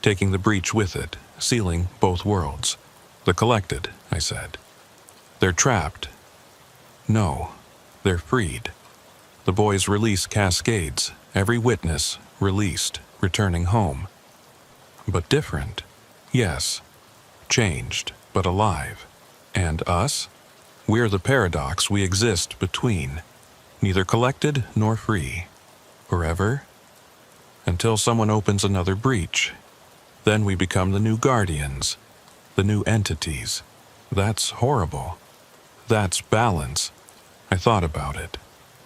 taking the breach with it, sealing both worlds. The collected, I said. They're trapped. No, they're freed. The boys release cascades, every witness released, returning home. But different, yes. Changed, but alive. And us? We're the paradox we exist between, neither collected nor free. Forever? Until someone opens another breach. Then we become the new guardians, the new entities. That's horrible. That's balance. I thought about it.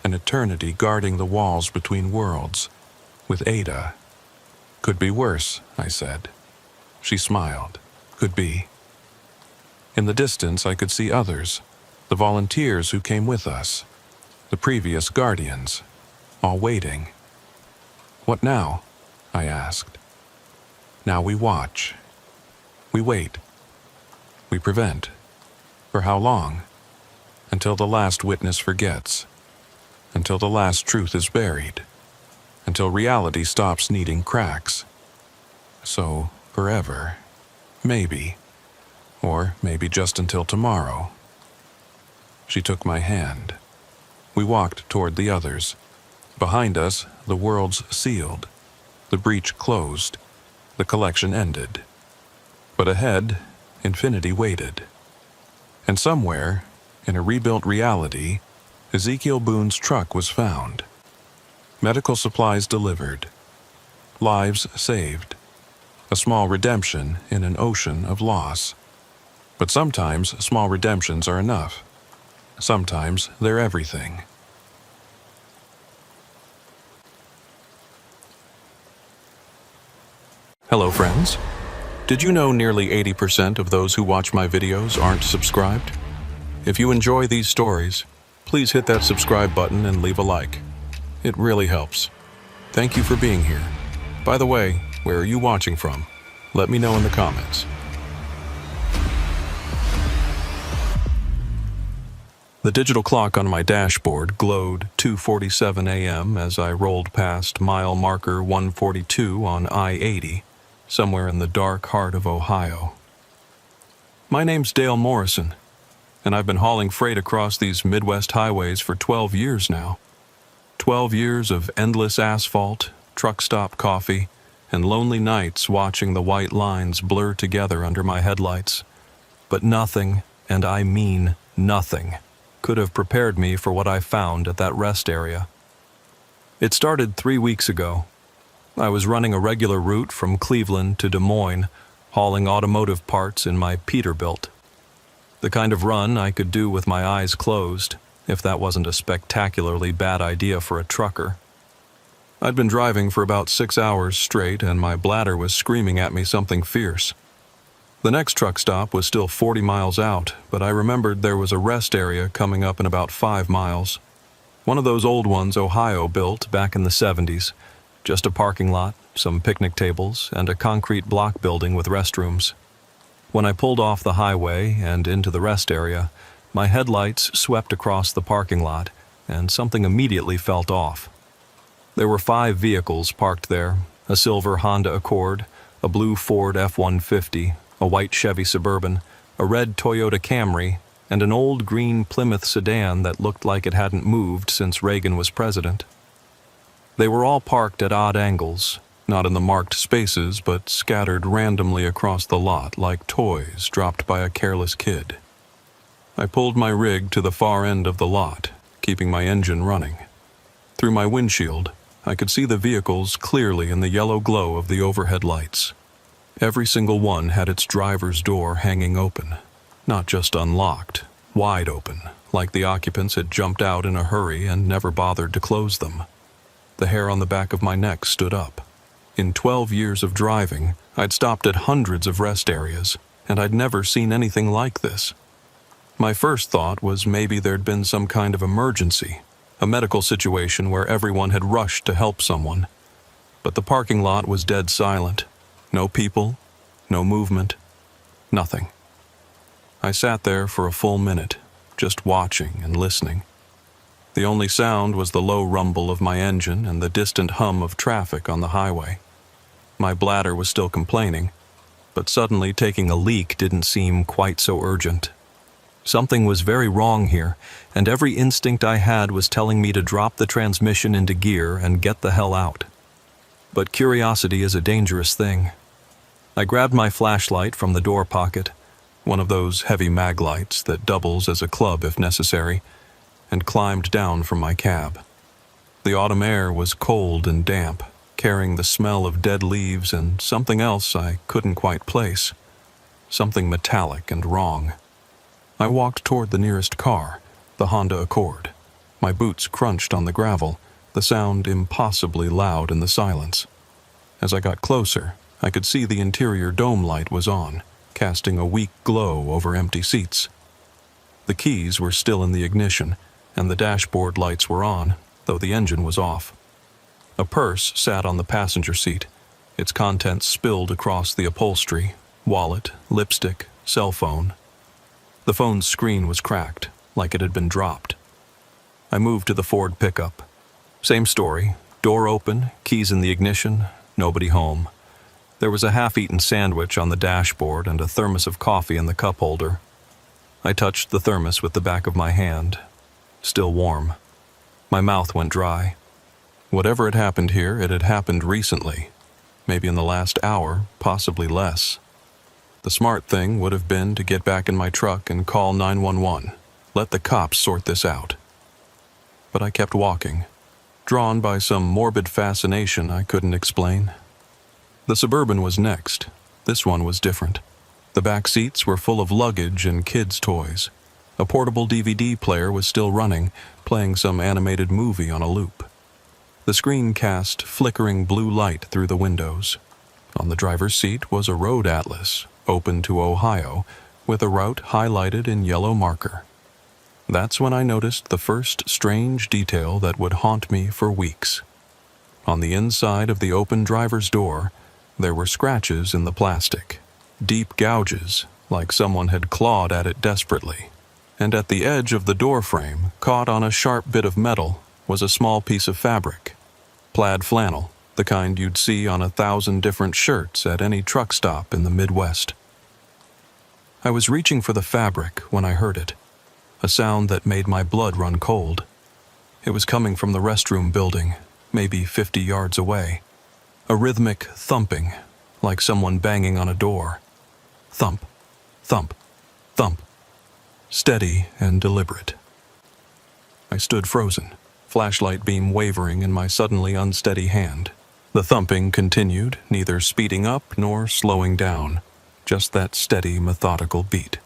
An eternity guarding the walls between worlds, with Ada. Could be worse, I said. She smiled. Could be. In the distance, I could see others, the volunteers who came with us, the previous guardians, all waiting. What now? I asked. Now we watch. We wait. We prevent. For how long? Until the last witness forgets. Until the last truth is buried. Until reality stops needing cracks. So, forever. Maybe. Or maybe just until tomorrow. She took my hand. We walked toward the others. Behind us, the worlds sealed. The breach closed. The collection ended. But ahead, infinity waited. And somewhere, in a rebuilt reality, Ezekiel Boone's truck was found. Medical supplies delivered. Lives saved. A small redemption in an ocean of loss. But sometimes small redemptions are enough. Sometimes they're everything. Hello, friends. Did you know nearly 80% of those who watch my videos aren't subscribed? If you enjoy these stories, please hit that subscribe button and leave a like. It really helps. Thank you for being here. By the way, where are you watching from? Let me know in the comments. The digital clock on my dashboard glowed 2:47 a.m. as I rolled past mile marker 142 on I-80, somewhere in the dark heart of Ohio. My name's Dale Morrison, and I've been hauling freight across these Midwest highways for 12 years now. 12 years of endless asphalt, truck stop coffee, and lonely nights watching the white lines blur together under my headlights. But nothing, and I mean nothing, could have prepared me for what I found at that rest area. It started 3 weeks ago. I was running a regular route from Cleveland to Des Moines, hauling automotive parts in my Peterbilt. The kind of run I could do with my eyes closed, if that wasn't a spectacularly bad idea for a trucker. I'd been driving for about 6 hours straight, and my bladder was screaming at me something fierce. The next truck stop was still 40 miles out, but I remembered there was a rest area coming up in about 5 miles. One of those old ones Ohio built back in the 70s. Just a parking lot, some picnic tables, and a concrete block building with restrooms. When I pulled off the highway and into the rest area, my headlights swept across the parking lot, and something immediately felt off. There were 5 vehicles parked there, a silver Honda Accord, a blue Ford F-150, a white Chevy Suburban, a red Toyota Camry, and an old green Plymouth sedan that looked like it hadn't moved since Reagan was president. They were all parked at odd angles, not in the marked spaces, but scattered randomly across the lot like toys dropped by a careless kid. I pulled my rig to the far end of the lot, keeping my engine running. Through my windshield, I could see the vehicles clearly in the yellow glow of the overhead lights. Every single one had its driver's door hanging open, not just unlocked, wide open, like the occupants had jumped out in a hurry and never bothered to close them. The hair on the back of my neck stood up. In 12 years of driving, I'd stopped at hundreds of rest areas, and I'd never seen anything like this. My first thought was maybe there'd been some kind of emergency, a medical situation where everyone had rushed to help someone. But the parking lot was dead silent. No people, no movement, nothing. I sat there for a full minute, just watching and listening. The only sound was the low rumble of my engine and the distant hum of traffic on the highway. My bladder was still complaining, but suddenly taking a leak didn't seem quite so urgent. Something was very wrong here, and every instinct I had was telling me to drop the transmission into gear and get the hell out. But curiosity is a dangerous thing. I grabbed my flashlight from the door pocket, one of those heavy mag lights that doubles as a club if necessary, and climbed down from my cab. The autumn air was cold and damp, carrying the smell of dead leaves and something else I couldn't quite place. Something metallic and wrong. I walked toward the nearest car, the Honda Accord. My boots crunched on the gravel, the sound impossibly loud in the silence. As I got closer, I could see the interior dome light was on, casting a weak glow over empty seats. The keys were still in the ignition, and the dashboard lights were on, though the engine was off. A purse sat on the passenger seat, its contents spilled across the upholstery, wallet, lipstick, cell phone. The phone's screen was cracked, like it had been dropped. I moved to the Ford pickup. Same story, door open, keys in the ignition, nobody home. There was a half-eaten sandwich on the dashboard and a thermos of coffee in the cup holder. I touched the thermos with the back of my hand. Still warm. My mouth went dry. Whatever had happened here, it had happened recently. Maybe in the last hour, possibly less. The smart thing would have been to get back in my truck and call 911. Let the cops sort this out. But I kept walking, drawn by some morbid fascination I couldn't explain. The Suburban was next. This one was different. The back seats were full of luggage and kids' toys. A portable DVD player was still running, playing some animated movie on a loop. The screen cast flickering blue light through the windows. On the driver's seat was a road atlas, open to Ohio, with a route highlighted in yellow marker. That's when I noticed the first strange detail that would haunt me for weeks. On the inside of the open driver's door, there were scratches in the plastic, deep gouges, like someone had clawed at it desperately. And at the edge of the door frame, caught on a sharp bit of metal, was a small piece of fabric. Plaid flannel, the kind you'd see on 1,000 different shirts at any truck stop in the Midwest. I was reaching for the fabric when I heard it, a sound that made my blood run cold. It was coming from the restroom building, maybe 50 yards away. A rhythmic thumping, like someone banging on a door. Thump, thump, thump. Steady and deliberate. I stood frozen, flashlight beam wavering in my suddenly unsteady hand. The thumping continued, neither speeding up nor slowing down, just that steady, methodical beat.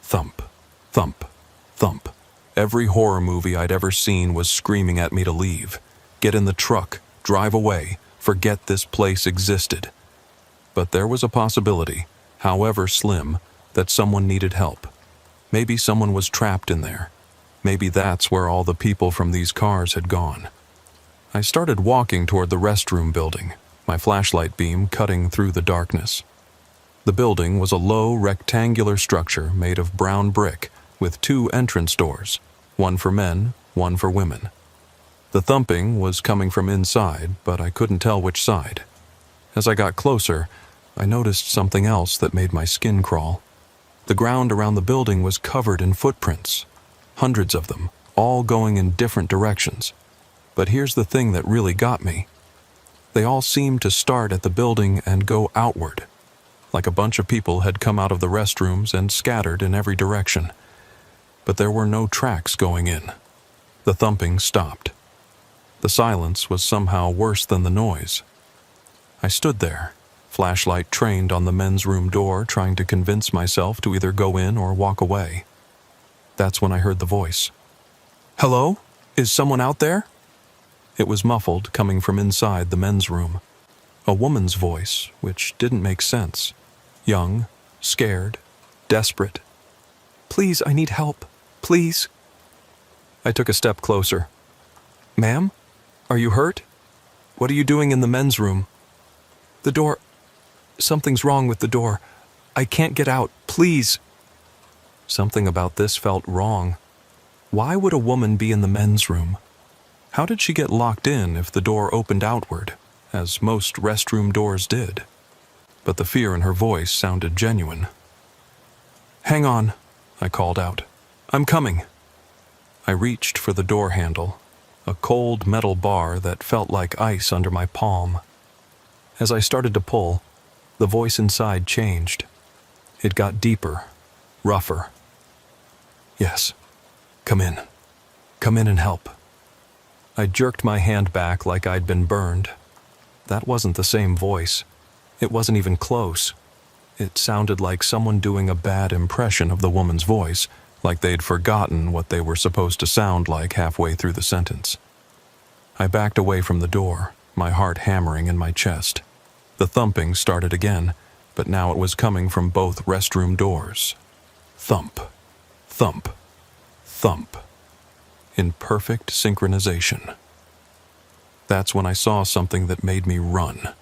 Thump, thump, thump. Every horror movie I'd ever seen was screaming at me to leave. Get in the truck, drive away, forget this place existed. But there was a possibility, however slim, that someone needed help. Maybe someone was trapped in there. Maybe that's where all the people from these cars had gone. I started walking toward the restroom building, my flashlight beam cutting through the darkness. The building was a low, rectangular structure made of brown brick with 2 entrance doors, one for men, one for women. The thumping was coming from inside, but I couldn't tell which side. As I got closer, I noticed something else that made my skin crawl. The ground around the building was covered in footprints, hundreds of them, all going in different directions. But here's the thing that really got me. They all seemed to start at the building and go outward, like a bunch of people had come out of the restrooms and scattered in every direction. But there were no tracks going in. The thumping stopped. The silence was somehow worse than the noise. I stood there, flashlight trained on the men's room door, trying to convince myself to either go in or walk away. That's when I heard the voice. "Hello? Is someone out there?" It was muffled, coming from inside the men's room. A woman's voice, which didn't make sense. Young, scared, desperate. "Please, I need help. Please." I took a step closer. "Ma'am? Are you hurt? What are you doing in the men's room?" "The door. Something's wrong with the door. I can't get out. Please." Something about this felt wrong. Why would a woman be in the men's room? How did she get locked in if the door opened outward? as most restroom doors did. But the fear in her voice sounded genuine. "Hang on," I called out. "I'm coming." I reached for the door handle, a cold metal bar that felt like ice under my palm. As I started to pull, the voice inside changed. It got deeper, rougher. "Yes, come in. Come in and help." I jerked my hand back like I'd been burned. That wasn't the same voice. It wasn't even close. It sounded like someone doing a bad impression of the woman's voice, like they'd forgotten what they were supposed to sound like halfway through the sentence. I backed away from the door, my heart hammering in my chest. The thumping started again, but now it was coming from both restroom doors. Thump, thump, thump, in perfect synchronization. That's when I saw something that made me run.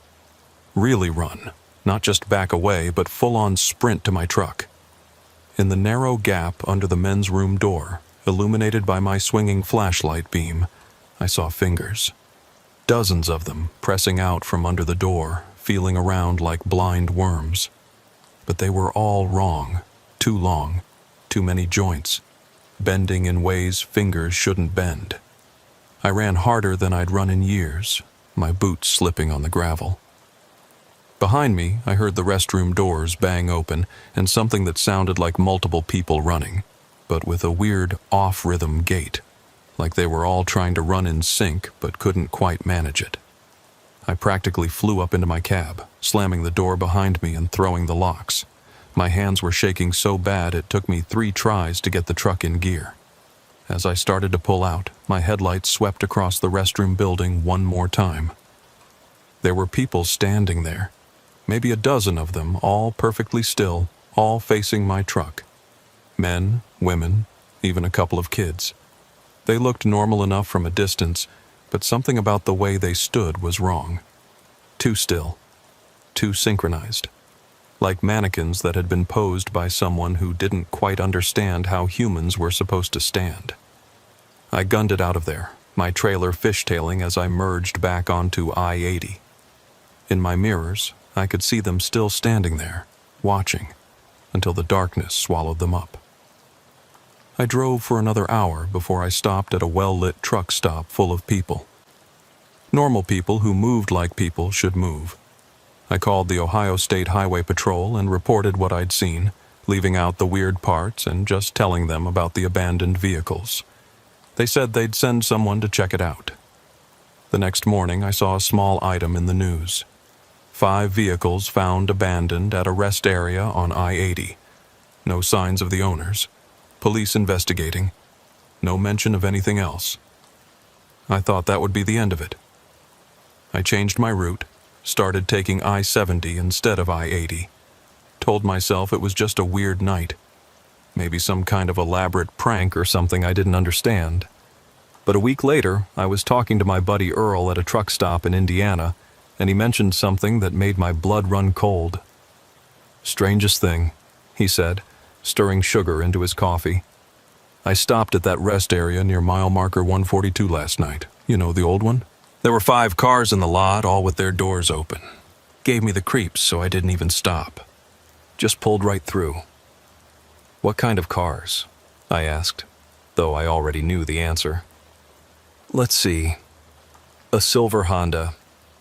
Really run, not just back away, but full-on sprint to my truck. In the narrow gap under the men's room door, illuminated by my swinging flashlight beam, I saw fingers. Dozens of them pressing out from under the door, feeling around like blind worms. But they were all wrong, too long, too many joints, bending in ways fingers shouldn't bend. I ran harder than I'd run in years, my boots slipping on the gravel. Behind me, I heard the restroom doors bang open and something that sounded like multiple people running, but with a weird off-rhythm gait, like they were all trying to run in sync but couldn't quite manage it. I practically flew up into my cab, slamming the door behind me and throwing the locks. My hands were shaking so bad it took me 3 tries to get the truck in gear. As I started to pull out, my headlights swept across the restroom building one more time. There were people standing there, maybe a dozen of them, all perfectly still, all facing my truck. Men, women, even a couple of kids. They looked normal enough from a distance, but something about the way they stood was wrong. Too still, too synchronized. Like mannequins that had been posed by someone who didn't quite understand how humans were supposed to stand. I gunned it out of there, my trailer fishtailing as I merged back onto I-80. In my mirrors, I could see them still standing there, watching, until the darkness swallowed them up. I drove for another hour before I stopped at a well-lit truck stop full of people. Normal people who moved like people should move. I called the Ohio State Highway Patrol and reported what I'd seen, leaving out the weird parts and just telling them about the abandoned vehicles. They said they'd send someone to check it out. The next morning, I saw a small item in the news. 5 vehicles found abandoned at a rest area on I-80. No signs of the owners. Police investigating. No mention of anything else. I thought that would be the end of it. I changed my route, started taking I-70 instead of I-80. Told myself it was just a weird night. Maybe some kind of elaborate prank or something I didn't understand. But a week later, I was talking to my buddy Earl at a truck stop in Indiana, and he mentioned something that made my blood run cold. "Strangest thing," he said, stirring sugar into his coffee. "I stopped at that rest area near mile marker 142 last night. You know, the old one? There were 5 cars in the lot, all with their doors open. Gave me the creeps, so I didn't even stop. Just pulled right through." "What kind of cars?" I asked, though I already knew the answer. "Let's see. A silver Honda,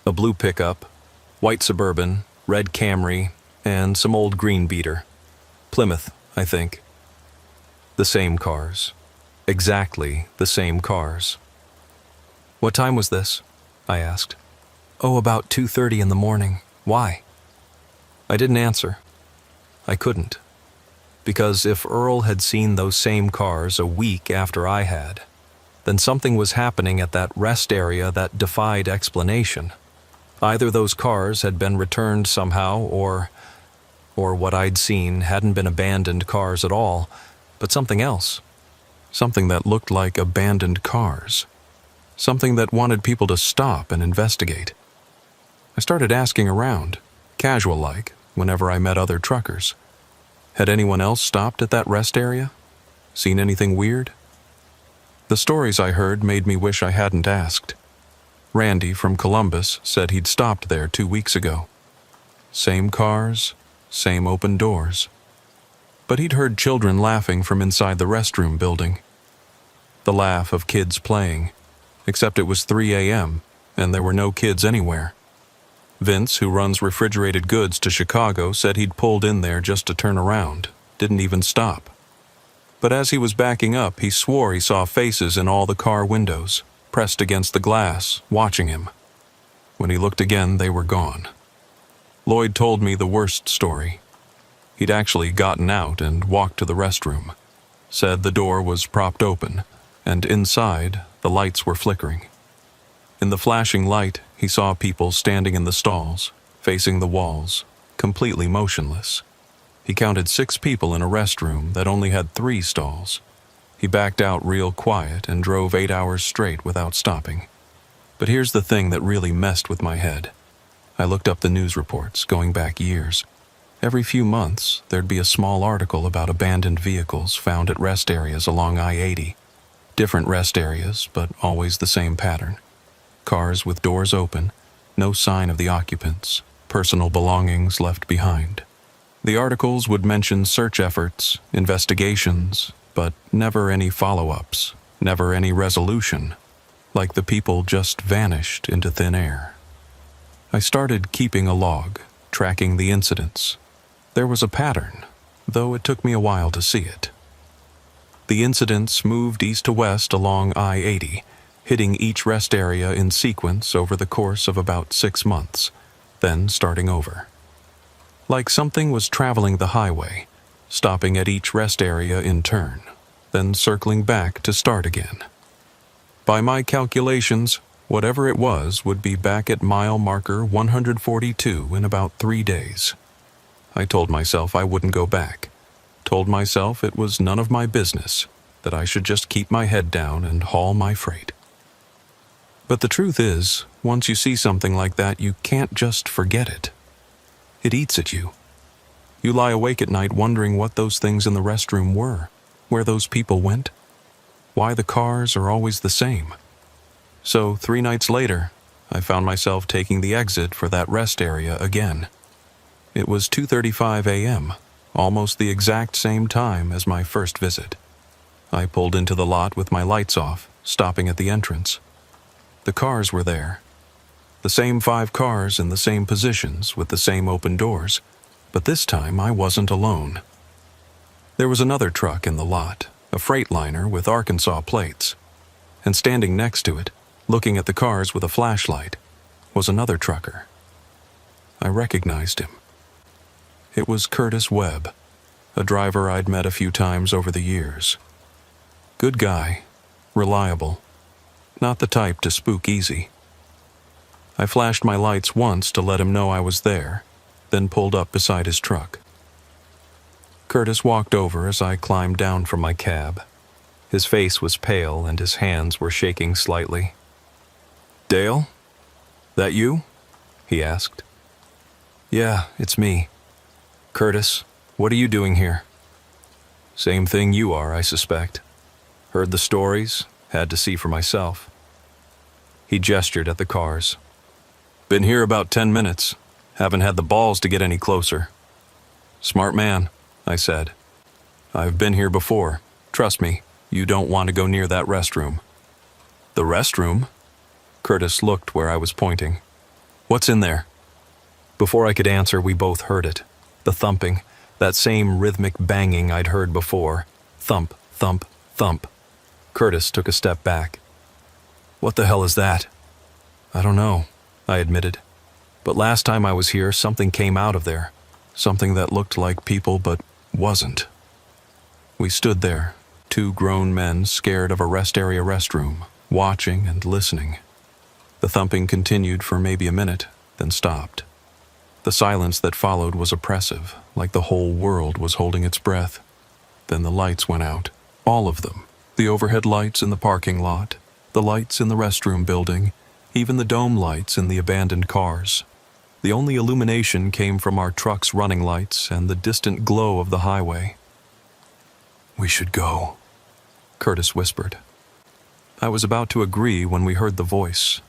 a blue pickup, white Suburban, red Camry, and some old green beater. Plymouth, I think." The same cars. Exactly the same cars. "What time was this?" I asked. "Oh, about 2:30 in the morning. Why?" I didn't answer. I couldn't. Because if Earl had seen those same cars a week after I had, then something was happening at that rest area that defied explanation. Either those cars had been returned somehow, or what I'd seen hadn't been abandoned cars at all, but something else. Something that looked like abandoned cars. Something that wanted people to stop and investigate. I started asking around, casual-like, whenever I met other truckers. Had anyone else stopped at that rest area? Seen anything weird? The stories I heard made me wish I hadn't asked. Randy from Columbus said he'd stopped there 2 weeks ago. Same cars, same open doors. But he'd heard children laughing from inside the restroom building. The laugh of kids playing, except it was 3 a.m. and there were no kids anywhere. Vince, who runs refrigerated goods to Chicago, said he'd pulled in there just to turn around, didn't even stop. But as he was backing up, he swore he saw faces in all the car windows, pressed against the glass, watching him. When he looked again, they were gone. Lloyd told me the worst story. He'd actually gotten out and walked to the restroom. Said the door was propped open, and inside, the lights were flickering. In the flashing light, he saw people standing in the stalls, facing the walls, completely motionless. He counted 6 people in a restroom that only had 3 stalls. He backed out real quiet and drove 8 hours straight without stopping. But here's the thing that really messed with my head. I looked up the news reports, going back years. Every few months, there'd be a small article about abandoned vehicles found at rest areas along I-80. Different rest areas, but always the same pattern. Cars with doors open, no sign of the occupants, personal belongings left behind. The articles would mention search efforts, investigations, but never any follow-ups, never any resolution, like the people just vanished into thin air. I started keeping a log, tracking the incidents. There was a pattern, though it took me a while to see it. The incidents moved east to west along I-80, hitting each rest area in sequence over the course of about 6 months, then starting over. Like something was traveling the highway, stopping at each rest area in turn, then circling back to start again. By my calculations, whatever it was would be back at mile marker 142 in about 3 days. I told myself I wouldn't go back. Told myself it was none of my business, that I should just keep my head down and haul my freight. But the truth is, once you see something like that, you can't just forget it. It eats at you. You lie awake at night wondering what those things in the restroom were, where those people went, why the cars are always the same. So 3 nights later, I found myself taking the exit for that rest area again. It was 2:35 a.m., almost the exact same time as my first visit. I pulled into the lot with my lights off, stopping at the entrance. The cars were there. The same 5 cars in the same positions with the same open doors, but this time I wasn't alone. There was another truck in the lot, a Freightliner with Arkansas plates, and standing next to it, looking at the cars with a flashlight, was another trucker. I recognized him. It was Curtis Webb, a driver I'd met a few times over the years. Good guy, reliable, not the type to spook easy. I flashed my lights once to let him know I was there, then pulled up beside his truck. Curtis walked over as I climbed down from my cab. His face was pale and his hands were shaking slightly. "Dale? That you?" he asked. "Yeah, it's me. Curtis, what are you doing here?" "Same thing you are, I suspect. Heard the stories, had to see for myself." He gestured at the cars. "Been here about 10 minutes. Haven't had the balls to get any closer." "Smart man," I said. "I've been here before. Trust me, you don't want to go near that restroom." "The restroom?" Curtis looked where I was pointing. "What's in there?" Before I could answer, we both heard it. The thumping, that same rhythmic banging I'd heard before. Thump, thump, thump. Curtis took a step back. "What the hell is that?" "I don't know," I admitted. "But last time I was here, something came out of there. Something that looked like people but wasn't." We stood there, 2 grown men scared of a rest area restroom, watching and listening. The thumping continued for maybe a minute, then stopped. The silence that followed was oppressive, like the whole world was holding its breath. Then the lights went out, all of them. The overhead lights in the parking lot, the lights in the restroom building, even the dome lights in the abandoned cars. The only illumination came from our truck's running lights and the distant glow of the highway. "We should go," Curtis whispered. I was about to agree when we heard the voice.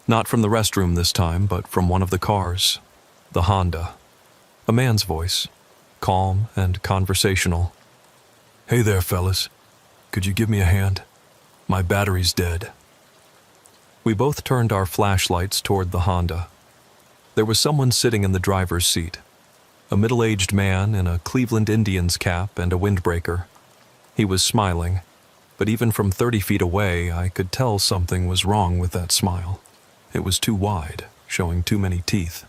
Not from the restroom this time, but from one of the cars. The Honda. A man's voice, calm and conversational. "Hey there, fellas. Could you give me a hand? My battery's dead." We both turned our flashlights toward the Honda. There was someone sitting in the driver's seat. A middle-aged man in a Cleveland Indians cap and a windbreaker. He was smiling, but even from 30 feet away, I could tell something was wrong with that smile. It was too wide, showing too many teeth.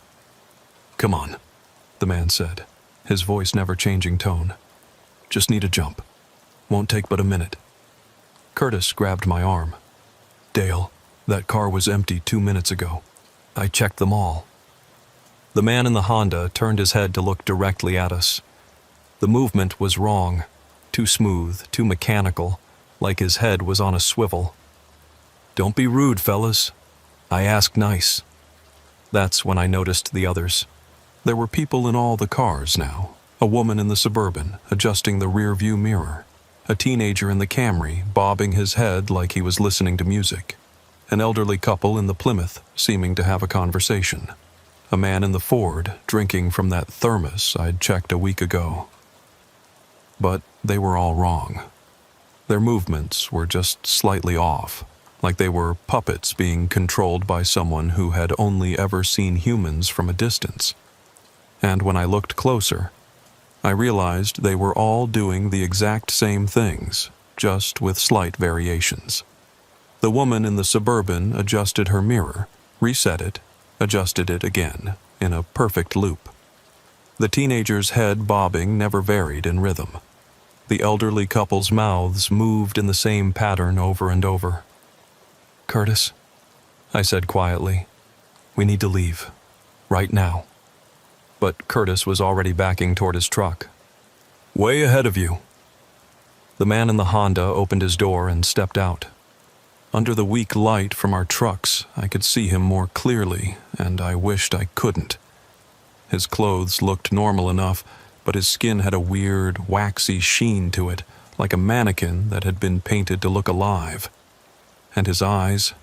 "Come on," the man said, his voice never changing tone. "Just need a jump. Won't take but a minute." Curtis grabbed my arm. "Dale, that car was empty 2 minutes ago. I checked them all." The man in the Honda turned his head to look directly at us. The movement was wrong, too smooth, too mechanical, like his head was on a swivel. "Don't be rude, fellas. I asked nice." That's when I noticed the others. There were people in all the cars now. A woman in the Suburban, adjusting the rear-view mirror. A teenager in the Camry, bobbing his head like he was listening to music. An elderly couple in the Plymouth, seeming to have a conversation. A man in the Ford, drinking from that thermos I'd checked a week ago. But they were all wrong. Their movements were just slightly off, like they were puppets being controlled by someone who had only ever seen humans from a distance. And when I looked closer, I realized they were all doing the exact same things, just with slight variations. The woman in the Suburban adjusted her mirror, reset it, adjusted it again, in a perfect loop. The teenager's head bobbing never varied in rhythm. The elderly couple's mouths moved in the same pattern over and over. "Curtis," I said quietly, "we need to leave. Right now." But Curtis was already backing toward his truck. "Way ahead of you." The man in the Honda opened his door and stepped out. Under the weak light from our trucks, I could see him more clearly, and I wished I couldn't. His clothes looked normal enough, but his skin had a weird, waxy sheen to it, like a mannequin that had been painted to look alive. And his eyes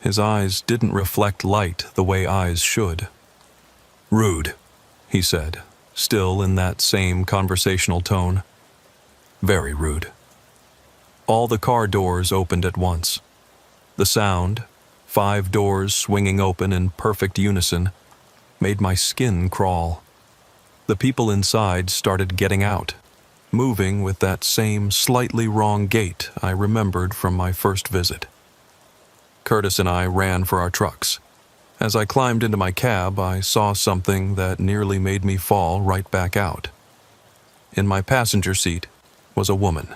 didn't reflect light the way eyes should. "Rude," he said, still in that same conversational tone. "Very rude." All the car doors opened at once. The sound, 5 doors swinging open in perfect unison, made my skin crawl. The people inside started getting out, moving with that same slightly wrong gait I remembered from my first visit. Curtis and I ran for our trucks. As I climbed into my cab, I saw something that nearly made me fall right back out. In my passenger seat was a woman,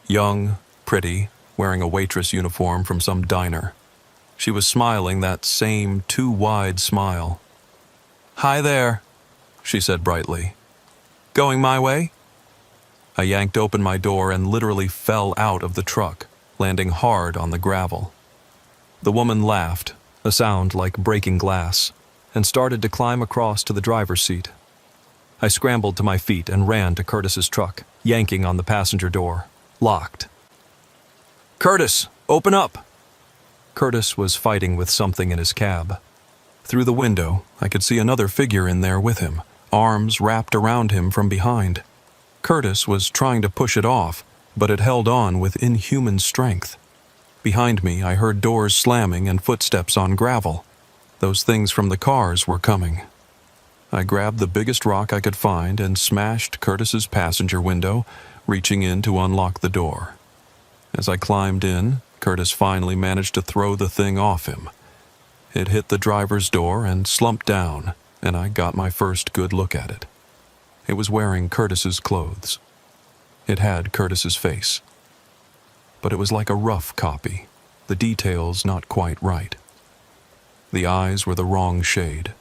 young, pretty, wearing a waitress uniform from some diner. She was smiling that same too wide smile. "Hi there," she said brightly. "Going my way?" I yanked open my door and literally fell out of the truck, landing hard on the gravel. The woman laughed, a sound like breaking glass, and started to climb across to the driver's seat. I scrambled to my feet and ran to Curtis's truck, yanking on the passenger door. Locked. "Curtis, open up!" Curtis was fighting with something in his cab. Through the window, I could see another figure in there with him, arms wrapped around him from behind. Curtis was trying to push it off, but it held on with inhuman strength. Behind me, I heard doors slamming and footsteps on gravel. Those things from the cars were coming. I grabbed the biggest rock I could find and smashed Curtis's passenger window, reaching in to unlock the door. As I climbed in, Curtis finally managed to throw the thing off him. It hit the driver's door and slumped down, and I got my first good look at it. It was wearing Curtis's clothes. It had Curtis's face. But it was like a rough copy, the details not quite right. The eyes were the wrong shade,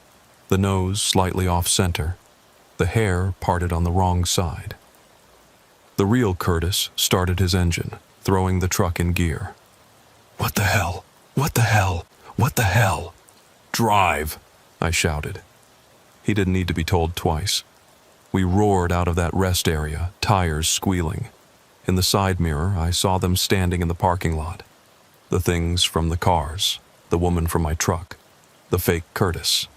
the nose slightly off-center, the hair parted on the wrong side. The real Curtis started his engine, throwing the truck in gear. "What the hell? What the hell? What the hell?" "Drive!" I shouted. He didn't need to be told twice. We roared out of that rest area, tires squealing. In the side mirror, I saw them standing in the parking lot. The things from the cars. the woman from my truck, the fake Curtis.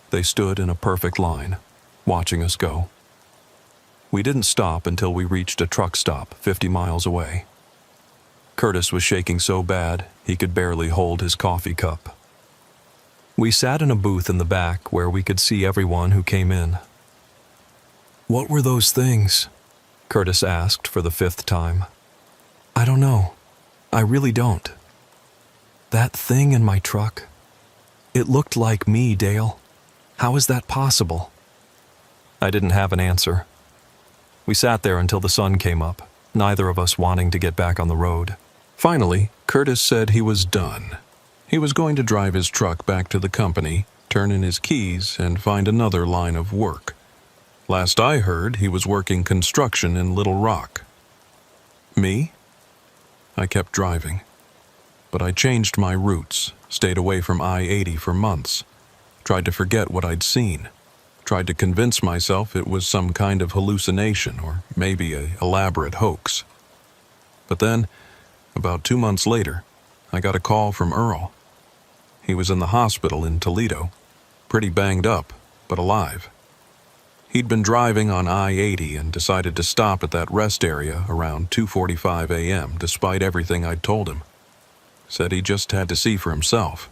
They stood in a perfect line, watching us go. We didn't stop until we reached a truck stop 50 miles away. Curtis was shaking so bad he could barely hold his coffee cup. We sat in a booth in the back where we could see everyone who came in. "What were those things?" Curtis asked for the 5th time. "I don't know. I really don't." "That thing in my truck? It looked like me, Dale. How is that possible?" I didn't have an answer. We sat there until the sun came up, neither of us wanting to get back on the road. Finally, Curtis said he was done. He was going to drive his truck back to the company, turn in his keys, and find another line of work. Last I heard, he was working construction in Little Rock. Me? I kept driving. But I changed my routes, stayed away from I-80 for months, tried to forget what I'd seen, tried to convince myself it was some kind of hallucination or maybe an elaborate hoax. But then, about 2 months later, I got a call from Earl. He was in the hospital in Toledo, pretty banged up, but alive. He'd been driving on I-80 and decided to stop at that rest area around 2:45 a.m. despite everything I'd told him. Said he just had to see for himself.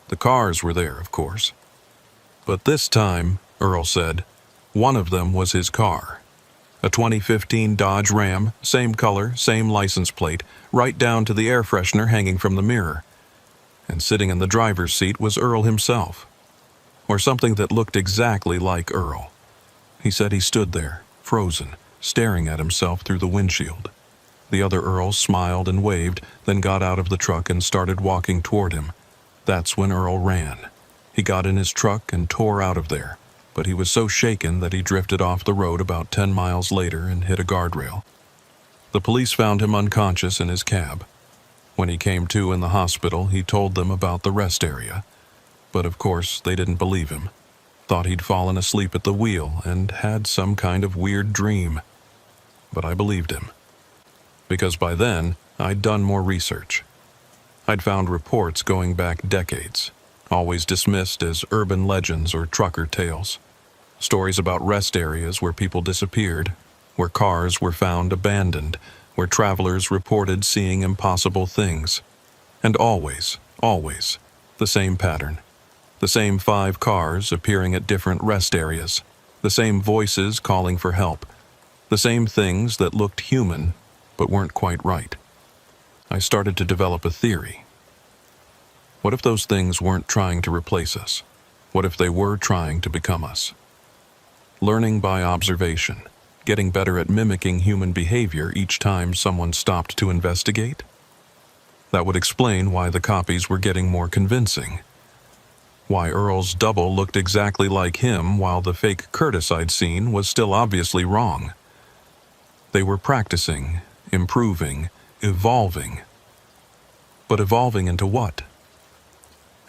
The cars were there, of course. But this time, Earl said, one of them was his car. A 2015 Dodge Ram, same color, same license plate, right down to the air freshener hanging from the mirror. And sitting in the driver's seat was Earl himself. Or something that looked exactly like Earl. He said he stood there, frozen, staring at himself through the windshield. The other Earls smiled and waved, then got out of the truck and started walking toward him. That's when Earl ran. He got in his truck and tore out of there, but he was so shaken that he drifted off the road about 10 miles later and hit a guardrail. The police found him unconscious in his cab. When he came to in the hospital, he told them about the rest area. But of course, they didn't believe him. Thought he'd fallen asleep at the wheel and had some kind of weird dream. But I believed him. Because by then, I'd done more research. I'd found reports going back decades, always dismissed as urban legends or trucker tales. Stories about rest areas where people disappeared, where cars were found abandoned, where travelers reported seeing impossible things. And always, the same pattern. The same 5 cars appearing at different rest areas. The same voices calling for help. The same things that looked human, but weren't quite right. I started to develop a theory. What if those things weren't trying to replace us? What if they were trying to become us? Learning by observation, getting better at mimicking human behavior each time someone stopped to investigate? That would explain why the copies were getting more convincing. Why Earl's double looked exactly like him while the fake Curtis I'd seen was still obviously wrong. They were practicing, improving, evolving. But evolving into what?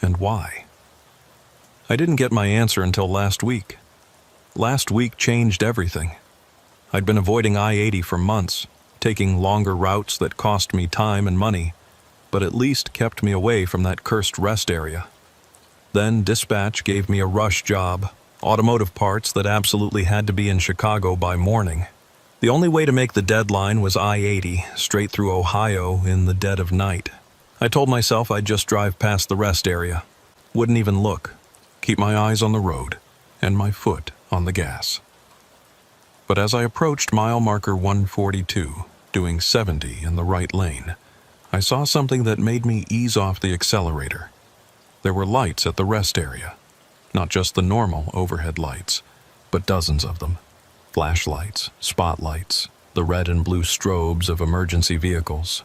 And why? I didn't get my answer until last week. Last week changed everything. I'd been avoiding I-80 for months, taking longer routes that cost me time and money, but at least kept me away from that cursed rest area. Then dispatch gave me a rush job, automotive parts that absolutely had to be in Chicago by morning. The only way to make the deadline was I-80, straight through Ohio in the dead of night. I told myself I'd just drive past the rest area. Wouldn't even look. Keep my eyes on the road, and my foot on the gas. But as I approached mile marker 142, doing 70 in the right lane, I saw something that made me ease off the accelerator. There were lights at the rest area. Not just the normal overhead lights, but dozens of them. Flashlights, spotlights, the red and blue strobes of emergency vehicles.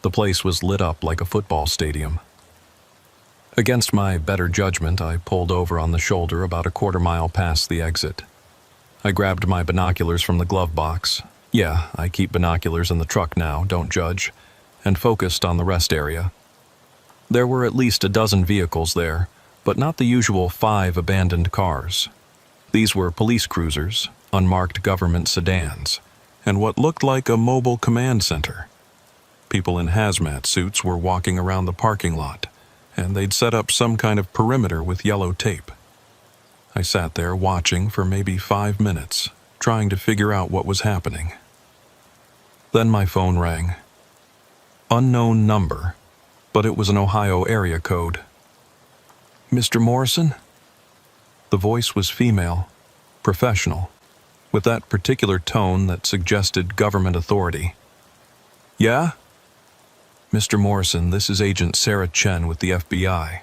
The place was lit up like a football stadium. Against my better judgment, I pulled over on the shoulder about a quarter mile past the exit. I grabbed my binoculars from the glove box. Yeah, I keep binoculars in the truck now, don't judge. And focused on the rest area. There were at least a dozen vehicles there, but not the usual 5 abandoned cars. These were police cruisers, unmarked government sedans, and what looked like a mobile command center. People in hazmat suits were walking around the parking lot, and they'd set up some kind of perimeter with yellow tape. I sat there watching for maybe 5 minutes, trying to figure out what was happening. Then my phone rang. Unknown number, but it was an Ohio area code. "Mr. Morrison?" The voice was female, professional, with that particular tone that suggested government authority. "Yeah?" "Mr. Morrison, this is Agent Sarah Chen with the FBI.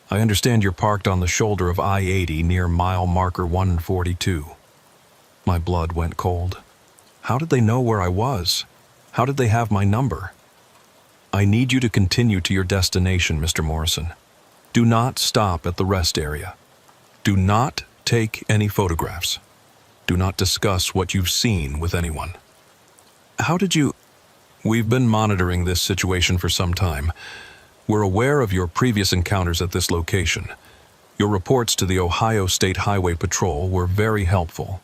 I understand you're parked on the shoulder of I-80 near mile marker 142. My blood went cold. How did they know where I was? How did they have my number? "I need you to continue to your destination, Mr. Morrison. Do not stop at the rest area. Do not take any photographs. Do not discuss what you've seen with anyone." "How did you—" "We've been monitoring this situation for some time. We're aware of your previous encounters at this location. Your reports to the Ohio State Highway Patrol were very helpful."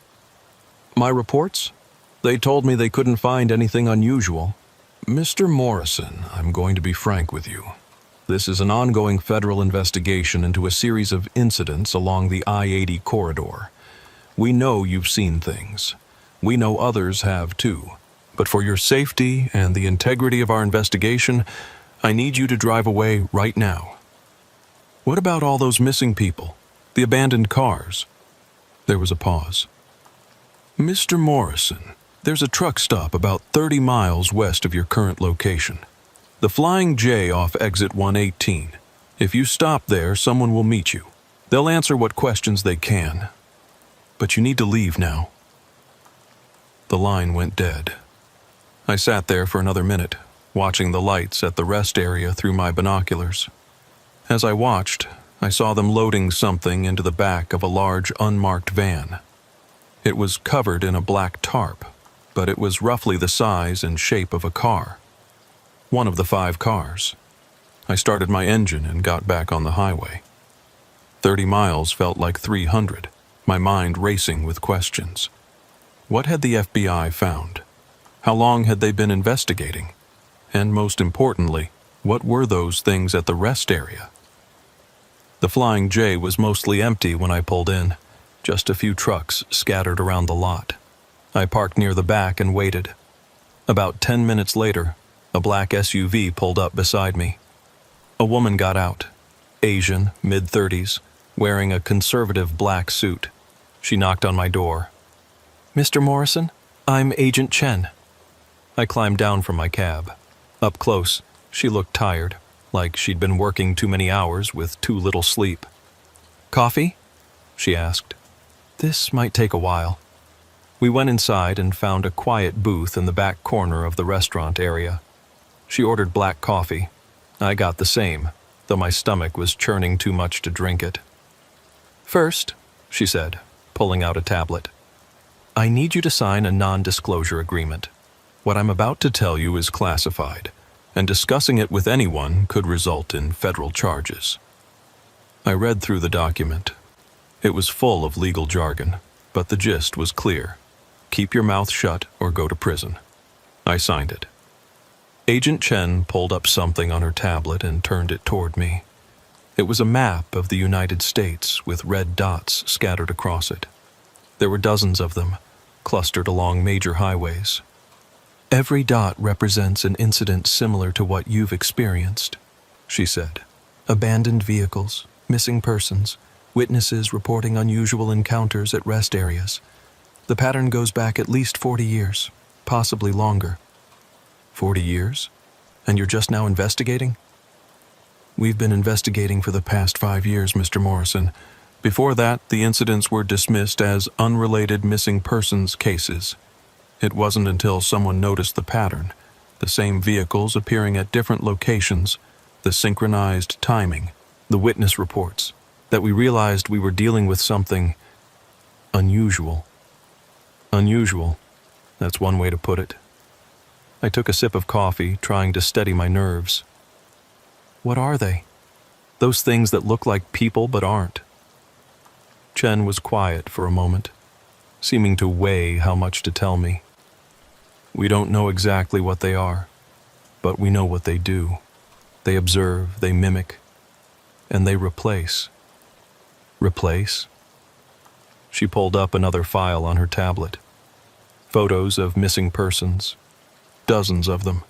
"My reports? They told me they couldn't find anything unusual." "Mr. Morrison, I'm going to be frank with you. This is an ongoing federal investigation into a series of incidents along the I-80 corridor. We know you've seen things. We know others have too. But for your safety and the integrity of our investigation, I need you to drive away right now." "What about all those missing people? The abandoned cars?" There was a pause. "Mr. Morrison, there's a truck stop about 30 miles west of your current location. The Flying J off exit 118. If you stop there, someone will meet you. They'll answer what questions they can. But you need to leave now." The line went dead. I sat there for another minute, watching the lights at the rest area through my binoculars. As I watched, I saw them loading something into the back of a large unmarked van. It was covered in a black tarp, but it was roughly the size and shape of a car. One of the 5 cars. I started my engine and got back on the highway. 30 miles felt like 300, my mind racing with questions. What had the FBI found? How long had they been investigating? And most importantly, what were those things at the rest area? The Flying J was mostly empty when I pulled in, just a few trucks scattered around the lot. I parked near the back and waited. About 10 minutes later, a black SUV pulled up beside me. A woman got out, Asian, mid-30s, wearing a conservative black suit. She knocked on my door. "Mr. Morrison, I'm Agent Chen." I climbed down from my cab. Up close, she looked tired, like she'd been working too many hours with too little sleep. "Coffee?" she asked. "This might take a while." We went inside and found a quiet booth in the back corner of the restaurant area. She ordered black coffee. I got the same, though my stomach was churning too much to drink it. "First," she said, pulling out a tablet, "I need you to sign a non-disclosure agreement. What I'm about to tell you is classified, and discussing it with anyone could result in federal charges." I read through the document. It was full of legal jargon, but the gist was clear. Keep your mouth shut or go to prison. I signed it. Agent Chen pulled up something on her tablet and turned it toward me. It was a map of the United States with red dots scattered across it. There were dozens of them, clustered along major highways. "Every dot represents an incident similar to what you've experienced," she said. "Abandoned vehicles, missing persons, witnesses reporting unusual encounters at rest areas. The pattern goes back at least 40 years, possibly longer." 40 years? And you're just now investigating? "We've been investigating for the past 5 years, Mr. Morrison. Before that, the incidents were dismissed as unrelated missing persons cases. It wasn't until someone noticed the pattern, the same vehicles appearing at different locations, the synchronized timing, the witness reports, that we realized we were dealing with something unusual." Unusual. That's one way to put it. I took a sip of coffee, trying to steady my nerves. "What are they? Those things that look like people but aren't?" Chen was quiet for a moment, seeming to weigh how much to tell me. "We don't know exactly what they are, but we know what they do. They observe, they mimic, and they replace. Replace? She pulled up another file on her tablet. Photos of missing persons. Dozens of them.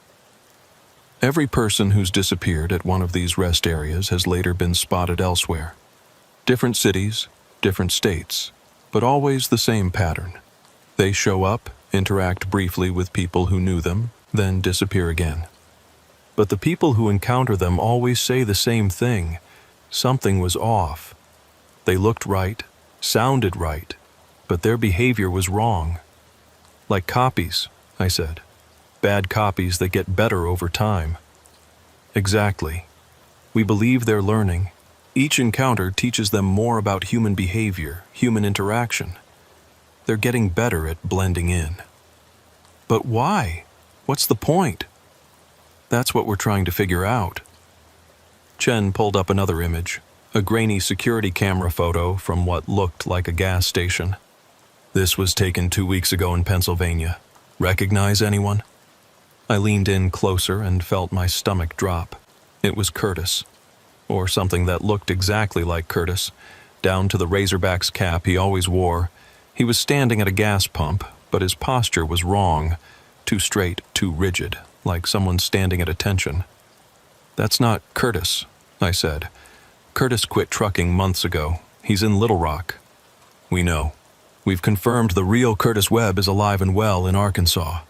Every person who's disappeared at one of these rest areas has later been spotted elsewhere. Different cities, different states, but always the same pattern. They show up, interact briefly with people who knew them, then disappear again. But the people who encounter them always say the same thing. Something was off. They looked right, sounded right, but their behavior was wrong. Like copies, I said. Bad copies that get better over time. Exactly. We believe they're learning. Each encounter teaches them more about human behavior, human interaction. They're getting better at blending in. But why? What's the point? That's what we're trying to figure out. Chen pulled up another image, a grainy security camera photo from what looked like a gas station. This was taken 2 weeks ago in Pennsylvania. Recognize anyone? I leaned in closer and felt my stomach drop. It was Curtis, or something that looked exactly like Curtis, down to the Razorback's cap he always wore. He was standing at a gas pump, but his posture was wrong, too straight, too rigid, like someone standing at attention. That's not Curtis, I said. Curtis quit trucking months ago. He's in Little Rock. We know. We've confirmed the real Curtis Webb is alive and well in Arkansas.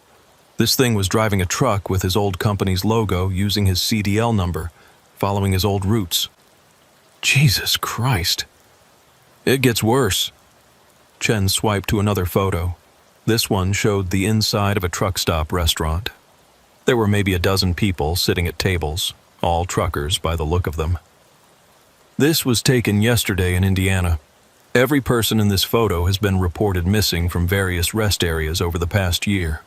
This thing was driving a truck with his old company's logo using his CDL number, following his old routes. Jesus Christ. It gets worse. Chen swiped to another photo. This one showed the inside of a truck stop restaurant. There were maybe a dozen people sitting at tables, all truckers by the look of them. This was taken yesterday in Indiana. Every person in this photo has been reported missing from various rest areas over the past year.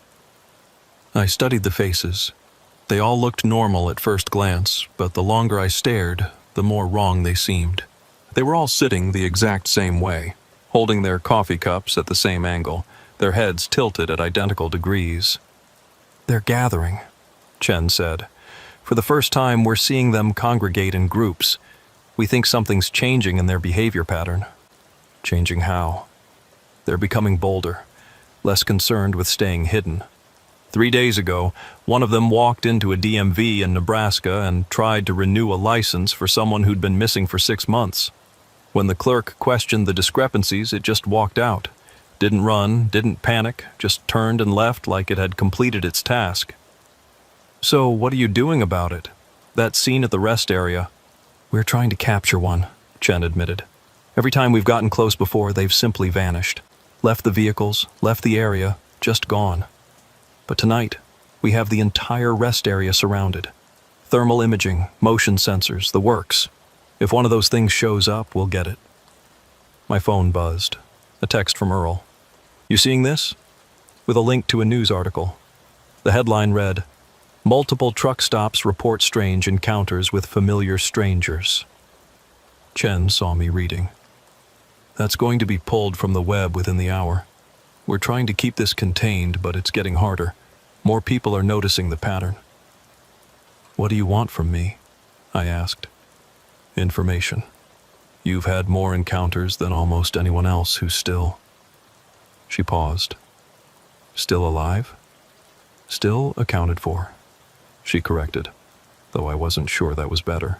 I studied the faces. They all looked normal at first glance, but the longer I stared, the more wrong they seemed. They were all sitting the exact same way, holding their coffee cups at the same angle, their heads tilted at identical degrees. They're gathering, Chen said. For the first time, we're seeing them congregate in groups. We think something's changing in their behavior pattern. Changing how? They're becoming bolder, less concerned with staying hidden. 3 days ago, one of them walked into a DMV in Nebraska and tried to renew a license for someone who'd been missing for 6 months. When the clerk questioned the discrepancies, it just walked out. Didn't run, didn't panic, just turned and left like it had completed its task. So what are you doing about it? That scene at the rest area. We're trying to capture one, Chen admitted. Every time we've gotten close before, they've simply vanished. Left the vehicles, left the area, just gone. But tonight, we have the entire rest area surrounded. Thermal imaging, motion sensors, the works. If one of those things shows up, we'll get it. My phone buzzed. A text from Earl. You seeing this? With a link to a news article. The headline read, "Multiple truck stops report strange encounters with familiar strangers." Chen saw me reading. That's going to be pulled from the web within the hour. We're trying to keep this contained, but it's getting harder. More people are noticing the pattern. What do you want from me? I asked. Information. You've had more encounters than almost anyone else who's still... She paused. Still alive? Still accounted for, she corrected, though I wasn't sure that was better.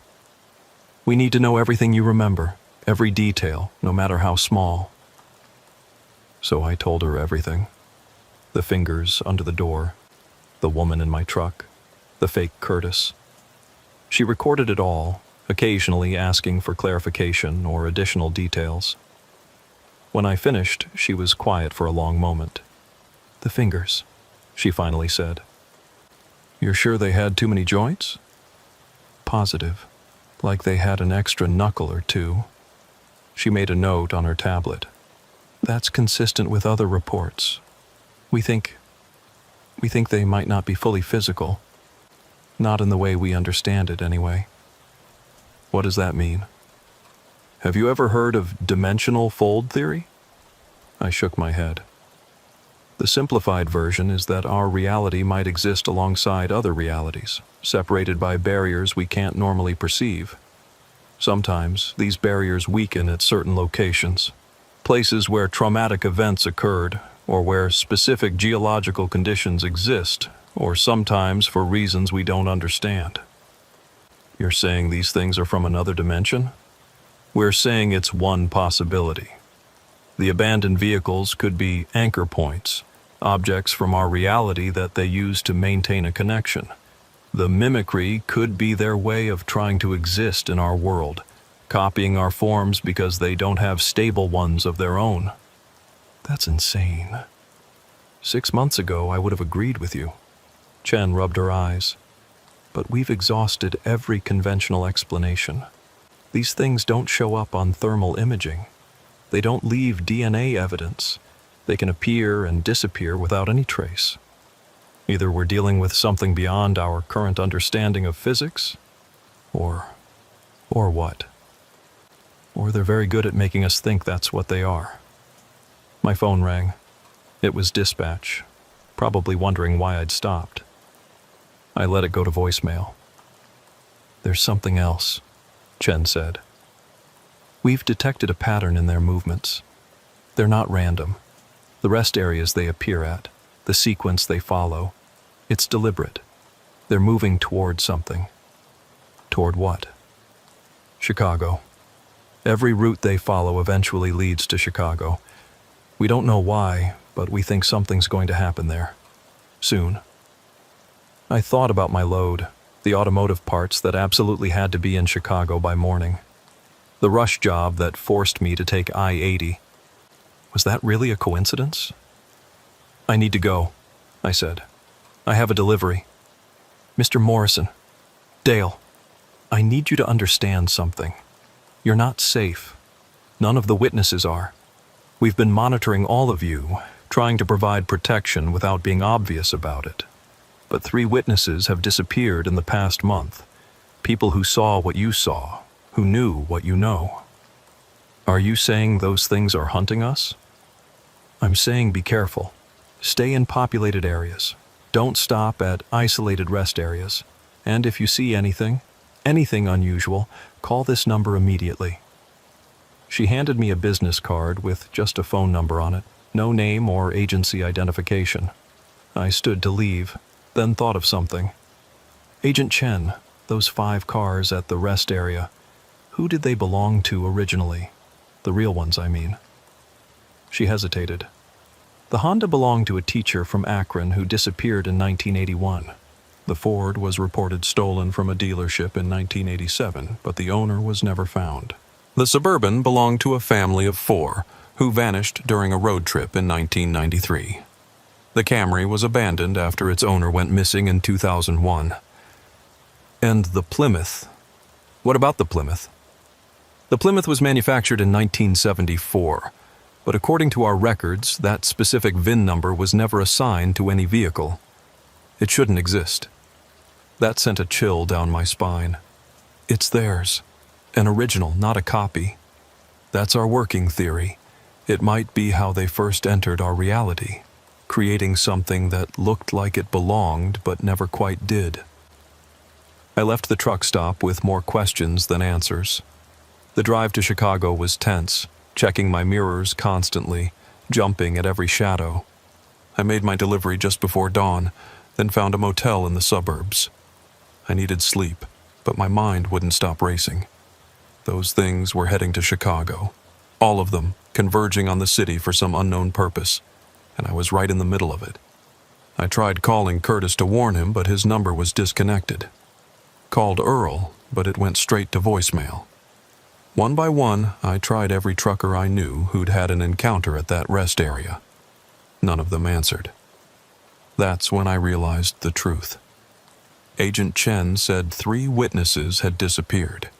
We need to know everything you remember, every detail, no matter how small. So I told her everything. The fingers under the door, the woman in my truck, the fake Curtis. She recorded it all, occasionally asking for clarification or additional details. When I finished, she was quiet for a long moment. The fingers, she finally said. You're sure they had too many joints? Positive, like they had an extra knuckle or two. She made a note on her tablet. That's consistent with other reports. We think they might not be fully physical. Not in the way we understand it, anyway. What does that mean? Have you ever heard of dimensional fold theory? I shook my head. The simplified version is that our reality might exist alongside other realities, separated by barriers we can't normally perceive. Sometimes these barriers weaken at certain locations, places where traumatic events occurred or where specific geological conditions exist, or sometimes for reasons we don't understand. You're saying these things are from another dimension? We're saying it's one possibility. The abandoned vehicles could be anchor points, objects from our reality that they use to maintain a connection. The mimicry could be their way of trying to exist in our world, copying our forms because they don't have stable ones of their own. That's insane. 6 months ago, I would have agreed with you. Chen rubbed her eyes. But we've exhausted every conventional explanation. These things don't show up on thermal imaging. They don't leave DNA evidence. They can appear and disappear without any trace. Either we're dealing with something beyond our current understanding of physics, or what? Or they're very good at making us think that's what they are. My phone rang. It was dispatch, probably wondering why I'd stopped. I let it go to voicemail. There's something else, Chen said. We've detected a pattern in their movements. They're not random. The rest areas they appear at, the sequence they follow, it's deliberate. They're moving toward something. Toward what? Chicago. Every route they follow eventually leads to Chicago. We don't know why, but we think something's going to happen there. Soon. I thought about my load, the automotive parts that absolutely had to be in Chicago by morning. The rush job that forced me to take I-80. Was that really a coincidence? I need to go, I said. I have a delivery. Mr. Morrison, Dale, I need you to understand something. You're not safe. None of the witnesses are. We've been monitoring all of you, trying to provide protection without being obvious about it. But 3 witnesses have disappeared in the past month. People who saw what you saw, who knew what you know. Are you saying those things are hunting us? I'm saying be careful. Stay in populated areas. Don't stop at isolated rest areas. And if you see anything unusual, call this number immediately. She handed me a business card with just a phone number on it, no name or agency identification. I stood to leave, then thought of something. Agent Chen, those 5 cars at the rest area, who did they belong to originally? The real ones, I mean. She hesitated. The Honda belonged to a teacher from Akron who disappeared in 1981. The Ford was reported stolen from a dealership in 1987, but the owner was never found. The Suburban belonged to a family of 4 who vanished during a road trip in 1993. The Camry was abandoned after its owner went missing in 2001. And the Plymouth? What about the Plymouth? The Plymouth was manufactured in 1974, but according to our records, that specific VIN number was never assigned to any vehicle. It shouldn't exist. That sent a chill down my spine. It's theirs. An original, not a copy. That's our working theory. It might be how they first entered our reality, creating something that looked like it belonged but never quite did. I left the truck stop with more questions than answers. The drive to Chicago was tense, checking my mirrors constantly, jumping at every shadow. I made my delivery just before dawn, then found a motel in the suburbs. I needed sleep, but my mind wouldn't stop racing. Those things were heading to Chicago, all of them converging on the city for some unknown purpose, and I was right in the middle of it. I tried calling Curtis to warn him, but his number was disconnected. Called Earl, but it went straight to voicemail. One by one, I tried every trucker I knew who'd had an encounter at that rest area. None of them answered. That's when I realized the truth. Agent Chen said 3 witnesses had disappeared,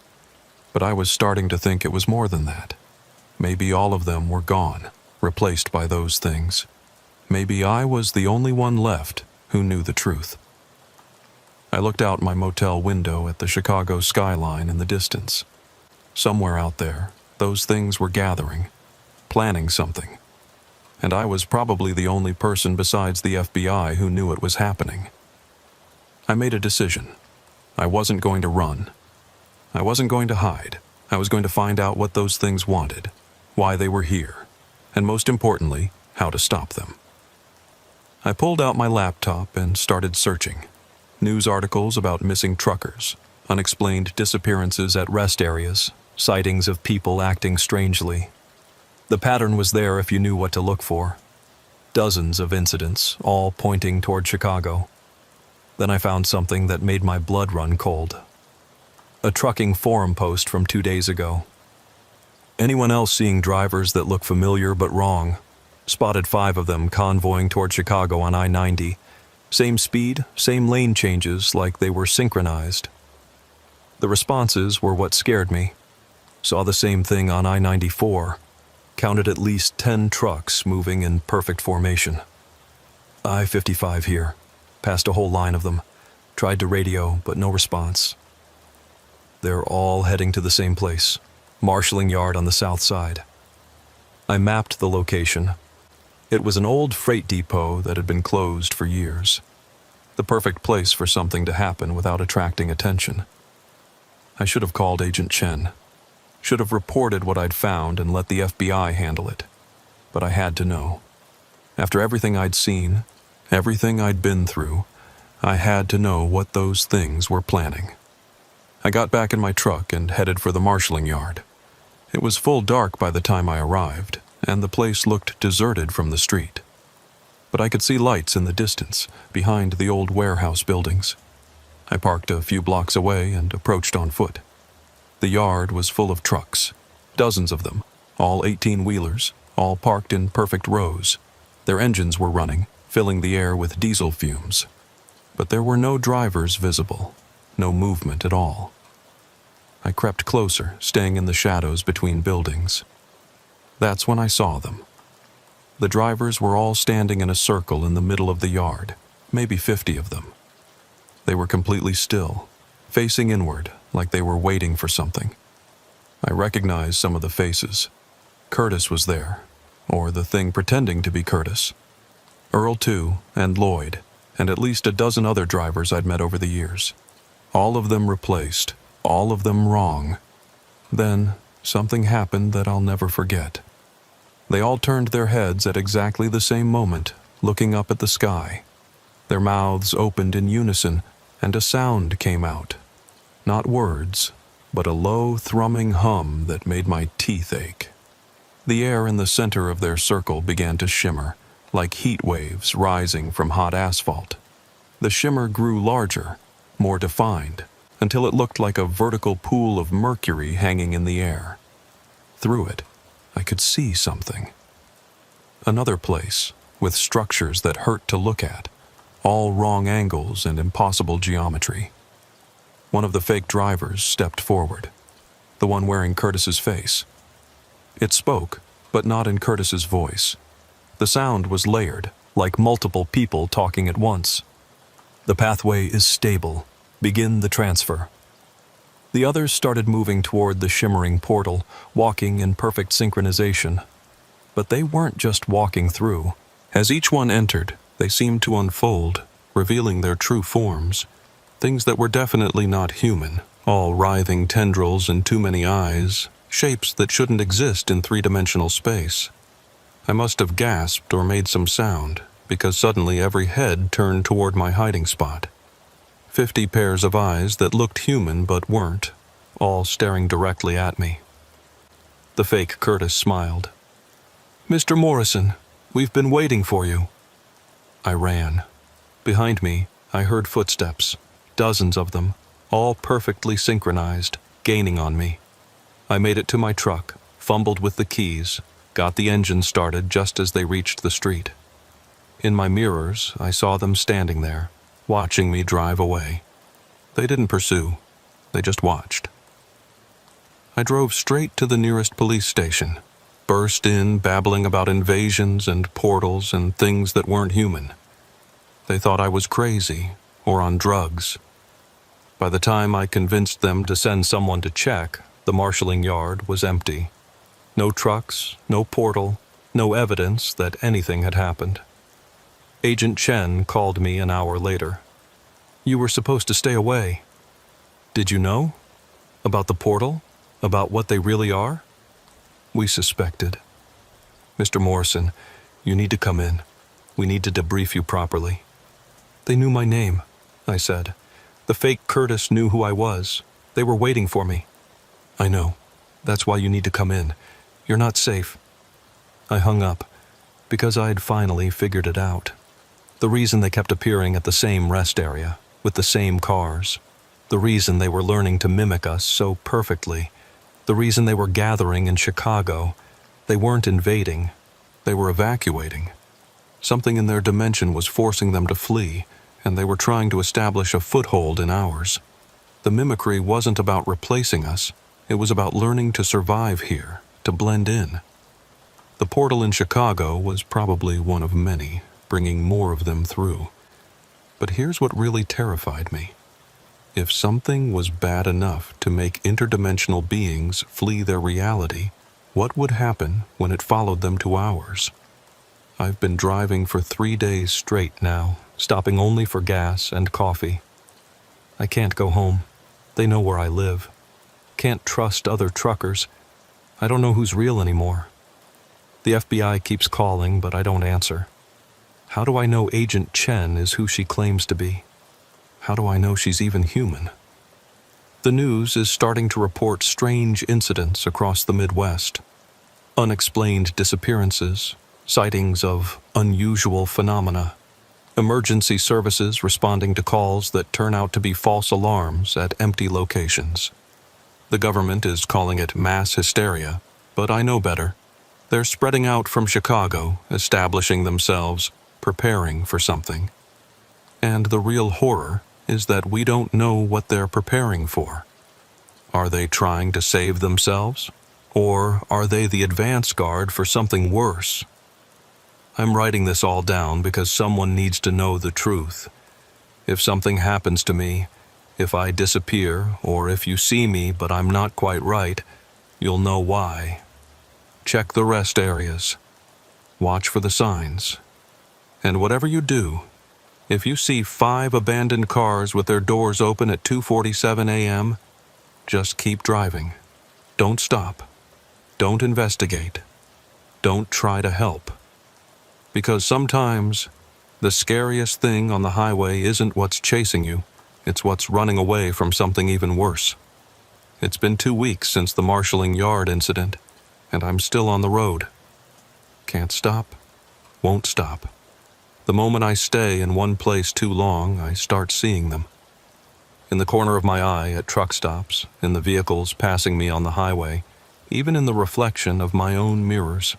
but I was starting to think it was more than that. Maybe all of them were gone, replaced by those things. Maybe I was the only one left who knew the truth. I looked out my motel window at the Chicago skyline in the distance. Somewhere out there, those things were gathering, planning something. And I was probably the only person besides the FBI who knew it was happening. I made a decision. I wasn't going to run. I wasn't going to hide. I was going to find out what those things wanted, why they were here, and most importantly, how to stop them. I pulled out my laptop and started searching. News articles about missing truckers, unexplained disappearances at rest areas, sightings of people acting strangely. The pattern was there if you knew what to look for. Dozens of incidents, all pointing toward Chicago. Then I found something that made my blood run cold. A trucking forum post from 2 days ago. Anyone else seeing drivers that look familiar but wrong? Spotted 5 of them convoying toward Chicago on I-90. Same speed, same lane changes, like they were synchronized. The responses were what scared me. Saw the same thing on I-94. Counted at least 10 trucks moving in perfect formation. I-55 here. Passed a whole line of them. Tried to radio, but no response. They're all heading to the same place, marshalling yard on the south side. I mapped the location. It was an old freight depot that had been closed for years. The perfect place for something to happen without attracting attention. I should have called Agent Chen. Should have reported what I'd found and let the FBI handle it. But I had to know. After everything I'd seen, everything I'd been through, I had to know what those things were planning. I got back in my truck and headed for the marshalling yard. It was full dark by the time I arrived, and the place looked deserted from the street. But I could see lights in the distance, behind the old warehouse buildings. I parked a few blocks away and approached on foot. The yard was full of trucks, dozens of them, all 18-wheelers, all parked in perfect rows. Their engines were running, filling the air with diesel fumes. But there were no drivers visible, no movement at all. I crept closer, staying in the shadows between buildings. That's when I saw them. The drivers were all standing in a circle in the middle of the yard, maybe 50 of them. They were completely still, facing inward, like they were waiting for something. I recognized some of the faces. Curtis was there, or the thing pretending to be Curtis. Earl, too, and Lloyd, and at least a dozen other drivers I'd met over the years. All of them replaced, all of them wrong. Then, something happened that I'll never forget. They all turned their heads at exactly the same moment, looking up at the sky. Their mouths opened in unison, and a sound came out. Not words, but a low, thrumming hum that made my teeth ache. The air in the center of their circle began to shimmer, like heat waves rising from hot asphalt. The shimmer grew larger, more defined, until it looked like a vertical pool of mercury hanging in the air. Through it, I could see something. Another place, with structures that hurt to look at, all wrong angles and impossible geometry. One of the fake drivers stepped forward, the one wearing Curtis's face. It spoke, but not in Curtis's voice. The sound was layered, like multiple people talking at once. The pathway is stable. Begin the transfer. The others started moving toward the shimmering portal, walking in perfect synchronization. But they weren't just walking through. As each one entered, they seemed to unfold, revealing their true forms. Things that were definitely not human, all writhing tendrils and too many eyes, shapes that shouldn't exist in three-dimensional space. I must have gasped or made some sound, because suddenly every head turned toward my hiding spot. 50 pairs of eyes that looked human but weren't, all staring directly at me. The fake Curtis smiled. "Mr. Morrison, we've been waiting for you." I ran. Behind me, I heard footsteps, dozens of them, all perfectly synchronized, gaining on me. I made it to my truck, fumbled with the keys, got the engine started just as they reached the street. In my mirrors, I saw them standing there, watching me drive away. They didn't pursue. They just watched. I drove straight to the nearest police station, burst in babbling about invasions and portals and things that weren't human. They thought I was crazy or on drugs. By the time I convinced them to send someone to check, the marshalling yard was empty. No trucks, no portal, no evidence that anything had happened. Agent Chen called me an hour later. "You were supposed to stay away." "Did you know? About the portal?" About what they really are? We suspected. Mr. Morrison, you need to come in. We need to debrief you properly. They knew my name, I said. The fake Curtis knew who I was. They were waiting for me. I know. That's why you need to come in. You're not safe. I hung up, because I'd finally figured it out. The reason they kept appearing at the same rest area, with the same cars. The reason they were learning to mimic us so perfectly. The reason they were gathering in Chicago. They weren't invading. They were evacuating. Something in their dimension was forcing them to flee, and they were trying to establish a foothold in ours. The mimicry wasn't about replacing us. It was about learning to survive here, to blend in. The portal in Chicago was probably one of many, bringing more of them through. But here's what really terrified me. If something was bad enough to make interdimensional beings flee their reality, what would happen when it followed them to ours? I've been driving for 3 days straight now, stopping only for gas and coffee. I can't go home. They know where I live. Can't trust other truckers. I don't know who's real anymore. The FBI keeps calling, but I don't answer. How do I know Agent Chen is who she claims to be? How do I know she's even human? The news is starting to report strange incidents across the Midwest. Unexplained disappearances, sightings of unusual phenomena, emergency services responding to calls that turn out to be false alarms at empty locations. The government is calling it mass hysteria, but I know better. They're spreading out from Chicago, establishing themselves, preparing for something. And the real horror is that we don't know what they're preparing for. Are they trying to save themselves? Or are they the advance guard for something worse? I'm writing this all down because someone needs to know the truth. If something happens to me, if I disappear, or if you see me but I'm not quite right, you'll know why. Check the rest areas. Watch for the signs. And whatever you do, if you see 5 abandoned cars with their doors open at 2:47 a.m., just keep driving. Don't stop. Don't investigate. Don't try to help. Because sometimes the scariest thing on the highway isn't what's chasing you, it's what's running away from something even worse. It's been 2 weeks since the marshalling yard incident, and I'm still on the road. Can't stop. Won't stop. The moment I stay in one place too long, I start seeing them. In the corner of my eye at truck stops, in the vehicles passing me on the highway, even in the reflection of my own mirrors.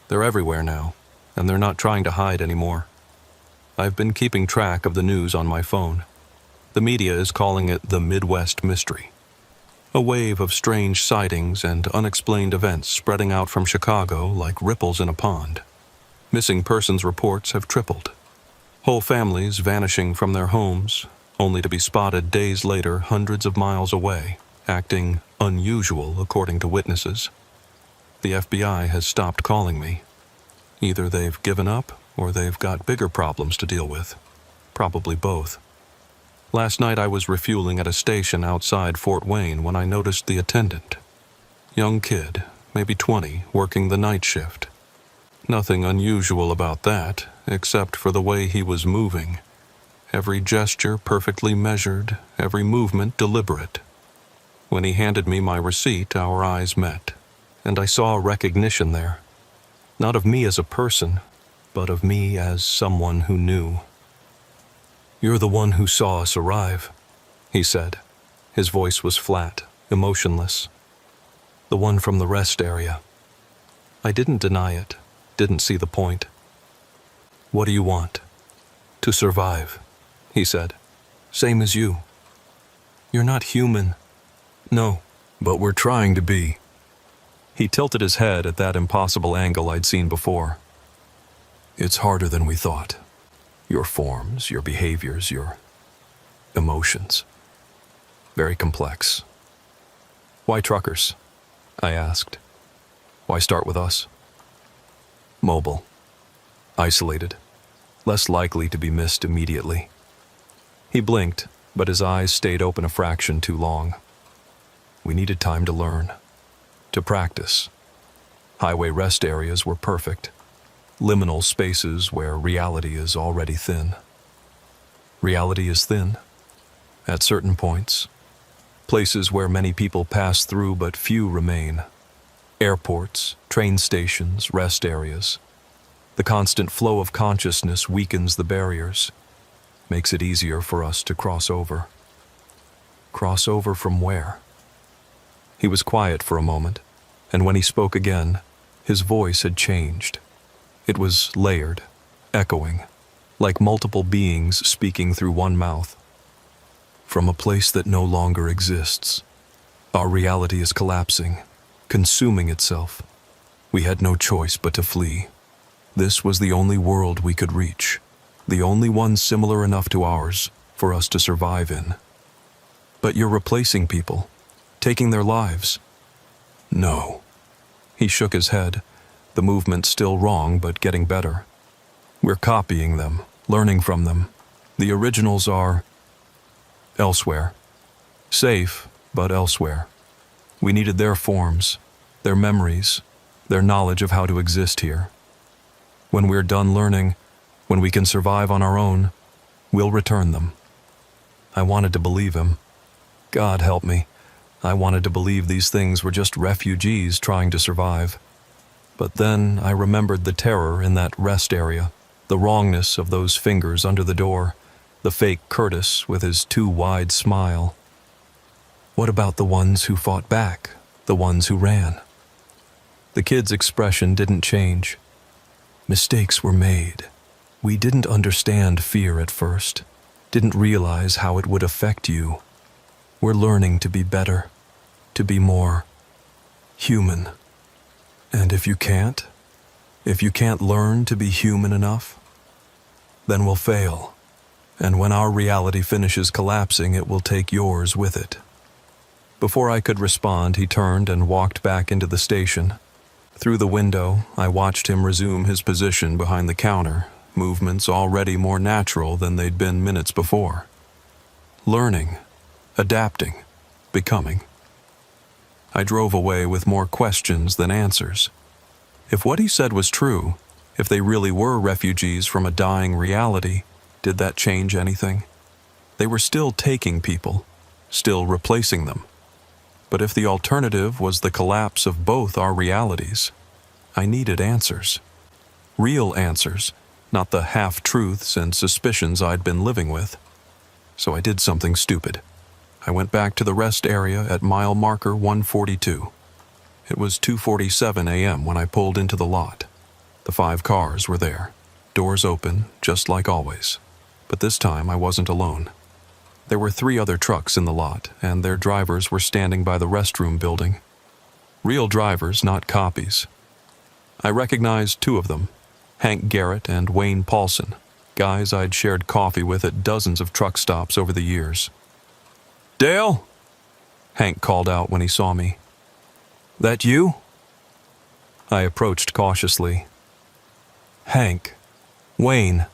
They're everywhere now, and they're not trying to hide anymore. I've been keeping track of the news on my phone. The media is calling it the Midwest Mystery. A wave of strange sightings and unexplained events spreading out from Chicago like ripples in a pond. Missing persons reports have tripled. Whole families vanishing from their homes, only to be spotted days later hundreds of miles away, acting unusual according to witnesses. The FBI has stopped calling me. Either they've given up or they've got bigger problems to deal with. Probably both. Last night I was refueling at a station outside Fort Wayne when I noticed the attendant. Young kid, maybe 20, working the night shift. Nothing unusual about that, except for the way he was moving. Every gesture perfectly measured, every movement deliberate. When he handed me my receipt, our eyes met, and I saw recognition there. Not of me as a person, but of me as someone who knew. "You're the one who saw us arrive," he said. His voice was flat, emotionless. "The one from the rest area." I didn't deny it, didn't see the point. "What do you want?" "To survive," he said. "Same as you." "You're not human." "No, but we're trying to be." He tilted his head at that impossible angle I'd seen before. "It's harder than we thought. Your forms, your behaviors, your emotions. Very complex." "Why truckers?" I asked. "Why start with us?" "Mobile. Isolated. Less likely to be missed immediately." He blinked, but his eyes stayed open a fraction too long. We needed time to learn, to practice. Highway rest areas were perfect, liminal spaces where reality is already thin. Reality is thin at certain points, places where many people pass through but few remain. Airports, train stations, rest areas. The constant flow of consciousness weakens the barriers, makes it easier for us to cross over. Cross over from where? He was quiet for a moment, and when he spoke again, his voice had changed. It was layered, echoing, like multiple beings speaking through one mouth. From a place that no longer exists. Our reality is collapsing, consuming itself. We had no choice but to flee. This was the only world we could reach, the only one similar enough to ours for us to survive in. But you're replacing people, taking their lives. No. He shook his head, the movement still wrong but getting better. We're copying them, learning from them. The originals are elsewhere. Safe, but elsewhere. We needed their forms, their memories, their knowledge of how to exist here. When we're done learning, when we can survive on our own, we'll return them. I wanted to believe him. God help me. I wanted to believe these things were just refugees trying to survive. But then I remembered the terror in that rest area, the wrongness of those fingers under the door, the fake Curtis with his too wide smile. What about the ones who fought back, the ones who ran? The kid's expression didn't change. Mistakes were made. We didn't understand fear at first, didn't realize how it would affect you. We're learning to be better, to be more human. And if you can't learn to be human enough, then we'll fail. And when our reality finishes collapsing, it will take yours with it. Before I could respond, he turned and walked back into the station. Through the window, I watched him resume his position behind the counter, movements already more natural than they'd been minutes before. Learning, adapting, becoming. I drove away with more questions than answers. If what he said was true, if they really were refugees from a dying reality, did that change anything? They were still taking people, still replacing them. But if the alternative was the collapse of both our realities, I needed answers. Real answers, not the half-truths and suspicions I'd been living with. So I did something stupid. I went back to the rest area at mile marker 142. It was 2:47 a.m. when I pulled into the lot. The 5 cars were there, doors open, just like always. But this time I wasn't alone. There were 3 other trucks in the lot, and their drivers were standing by the restroom building. Real drivers, not copies. I recognized 2 of them, Hank Garrett and Wayne Paulson, guys I'd shared coffee with at dozens of truck stops over the years. "Dale?" Hank called out when he saw me. "That you?" I approached cautiously. "Hank, Wayne,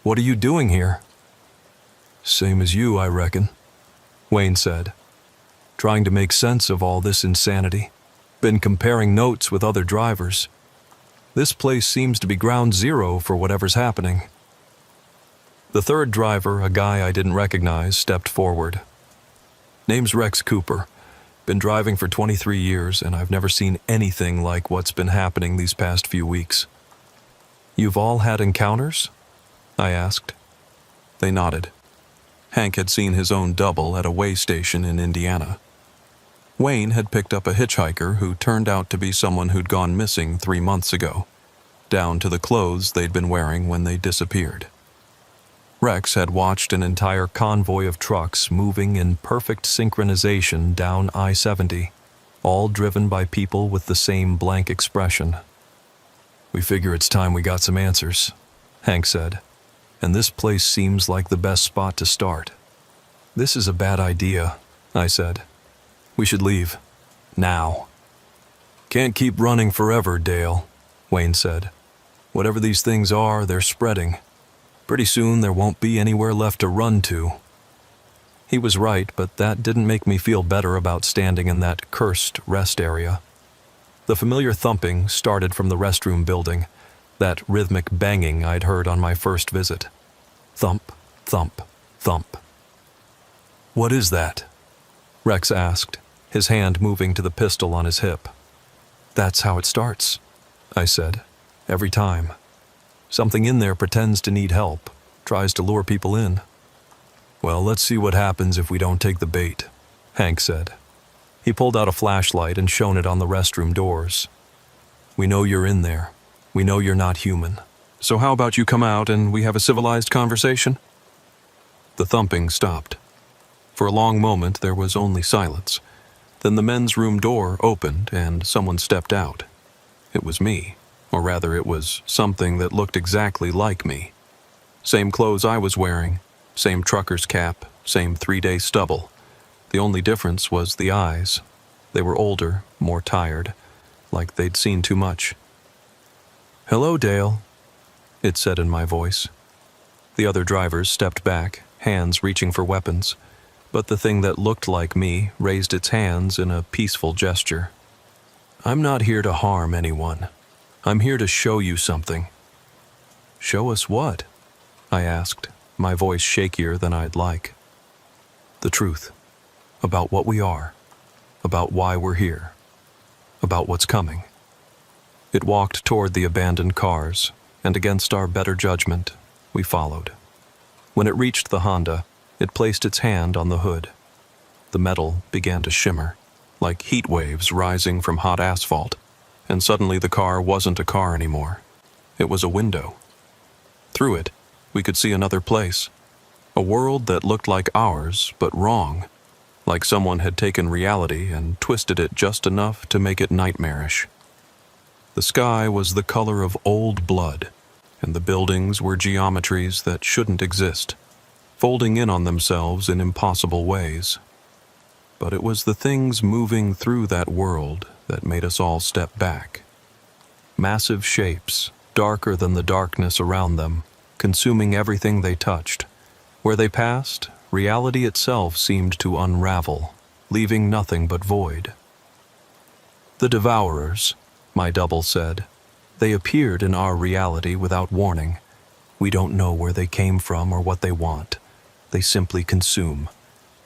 what are you doing here?" "Same as you, I reckon," Wayne said. "Trying to make sense of all this insanity. Been comparing notes with other drivers. This place seems to be ground zero for whatever's happening." The third driver, a guy I didn't recognize, stepped forward. "Name's Rex Cooper. Been driving for 23 years, and I've never seen anything like what's been happening these past few weeks." "You've all had encounters?" I asked. They nodded. Hank had seen his own double at a way station in Indiana. Wayne had picked up a hitchhiker who turned out to be someone who'd gone missing 3 months ago, down to the clothes they'd been wearing when they disappeared. Rex had watched an entire convoy of trucks moving in perfect synchronization down I-70, all driven by people with the same blank expression. "We figure it's time we got some answers," Hank said. "And this place seems like the best spot to start." "This is a bad idea," I said. "We should leave. Now." "Can't keep running forever, Dale," Wayne said. "Whatever these things are, they're spreading. Pretty soon there won't be anywhere left to run to." He was right, but that didn't make me feel better about standing in that cursed rest area. The familiar thumping started from the restroom building, that rhythmic banging I'd heard on my first visit. Thump, thump, thump. "What is that?" Rex asked, his hand moving to the pistol on his hip. "That's how it starts," I said. "Every time. Something in there pretends to need help, tries to lure people in." "Well, let's see what happens if we don't take the bait," Hank said. He pulled out a flashlight and shone it on the restroom doors. "We know you're in there. We know you're not human. So how about you come out and we have a civilized conversation?" The thumping stopped. For a long moment there was only silence. Then the men's room door opened and someone stepped out. It was me, or rather it was something that looked exactly like me. Same clothes I was wearing, same trucker's cap, same 3-day stubble. The only difference was the eyes. They were older, more tired, like they'd seen too much. "Hello, Dale," it said in my voice. The other drivers stepped back, hands reaching for weapons, but the thing that looked like me raised its hands in a peaceful gesture. "I'm not here to harm anyone. I'm here to show you something." "Show us what?" I asked, my voice shakier than I'd like. "The truth. About what we are. About why we're here. About what's coming." It walked toward the abandoned cars, and against our better judgment, we followed. When it reached the Honda, it placed its hand on the hood. The metal began to shimmer, like heat waves rising from hot asphalt, and suddenly the car wasn't a car anymore. It was a window. Through it, we could see another place. A world that looked like ours, but wrong. Like someone had taken reality and twisted it just enough to make it nightmarish. The sky was the color of old blood, and the buildings were geometries that shouldn't exist, folding in on themselves in impossible ways. But it was the things moving through that world that made us all step back. Massive shapes, darker than the darkness around them, consuming everything they touched. Where they passed, reality itself seemed to unravel, leaving nothing but void. "The Devourers," my double said. "They appeared in our reality without warning. We don't know where they came from or what they want. They simply consume.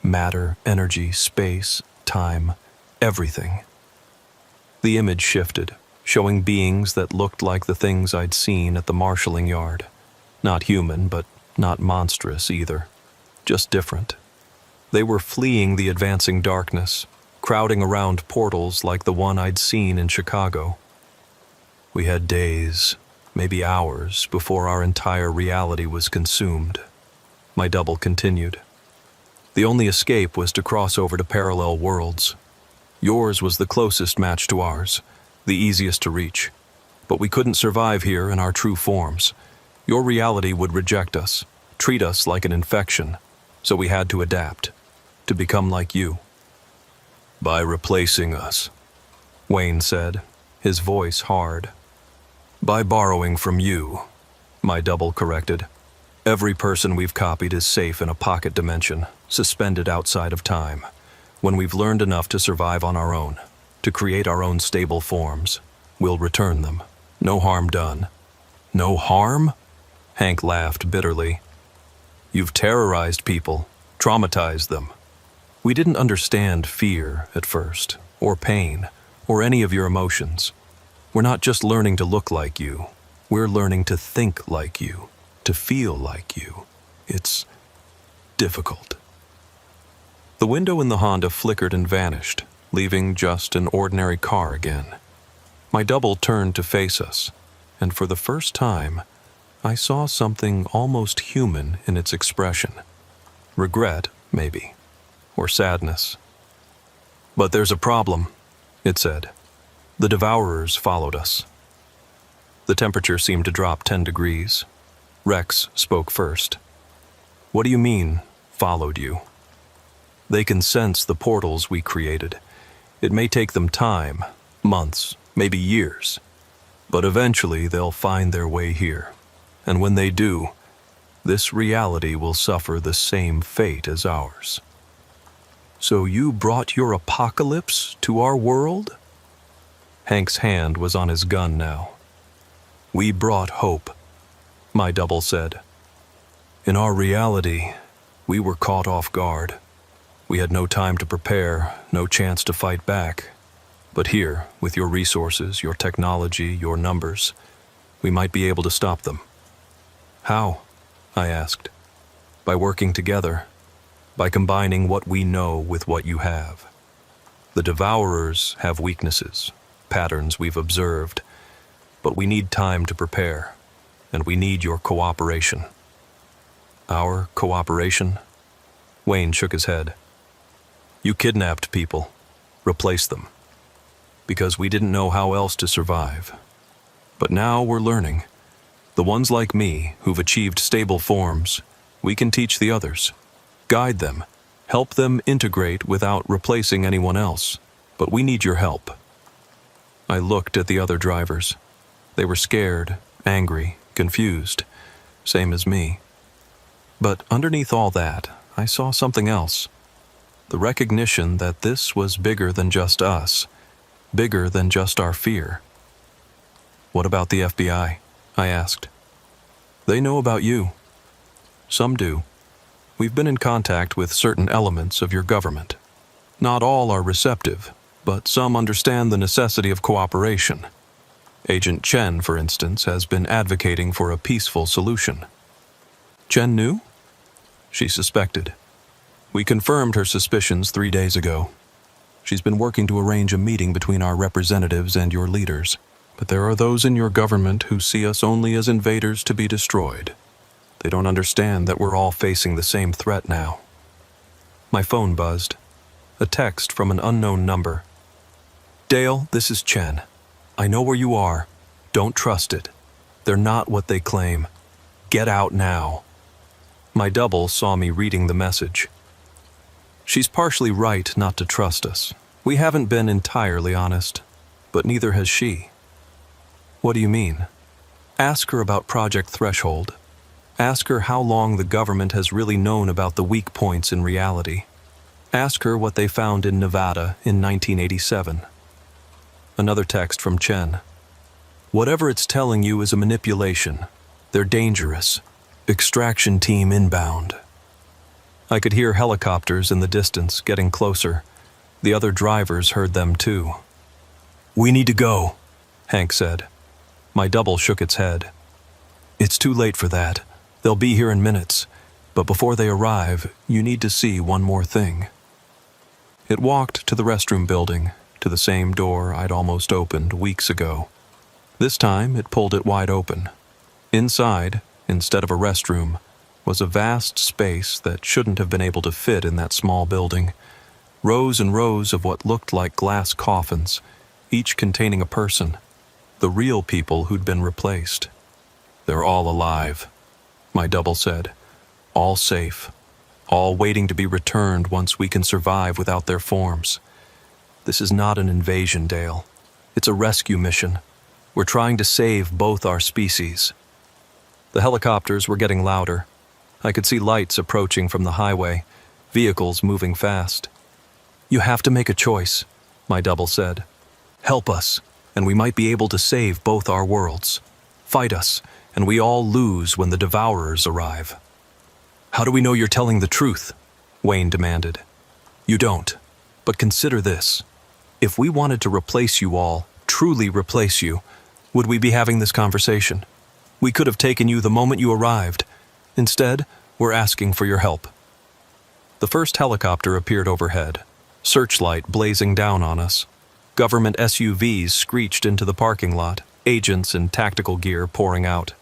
Matter, energy, space, time, everything." The image shifted, showing beings that looked like the things I'd seen at the marshalling yard. Not human, but not monstrous either. Just different. They were fleeing the advancing darkness, crowding around portals like the one I'd seen in Chicago. We had days, maybe hours, before our entire reality was consumed. My double continued. The only escape was to cross over to parallel worlds. Yours was the closest match to ours, the easiest to reach. But we couldn't survive here in our true forms. Your reality would reject us, treat us like an infection, so we had to adapt, to become like you. "By replacing us," Wayne said, his voice hard. "By borrowing from you," my double corrected. "Every person we've copied is safe in a pocket dimension, suspended outside of time. When we've learned enough to survive on our own, to create our own stable forms, we'll return them. No harm done." "No harm?" Hank laughed bitterly. "You've terrorized people, traumatized them. We didn't understand fear at first, or pain, or any of your emotions. We're not just learning to look like you. We're learning to think like you, to feel like you. It's difficult." The window in the Honda flickered and vanished, leaving just an ordinary car again. My double turned to face us, and for the first time, I saw something almost human in its expression. Regret, maybe, or sadness. "But there's a problem," it said. "The Devourers followed us." The temperature seemed to drop 10 degrees. Rex spoke first. "What do you mean, followed you?" "They can sense the portals we created. It may take them time, months, maybe years. But eventually they'll find their way here. And when they do, this reality will suffer the same fate as ours." So you brought your apocalypse to our world? Hank's hand was on his gun now. We brought hope, my double said. In our reality, we were caught off guard. We had no time to prepare, no chance to fight back. But here, with your resources, your technology, your numbers, we might be able to stop them. How? I asked. By working together, by combining what we know with what you have. The Devourers have weaknesses, patterns we've observed, but we need time to prepare, and we need your cooperation. Our cooperation? Wayne shook his head. You kidnapped people, replaced them, because we didn't know how else to survive. But now we're learning. The ones like me who've achieved stable forms, we can teach the others, guide them, help them integrate without replacing anyone else. But we need your help. I looked at the other drivers. They were scared, angry, confused, same as me. But underneath all that, I saw something else. The recognition that this was bigger than just us, bigger than just our fear. What about the FBI? I asked. They know about you. Some do. We've been in contact with certain elements of your government. Not all are receptive, but some understand the necessity of cooperation. Agent Chen, for instance, has been advocating for a peaceful solution. Chen knew? She suspected. We confirmed her suspicions 3 days ago. She's been working to arrange a meeting between our representatives and your leaders. But there are those in your government who see us only as invaders to be destroyed. They don't understand that we're all facing the same threat now. My phone buzzed. A text from an unknown number. Dale, this is Chen. I know where you are. Don't trust it. They're not what they claim. Get out now. My double saw me reading the message. She's partially right not to trust us. We haven't been entirely honest, but neither has she. What do you mean? Ask her about Project Threshold. Ask her how long the government has really known about the weak points in reality. Ask her what they found in Nevada in 1987. Another text from Chen. Whatever it's telling you is a manipulation. They're dangerous. Extraction team inbound. I could hear helicopters in the distance getting closer. The other drivers heard them too. We need to go, Hank said. My double shook its head. It's too late for that. They'll be here in minutes. But before they arrive, you need to see one more thing. It walked to the restroom building, to the same door I'd almost opened weeks ago. This time, it pulled it wide open. Inside, instead of a restroom, was a vast space that shouldn't have been able to fit in that small building. Rows and rows of what looked like glass coffins, each containing a person. The real people who'd been replaced. They're all alive, my double said. All safe. All waiting to be returned once we can survive without their forms. This is not an invasion, Dale. It's a rescue mission. We're trying to save both our species. The helicopters were getting louder. I could see lights approaching from the highway, vehicles moving fast. You have to make a choice, my double said. Help us, and we might be able to save both our worlds. Fight us, and we all lose when the Devourers arrive. How do we know you're telling the truth? Wayne demanded. You don't, but consider this. If we wanted to replace you all, truly replace you, would we be having this conversation? We could have taken you the moment you arrived. Instead, we're asking for your help. The first helicopter appeared overhead, searchlight blazing down on us. Government SUVs screeched into the parking lot, agents in tactical gear pouring out.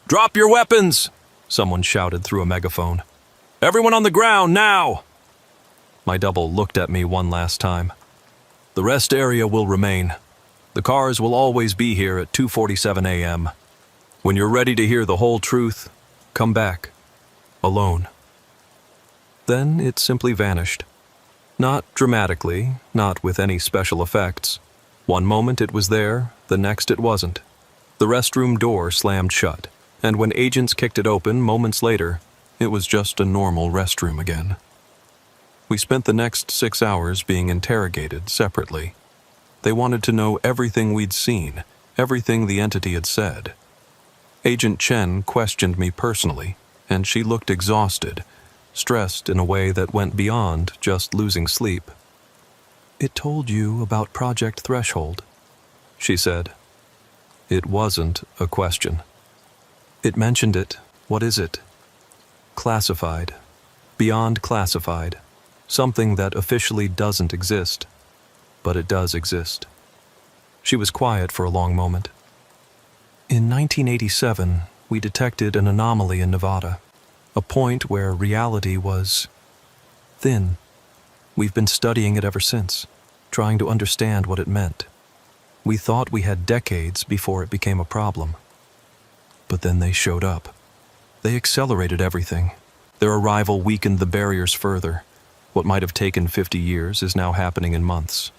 Drop your weapons! Someone shouted through a megaphone. Everyone on the ground, now! My double looked at me one last time. The rest area will remain. The cars will always be here at 2:47 a.m. When you're ready to hear the whole truth, come back. Alone. Then it simply vanished. Not dramatically, not with any special effects. One moment it was there, the next it wasn't. The restroom door slammed shut, and when agents kicked it open moments later, it was just a normal restroom again. We spent the next 6 hours being interrogated separately. They wanted to know everything we'd seen, everything the entity had said. Agent Chen questioned me personally, and she looked exhausted, stressed in a way that went beyond just losing sleep. "It told you about Project Threshold," she said. It wasn't a question. "It mentioned it. What is it?" "Classified. Beyond classified. Something that officially doesn't exist. But it does exist." She was quiet for a long moment. "In 1987, we detected an anomaly in Nevada, a point where reality was thin. We've been studying it ever since, trying to understand what it meant. We thought we had decades before it became a problem. But then they showed up. They accelerated everything. Their arrival weakened the barriers further. What might have taken 50 years is now happening in months.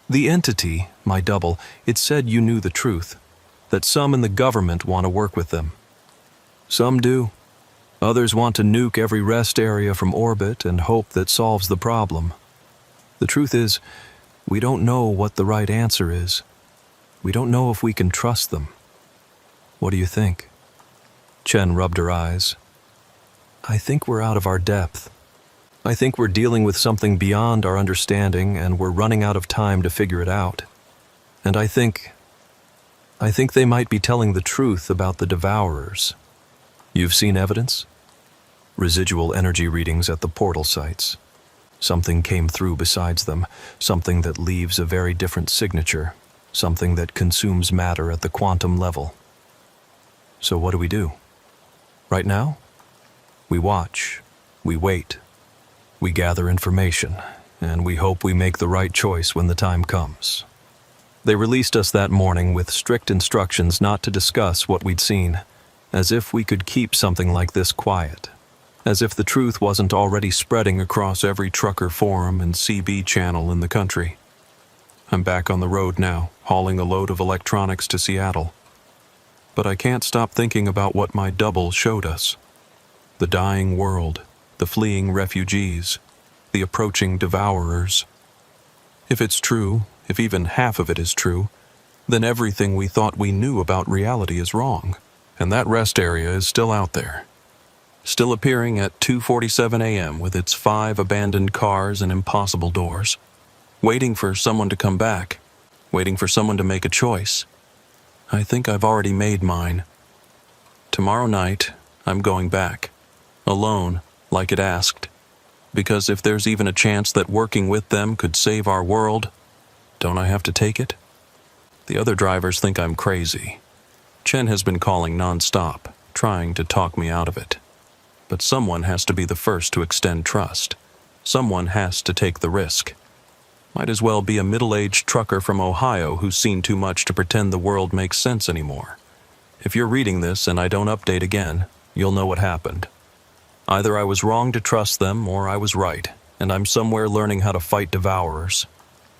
The entity, my double, it said you knew the truth, that some in the government want to work with them. Some do. Others want to nuke every rest area from orbit and hope that solves the problem. The truth is, we don't know what the right answer is. We don't know if we can trust them. What do you think?" Chen rubbed her eyes. "I think we're out of our depth. I think we're dealing with something beyond our understanding and we're running out of time to figure it out. And I think they might be telling the truth about the Devourers. You've seen evidence? Residual energy readings at the portal sites. Something came through besides them, something that leaves a very different signature, something that consumes matter at the quantum level. So what do we do? Right now? We watch, we wait, we gather information, and we hope we make the right choice when the time comes." They released us that morning with strict instructions not to discuss what we'd seen, as if we could keep something like this quiet, as if the truth wasn't already spreading across every trucker forum and CB channel in the country. I'm back on the road now, hauling a load of electronics to Seattle. But I can't stop thinking about what my double showed us. The dying world, the fleeing refugees, the approaching Devourers. If it's true, if even half of it is true, then everything we thought we knew about reality is wrong, and that rest area is still out there. Still appearing at 2:47 a.m. with its 5 abandoned cars and impossible doors. Waiting for someone to come back, waiting for someone to make a choice. I think I've already made mine. Tomorrow night, I'm going back. Alone, like it asked. Because if there's even a chance that working with them could save our world, don't I have to take it? The other drivers think I'm crazy. Chen has been calling non-stop, trying to talk me out of it. But someone has to be the first to extend trust. Someone has to take the risk. Might as well be a middle-aged trucker from Ohio who's seen too much to pretend the world makes sense anymore. If you're reading this and I don't update again, you'll know what happened. Either I was wrong to trust them or I was right, and I'm somewhere learning how to fight Devourers.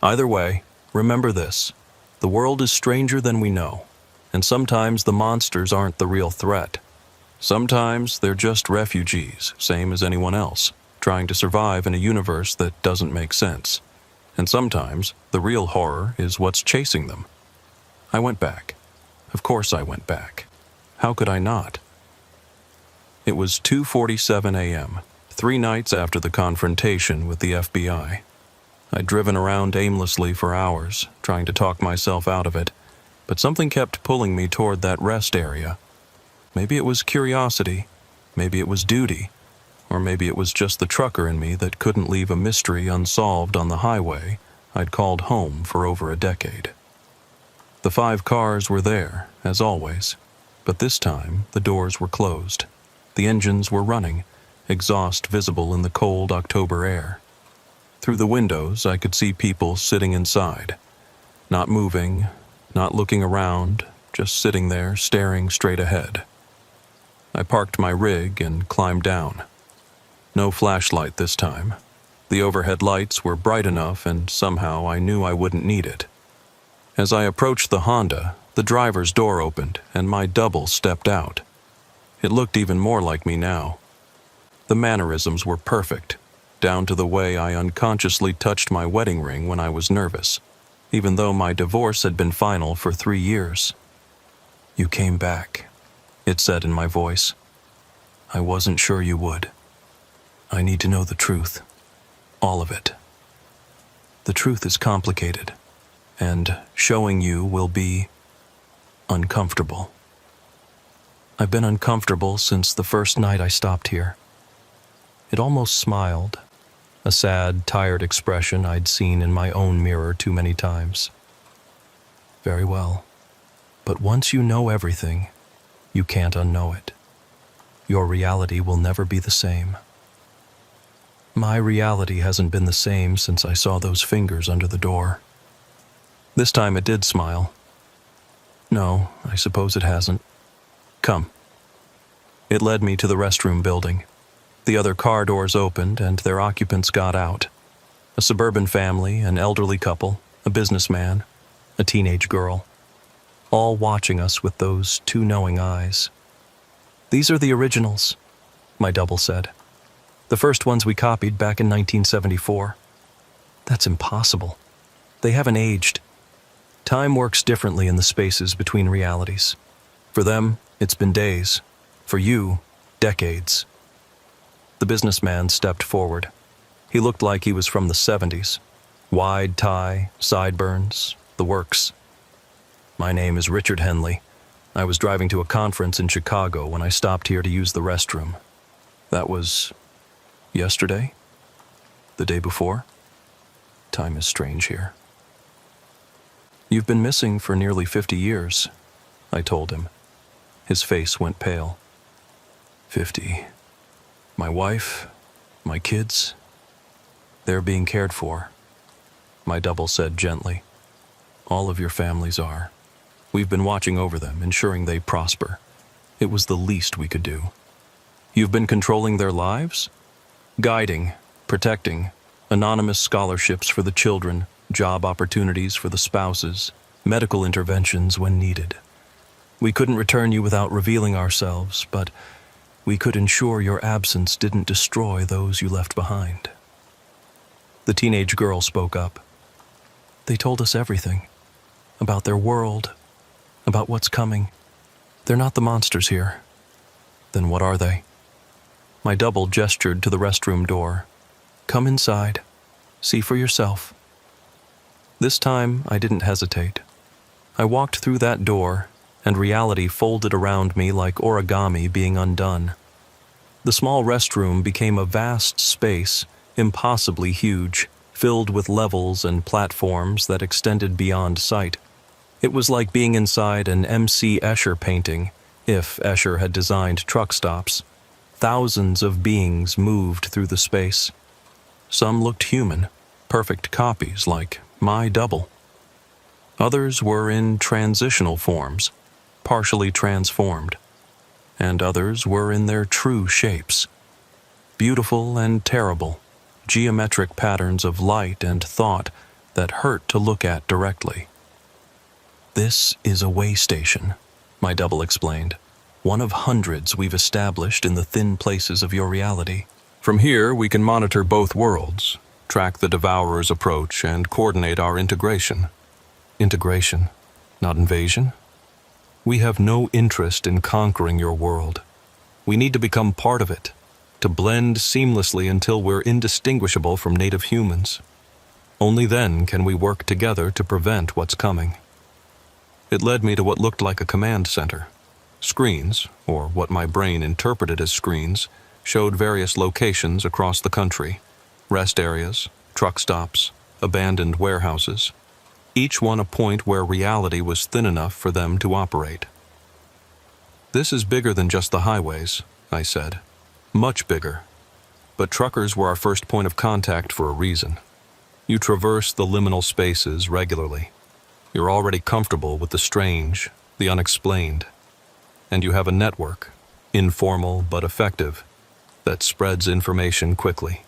Either way, remember this. The world is stranger than we know, and sometimes the monsters aren't the real threat. Sometimes they're just refugees, same as anyone else, trying to survive in a universe that doesn't make sense. And sometimes the real horror is what's chasing them. I went back. Of course I went back. How could I not? It was 2:47 a.m., 3 nights after the confrontation with the FBI. I'd driven around aimlessly for hours, trying to talk myself out of it, but something kept pulling me toward that rest area. Maybe it was curiosity, maybe it was duty, or maybe it was just the trucker in me that couldn't leave a mystery unsolved on the highway I'd called home for over a decade. The 5 cars were there, as always, but this time the doors were closed. The engines were running, exhaust visible in the cold October air. Through the windows I could see people sitting inside, not moving, not looking around, just sitting there staring straight ahead. I parked my rig and climbed down. No flashlight this time. The overhead lights were bright enough and somehow I knew I wouldn't need it. As I approached the Honda, the driver's door opened and my double stepped out. It looked even more like me now. The mannerisms were perfect. down to the way I unconsciously touched my wedding ring when I was nervous, even though my divorce had been final for 3 years. "You came back," it said in my voice. "I wasn't sure you would. I need to know the truth. All of it. The truth is complicated, and showing you will be uncomfortable. I've been uncomfortable since the first night I stopped here." It almost smiled, a sad, tired expression I'd seen in my own mirror too many times. "Very well. But once you know everything, you can't unknow it. Your reality will never be the same." My reality hasn't been the same since I saw those fingers under the door. This time it did smile. "No, I suppose it hasn't. Come." It led me to the restroom building. The other car doors opened and their occupants got out. A suburban family, an elderly couple, a businessman, a teenage girl, all watching us with those two knowing eyes. "These are the originals," my double said. "The first ones we copied back in 1974. "That's impossible. They haven't aged. Time works differently in the spaces between realities. For them, it's been days. For you, decades." The businessman stepped forward. He looked like he was from the 70s. Wide tie, sideburns, the works. "My name is Richard Henley. I was driving to a conference in Chicago when I stopped here to use the restroom. That was yesterday? The day before? Time is strange here." "You've been missing for nearly 50 years, I told him. His face went pale. 50. My wife, my kids, they're being cared for," my double said gently. "All of your families are. We've been watching over them, ensuring they prosper. It was the least we could do." "You've been controlling their lives?" "Guiding, protecting, anonymous scholarships for the children, job opportunities for the spouses, medical interventions when needed. We couldn't return you without revealing ourselves, but we could ensure your absence didn't destroy those you left behind." The teenage girl spoke up. "They told us everything. About their world, about what's coming. They're not the monsters here." "Then what are they?" My double gestured to the restroom door. "Come inside. See for yourself." This time, I didn't hesitate. I walked through that door, and reality folded around me like origami being undone. The small restroom became a vast space, impossibly huge, filled with levels and platforms that extended beyond sight. It was like being inside an M.C. Escher painting, if Escher had designed truck stops. Thousands of beings moved through the space. Some looked human, perfect copies like my double. Others were in transitional forms, partially transformed, and others were in their true shapes. Beautiful and terrible, geometric patterns of light and thought that hurt to look at directly. "This is a way station," my double explained. "One of hundreds we've established in the thin places of your reality. From here, we can monitor both worlds, track the devourer's approach, and coordinate our integration." "Integration, not invasion?" "We have no interest in conquering your world. We need to become part of it, to blend seamlessly until we're indistinguishable from native humans. Only then can we work together to prevent what's coming." It led me to what looked like a command center. Screens, or what my brain interpreted as screens, showed various locations across the country. Rest areas, truck stops, abandoned warehouses. Each one a point where reality was thin enough for them to operate. "This is bigger than just the highways," I said. "Much bigger. But truckers were our first point of contact for a reason. You traverse the liminal spaces regularly. You're already comfortable with the strange, the unexplained. And you have a network, informal but effective, that spreads information quickly.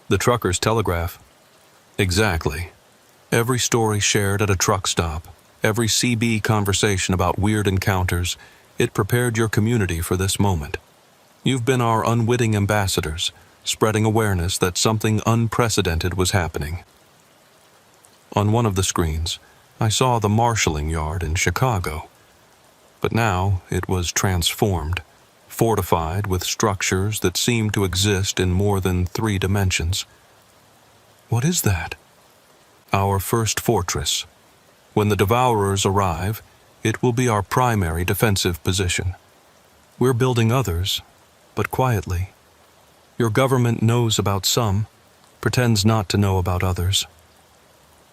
The truckers telegraph." "Exactly. Every story shared at a truck stop, every CB conversation about weird encounters, it prepared your community for this moment. You've been our unwitting ambassadors, spreading awareness that something unprecedented was happening. On one of the screens, I saw the marshalling yard in Chicago, but now it was transformed, fortified with structures that seemed to exist in more than 3 dimensions. What is that? Our first fortress. When the Devourers arrive, it will be our primary defensive position. We're building others, but quietly. Your government knows about some, pretends not to know about others.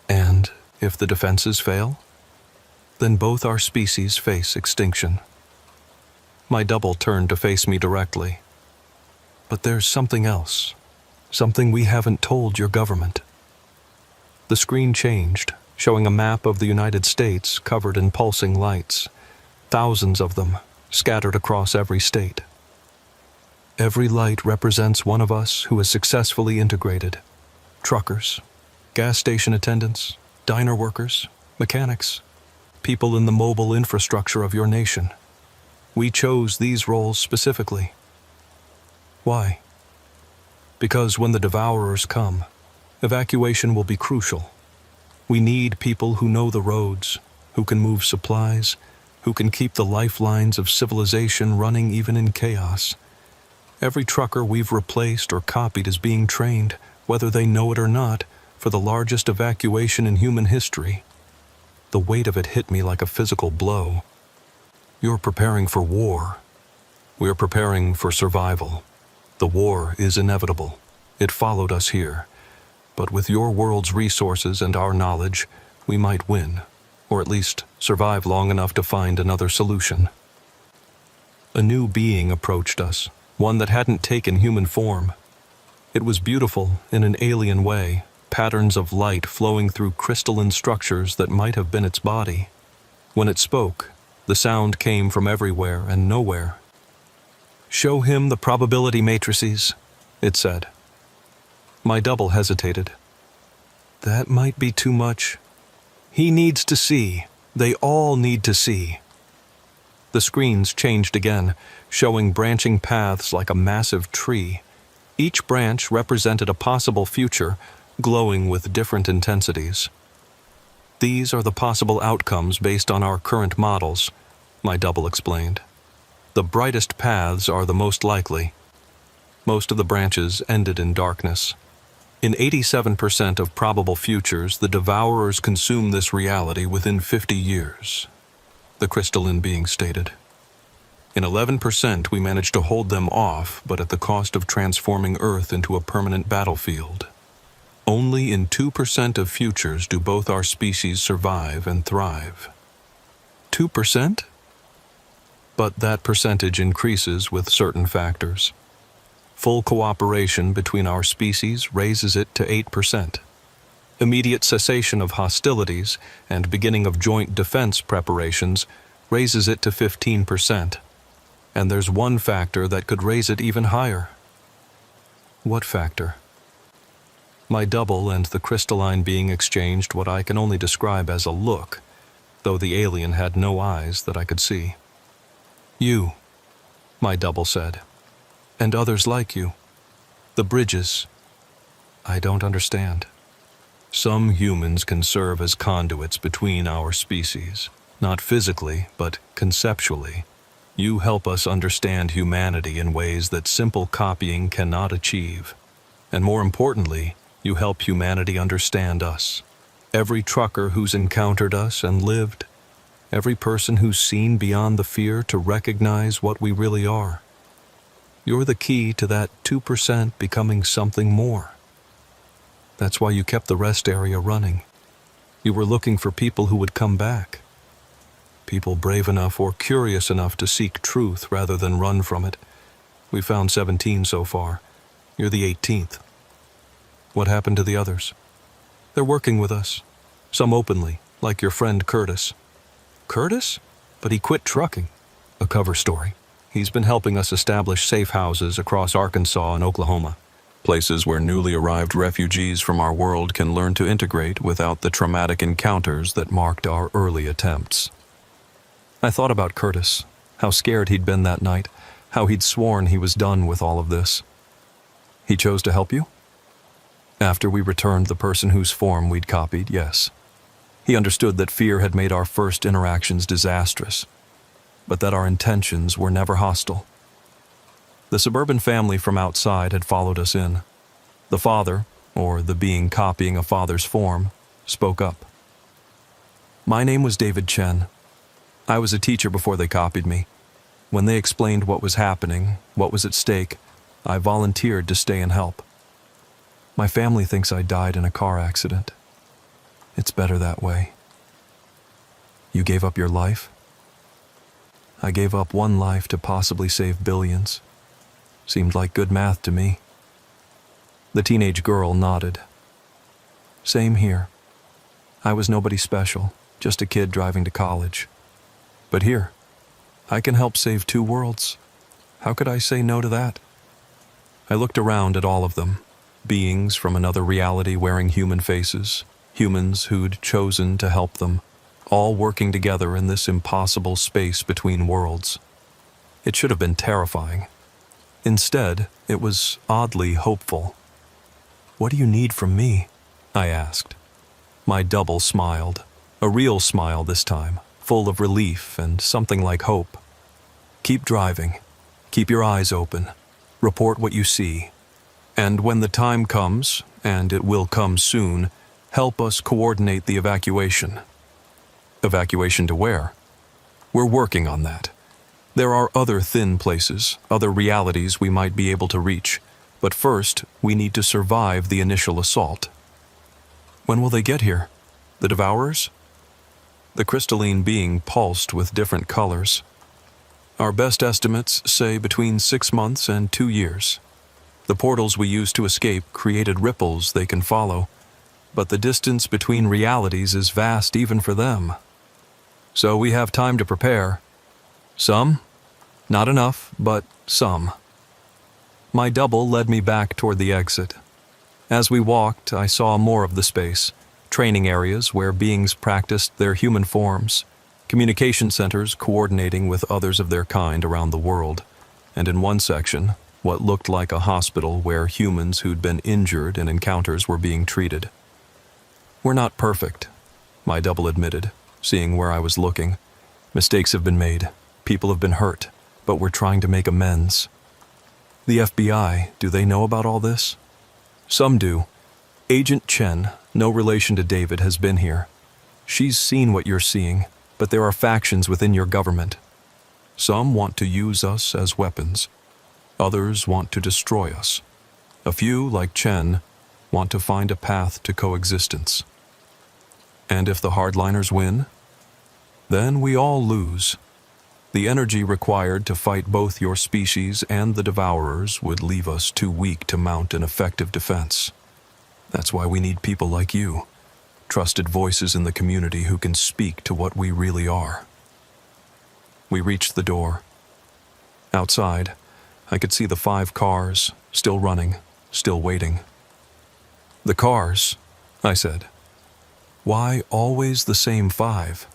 And if the defenses fail, then both our species face extinction. My double turned to face me directly. But there's something else, something we haven't told your government. The screen changed, showing a map of the United States covered in pulsing lights, thousands of them scattered across every state. Every light represents one of us who is successfully integrated. Truckers, gas station attendants, diner workers, mechanics, people in the mobile infrastructure of your nation. We chose these roles specifically. Why? Because when the Devourers come, evacuation will be crucial. We need people who know the roads, who can move supplies, who can keep the lifelines of civilization running even in chaos. Every trucker we've replaced or copied is being trained, whether they know it or not, for the largest evacuation in human history. The weight of it hit me like a physical blow. You're preparing for war. We're preparing for survival. The war is inevitable. It followed us here. But with your world's resources and our knowledge, we might win, or at least survive long enough to find another solution. A new being approached us, one that hadn't taken human form. It was beautiful in an alien way, patterns of light flowing through crystalline structures that might have been its body. When it spoke, the sound came from everywhere and nowhere. "Show him the probability matrices," it said. My double hesitated. That might be too much. He needs to see. They all need to see. The screens changed again, showing branching paths like a massive tree. Each branch represented a possible future, glowing with different intensities. These are the possible outcomes based on our current models, my double explained. The brightest paths are the most likely. Most of the branches ended in darkness. In 87% of probable futures, the Devourers consume this reality within 50 years, the crystalline being stated. In 11%, we manage to hold them off, but at the cost of transforming Earth into a permanent battlefield. Only in 2% of futures do both our species survive and thrive. 2%? But that percentage increases with certain factors. Full cooperation between our species raises it to 8%. Immediate cessation of hostilities and beginning of joint defense preparations raises it to 15%. And there's one factor that could raise it even higher. What factor? My double and the crystalline being exchanged what I can only describe as a look, though the alien had no eyes that I could see. You, my double said, and others like you. The bridges. I don't understand. Some humans can serve as conduits between our species, not physically, but conceptually. You help us understand humanity in ways that simple copying cannot achieve. And more importantly, you help humanity understand us. Every trucker who's encountered us and lived, every person who's seen beyond the fear to recognize what we really are. You're the key to that 2% becoming something more. That's why you kept the rest area running. You were looking for people who would come back. People brave enough or curious enough to seek truth rather than run from it. We found 17 so far. You're the 18th. What happened to the others? They're working with us. Some openly, like your friend Curtis. Curtis? But he quit trucking. A cover story. He's been helping us establish safe houses across Arkansas and Oklahoma. Places where newly arrived refugees from our world can learn to integrate without the traumatic encounters that marked our early attempts. I thought about Curtis, how scared he'd been that night, how he'd sworn he was done with all of this. He chose to help you? After we returned the person whose form we'd copied, yes. He understood that fear had made our first interactions disastrous, but that our intentions were never hostile. The suburban family from outside had followed us in. The father, or the being copying a father's form, spoke up. My name was David Chen. I was a teacher before they copied me. When they explained what was happening, what was at stake, I volunteered to stay and help. My family thinks I died in a car accident. It's better that way. You gave up your life? I gave up one life to possibly save billions. Seemed like good math to me. The teenage girl nodded. Same here. I was nobody special, just a kid driving to college. But here, I can help save 2 worlds. How could I say no to that? I looked around at all of them, beings from another reality wearing human faces, humans who'd chosen to help them, all working together in this impossible space between worlds. It should have been terrifying. Instead, it was oddly hopeful. What do you need from me? I asked. My double smiled, a real smile this time, full of relief and something like hope. Keep driving. Keep your eyes open. Report what you see. And when the time comes, and it will come soon, help us coordinate the evacuation. Evacuation to where? We're working on that. There are other thin places, other realities we might be able to reach, but first, we need to survive the initial assault. When will they get here? The Devourers? The crystalline being pulsed with different colors. Our best estimates say between 6 months and 2 years. The portals we use to escape created ripples they can follow, but the distance between realities is vast even for them. So we have time to prepare. Some? Not enough, but some. My double led me back toward the exit. As we walked, I saw more of the space, training areas where beings practiced their human forms, communication centers coordinating with others of their kind around the world, and in one section, what looked like a hospital where humans who'd been injured in encounters were being treated. We're not perfect, my double admitted, seeing where I was looking. Mistakes have been made, people have been hurt, but we're trying to make amends. The FBI, do they know about all this? Some do. Agent Chen, no relation to David, has been here. She's seen what you're seeing, but there are factions within your government. Some want to use us as weapons. Others want to destroy us. A few, like Chen, want to find a path to coexistence. And if the hardliners win, then we all lose. The energy required to fight both your species and the Devourers would leave us too weak to mount an effective defense. That's why we need people like you, trusted voices in the community who can speak to what we really are. We reached the door. Outside, I could see the 5 cars, still running, still waiting. The cars, I said. Why always the same 5?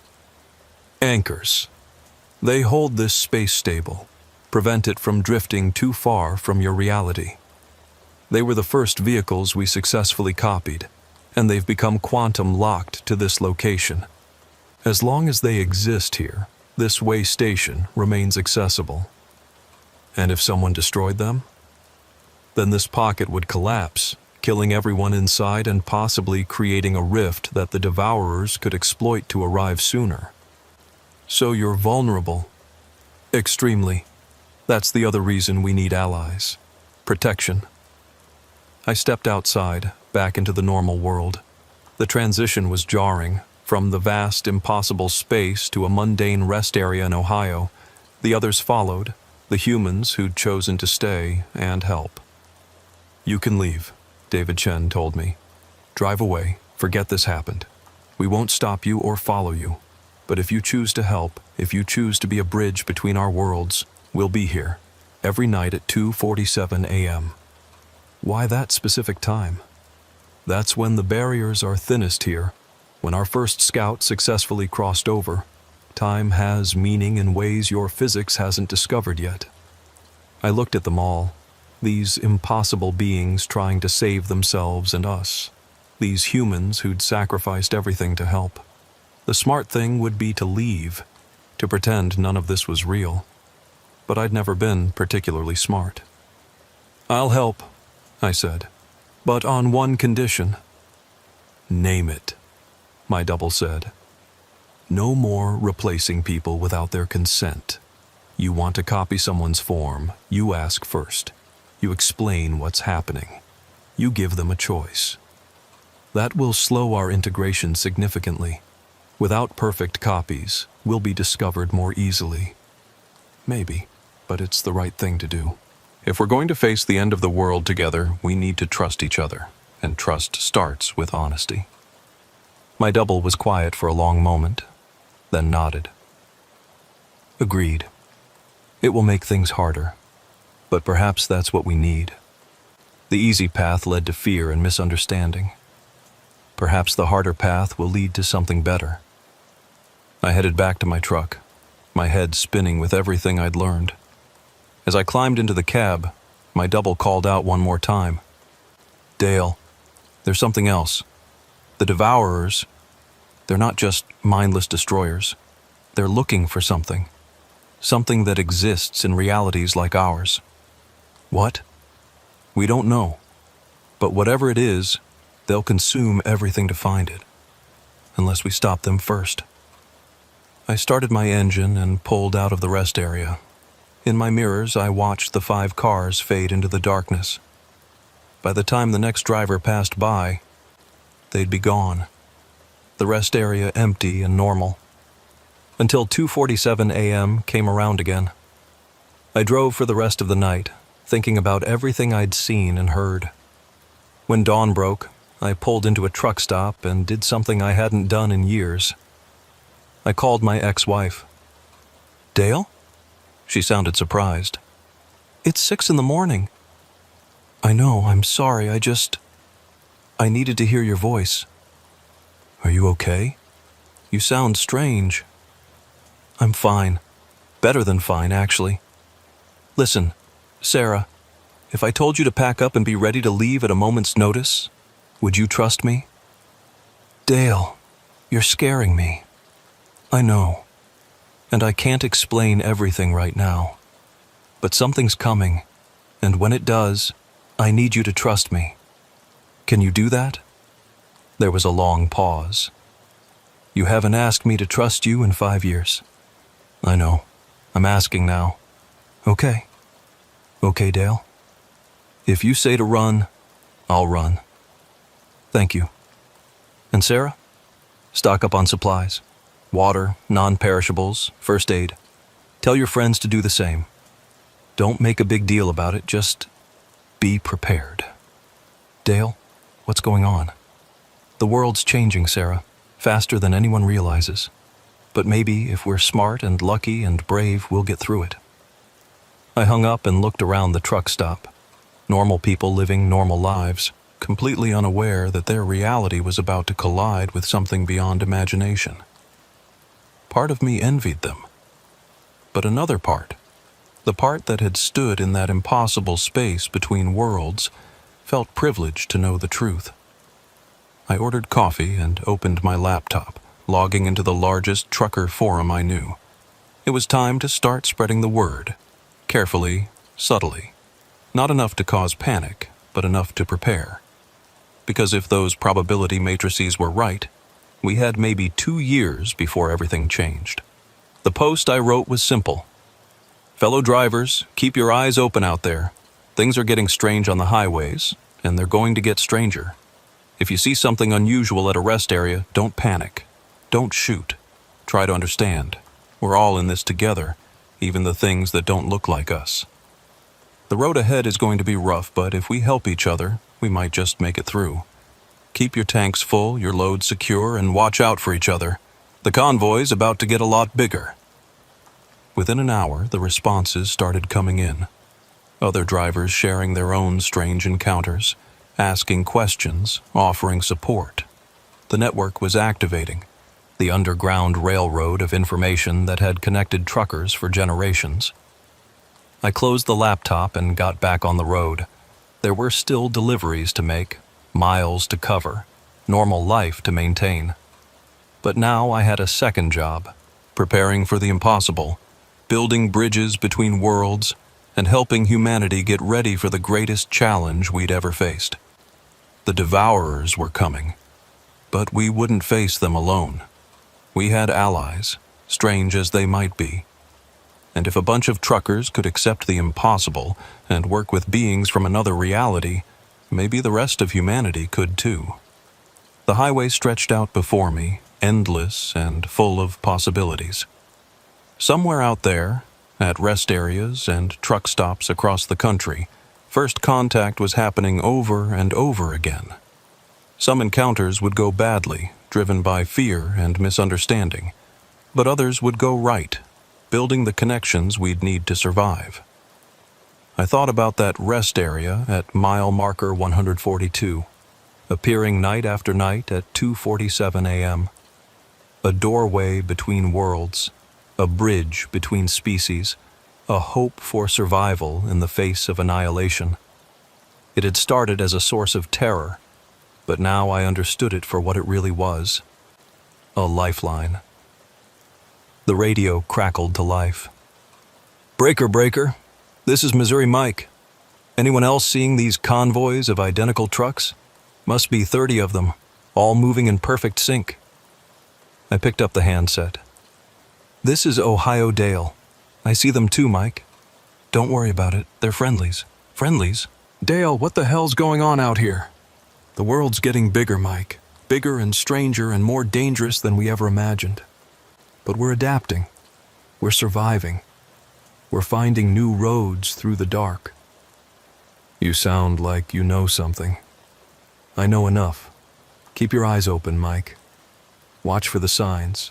Anchors. They hold this space stable, prevent it from drifting too far from your reality. They were the first vehicles we successfully copied, and they've become quantum locked to this location. As long as they exist here, this way station remains accessible. And if someone destroyed them? Then this pocket would collapse, killing everyone inside and possibly creating a rift that the Devourers could exploit to arrive sooner. So you're vulnerable. Extremely. That's the other reason we need allies. Protection. I stepped outside, back into the normal world. The transition was jarring, from the vast, impossible space to a mundane rest area in Ohio. The others followed, the humans who'd chosen to stay and help. You can leave, David Chen told me. Drive away, forget this happened. We won't stop you or follow you. But if you choose to help, if you choose to be a bridge between our worlds, we'll be here, every night at 2:47 a.m. Why that specific time? That's when the barriers are thinnest here, when our first scout successfully crossed over. Time has meaning in ways your physics hasn't discovered yet. I looked at them all. These impossible beings trying to save themselves and us. These humans who'd sacrificed everything to help. The smart thing would be to leave, to pretend none of this was real. But I'd never been particularly smart. "I'll help," I said, "but on one condition." "Name it," my double said. "No more replacing people without their consent. You want to copy someone's form, you ask first. You explain what's happening. You give them a choice. That will slow our integration significantly. Without perfect copies, we'll be discovered more easily. Maybe, but it's the right thing to do. If we're going to face the end of the world together, we need to trust each other, and trust starts with honesty." My double was quiet for a long moment, then nodded. "Agreed. It will make things harder, but perhaps that's what we need. The easy path led to fear and misunderstanding. Perhaps the harder path will lead to something better." I headed back to my truck, my head spinning with everything I'd learned. As I climbed into the cab, my double called out one more time. "Dale, there's something else. The Devourers, they're not just mindless destroyers. They're looking for something. Something that exists in realities like ours." "What?" "We don't know. But whatever it is, they'll consume everything to find it. Unless we stop them first." I started my engine and pulled out of the rest area. In my mirrors, I watched the 5 cars fade into the darkness. By the time the next driver passed by, they'd be gone. The rest area empty and normal. Until 2:47 a.m. came around again. I drove for the rest of the night, thinking about everything I'd seen and heard. When dawn broke, I pulled into a truck stop and did something I hadn't done in years. I called my ex-wife. "Dale?" She sounded surprised. "It's 6 in the morning." "I know, I'm sorry, I needed to hear your voice." "Are you okay? You sound strange." "I'm fine. Better than fine, actually. Listen, Sarah, if I told you to pack up and be ready to leave at a moment's notice, would you trust me?" "Dale, you're scaring me." "I know, and I can't explain everything right now. But something's coming, and when it does, I need you to trust me. Can you do that?" There was a long pause. "You haven't asked me to trust you in 5 years." "I know. I'm asking now." "Okay. Okay, Dale. If you say to run, I'll run." "Thank you. And Sarah, stock up on supplies. Water, non-perishables, first aid. Tell your friends to do the same. Don't make a big deal about it, just be prepared." "Dale, what's going on?" "The world's changing, Sarah, faster than anyone realizes. But maybe if we're smart and lucky and brave, we'll get through it." I hung up and looked around the truck stop. Normal people living normal lives, completely unaware that their reality was about to collide with something beyond imagination. Part of me envied them. But another part, the part that had stood in that impossible space between worlds, felt privileged to know the truth. I ordered coffee and opened my laptop, logging into the largest trucker forum I knew. It was time to start spreading the word, carefully, subtly. Not enough to cause panic, but enough to prepare. Because if those probability matrices were right, we had maybe 2 years before everything changed. The post I wrote was simple. "Fellow drivers, keep your eyes open out there. Things are getting strange on the highways, and they're going to get stranger. If you see something unusual at a rest area, don't panic. Don't shoot. Try to understand. We're all in this together, even the things that don't look like us. The road ahead is going to be rough, but if we help each other, we might just make it through. Keep your tanks full, your loads secure, and watch out for each other. The convoy's about to get a lot bigger." Within an hour, the responses started coming in. Other drivers sharing their own strange encounters, asking questions, offering support. The network was activating, the underground railroad of information that had connected truckers for generations. I closed the laptop and got back on the road. There were still deliveries to make, miles to cover, normal life to maintain. But now I had a second job, preparing for the impossible, building bridges between worlds, and helping humanity get ready for the greatest challenge we'd ever faced. The Devourers were coming, but we wouldn't face them alone. We had allies, strange as they might be. And if a bunch of truckers could accept the impossible and work with beings from another reality, maybe the rest of humanity could too. The highway stretched out before me, endless and full of possibilities. Somewhere out there, at rest areas and truck stops across the country, first contact was happening over and over again. Some encounters would go badly, driven by fear and misunderstanding, but others would go right, building the connections we'd need to survive. I thought about that rest area at mile marker 142, appearing night after night at 2:47 a.m. A doorway between worlds, a bridge between species, a hope for survival in the face of annihilation. It had started as a source of terror, but now I understood it for what it really was, a lifeline. The radio crackled to life. "Breaker, breaker, this is Missouri Mike. Anyone else seeing these convoys of identical trucks? Must be 30 of them, all moving in perfect sync." I picked up the handset. "This is Ohio Dale. I see them too, Mike. Don't worry about it. They're friendlies." "Friendlies? Dale, what the hell's going on out here?" "The world's getting bigger, Mike. Bigger and stranger and more dangerous than we ever imagined. But we're adapting. We're surviving. We're finding new roads through the dark." "You sound like you know something." "I know enough. Keep your eyes open, Mike. Watch for the signs.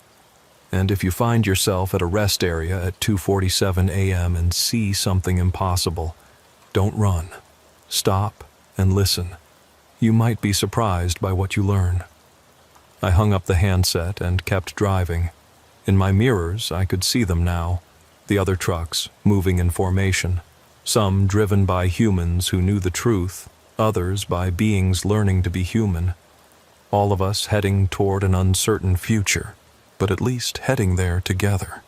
And if you find yourself at a rest area at 2:47 a.m. and see something impossible, don't run. Stop and listen. You might be surprised by what you learn." I hung up the handset and kept driving. In my mirrors, I could see them now, the other trucks moving in formation, some driven by humans who knew the truth, others by beings learning to be human. All of us heading toward an uncertain future, but at least heading there together.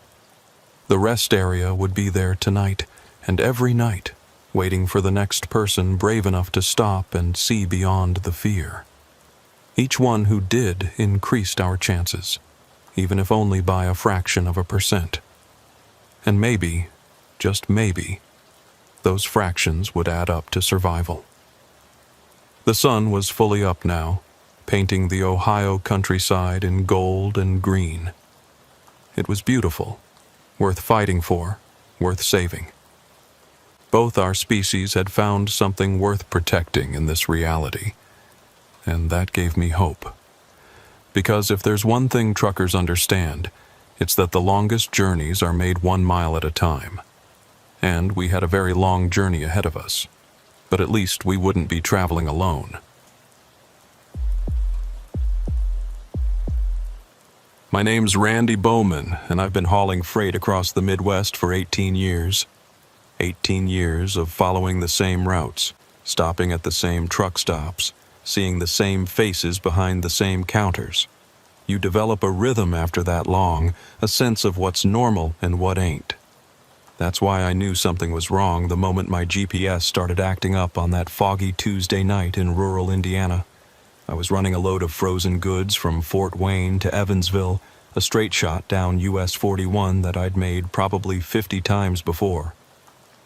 The rest area would be there tonight, and every night, waiting for the next person brave enough to stop and see beyond the fear. Each one who did increased our chances, even if only by a fraction of a percent. And maybe, just maybe, those fractions would add up to survival. The sun was fully up now, painting the Ohio countryside in gold and green. It was beautiful, worth fighting for, worth saving. Both our species had found something worth protecting in this reality, and that gave me hope. Because if there's one thing truckers understand, it's that the longest journeys are made 1 mile at a time. And we had a very long journey ahead of us, but at least we wouldn't be traveling alone. My name's Randy Bowman, and I've been hauling freight across the Midwest for 18 years. 18 years of following the same routes, stopping at the same truck stops, seeing the same faces behind the same counters. You develop a rhythm after that long, a sense of what's normal and what ain't. That's why I knew something was wrong the moment my GPS started acting up on that foggy Tuesday night in rural Indiana. I was running a load of frozen goods from Fort Wayne to Evansville, a straight shot down US 41 that I'd made probably 50 times before.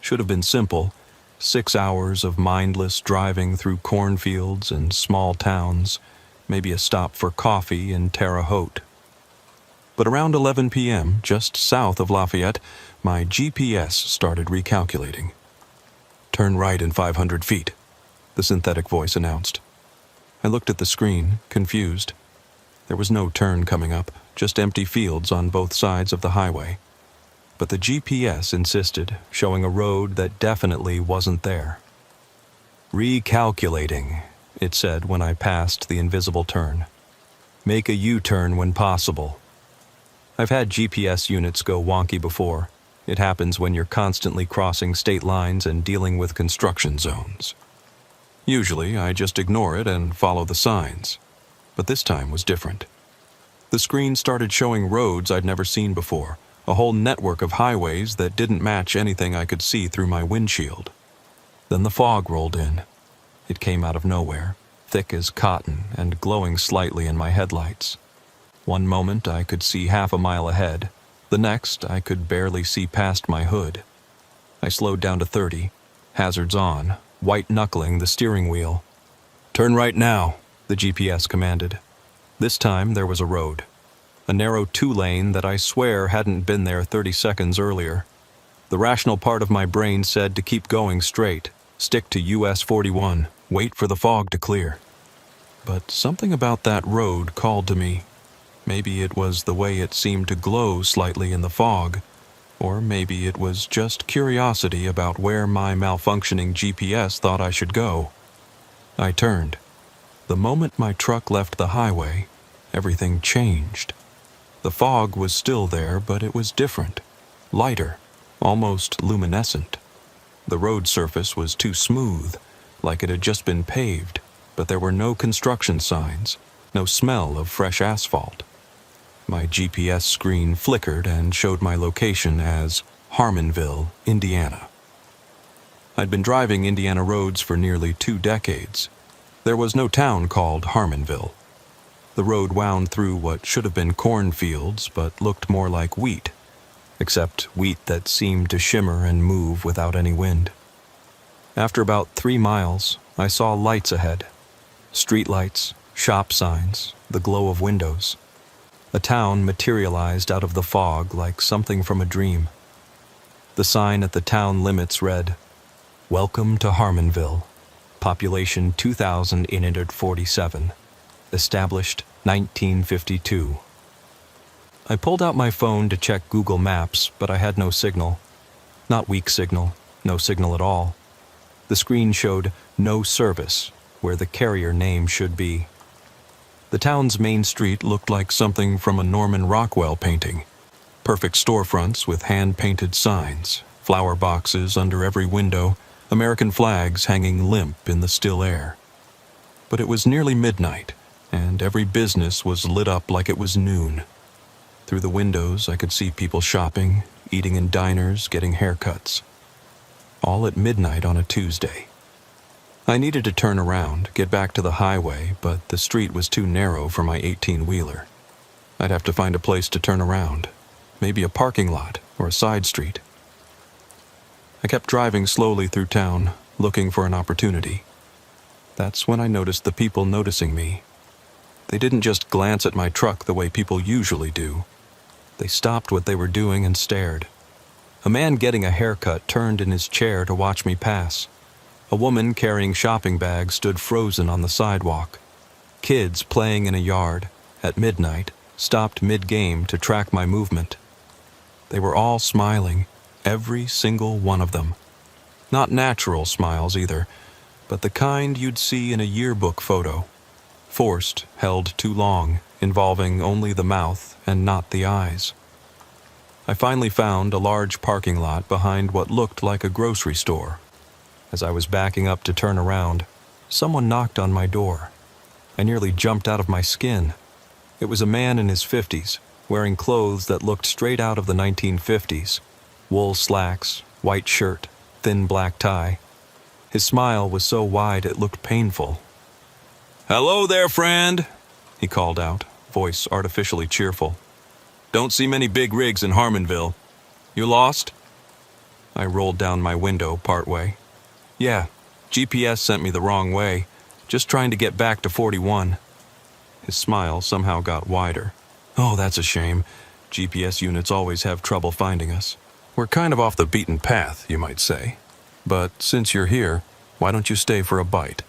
Should have been simple, 6 hours of mindless driving through cornfields and small towns, maybe a stop for coffee in Terre Haute. But around 11 p.m., just south of Lafayette, my GPS started recalculating. "Turn right in 500 feet, the synthetic voice announced. I looked at the screen, confused. There was no turn coming up, just empty fields on both sides of the highway. But the GPS insisted, showing a road that definitely wasn't there. "Recalculating," it said when I passed the invisible turn. "Make a U-turn when possible." I've had GPS units go wonky before. It happens when you're constantly crossing state lines and dealing with construction zones. Usually, I just ignore it and follow the signs. But this time was different. The screen started showing roads I'd never seen before, a whole network of highways that didn't match anything I could see through my windshield. Then the fog rolled in. It came out of nowhere, thick as cotton and glowing slightly in my headlights. One moment I could see half a mile ahead. The next I could barely see past my hood. I slowed down to 30, hazards on, white-knuckling the steering wheel. "Turn right now," the GPS commanded. This time there was a road. A narrow two-lane that I swear hadn't been there 30 seconds earlier. The rational part of my brain said to keep going straight, stick to US 41, wait for the fog to clear. But something about that road called to me. Maybe it was the way it seemed to glow slightly in the fog, or maybe it was just curiosity about where my malfunctioning GPS thought I should go. I turned. The moment my truck left the highway, everything changed. The fog was still there, but it was different, lighter, almost luminescent. The road surface was too smooth, like it had just been paved, but there were no construction signs, no smell of fresh asphalt. My GPS screen flickered and showed my location as Harmonville, Indiana. I'd been driving Indiana roads for nearly 2 decades. There was no town called Harmonville. The road wound through what should have been cornfields but looked more like wheat, except wheat that seemed to shimmer and move without any wind. After about 3 miles, I saw lights ahead. Streetlights, shop signs, the glow of windows. A town materialized out of the fog like something from a dream. The sign at the town limits read, "Welcome to Harmonville. Population 2,847. Established 1952. I pulled out my phone to check Google Maps, but I had no signal. Not weak signal, no signal at all. The screen showed no service, where the carrier name should be. The town's main street looked like something from a Norman Rockwell painting. Perfect storefronts with hand-painted signs, flower boxes under every window, American flags hanging limp in the still air. But it was nearly midnight, and every business was lit up like it was noon. Through the windows I could see people shopping, eating in diners, getting haircuts. All at midnight on a Tuesday. I needed to turn around, get back to the highway, but the street was too narrow for my 18-wheeler. I'd have to find a place to turn around, maybe a parking lot or a side street. I kept driving slowly through town, looking for an opportunity. That's when I noticed the people noticing me. They didn't just glance at my truck the way people usually do. They stopped what they were doing and stared. A man getting a haircut turned in his chair to watch me pass. A woman carrying shopping bags stood frozen on the sidewalk. Kids playing in a yard, at midnight, stopped mid-game to track my movement. They were all smiling, every single one of them. Not natural smiles either, but the kind you'd see in a yearbook photo. Forced, held too long, involving only the mouth and not the eyes. I finally found a large parking lot behind what looked like a grocery store. As I was backing up to turn around, someone knocked on my door. I nearly jumped out of my skin. It was a man in his 50s, wearing clothes that looked straight out of the 1950s. Wool slacks, white shirt, thin black tie. His smile was so wide it looked painful. "Hello there, friend," he called out, voice artificially cheerful. "Don't see many big rigs in Harmonville. You lost?" I rolled down my window partway. "Yeah, GPS sent me the wrong way. Just trying to get back to 41. His smile somehow got wider. "Oh, that's a shame. GPS units always have trouble finding us. We're kind of off the beaten path, you might say. But since you're here, why don't you stay for a bite?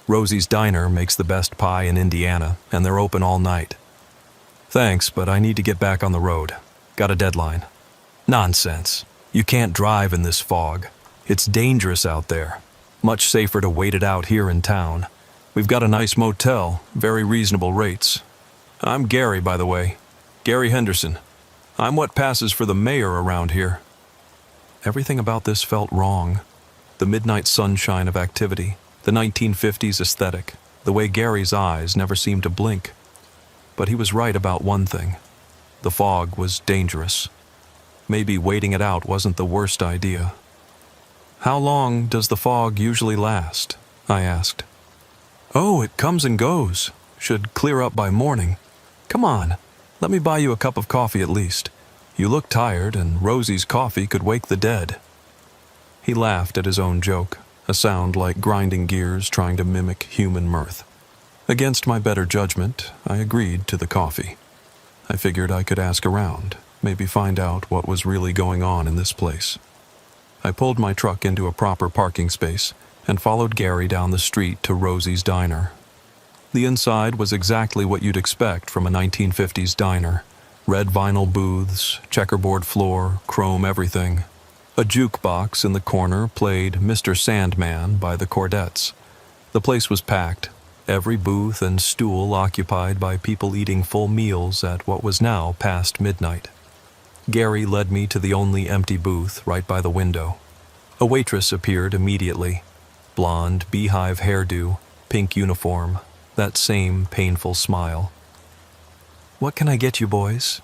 Rosie's Diner makes the best pie in Indiana, and they're open all night." "Thanks, but I need to get back on the road. Got a deadline." "Nonsense. You can't drive in this fog. It's dangerous out there. Much safer to wait it out here in town. We've got a nice motel, very reasonable rates. I'm Gary, by the way. Gary Henderson. I'm what passes for the mayor around here." Everything about this felt wrong. The midnight sunshine of activity, the 1950s aesthetic, the way Gary's eyes never seemed to blink. But he was right about one thing. The fog was dangerous. Maybe waiting it out wasn't the worst idea. "How long does the fog usually last?" I asked. "Oh, it comes and goes. Should clear up by morning. Come on, let me buy you a cup of coffee at least. You look tired, and Rosie's coffee could wake the dead." He laughed at his own joke, a sound like grinding gears trying to mimic human mirth. Against my better judgment, I agreed to the coffee. I figured I could ask around, maybe find out what was really going on in this place. I pulled my truck into a proper parking space and followed Gary down the street to Rosie's diner. The inside was exactly what you'd expect from a 1950s diner. Red vinyl booths, checkerboard floor, chrome everything. A jukebox in the corner played Mr. Sandman by the Chordettes. The place was packed, every booth and stool occupied by people eating full meals at what was now past midnight. Gary led me to the only empty booth right by the window. A waitress appeared immediately. Blonde, beehive hairdo, pink uniform, that same painful smile. "What can I get you boys?"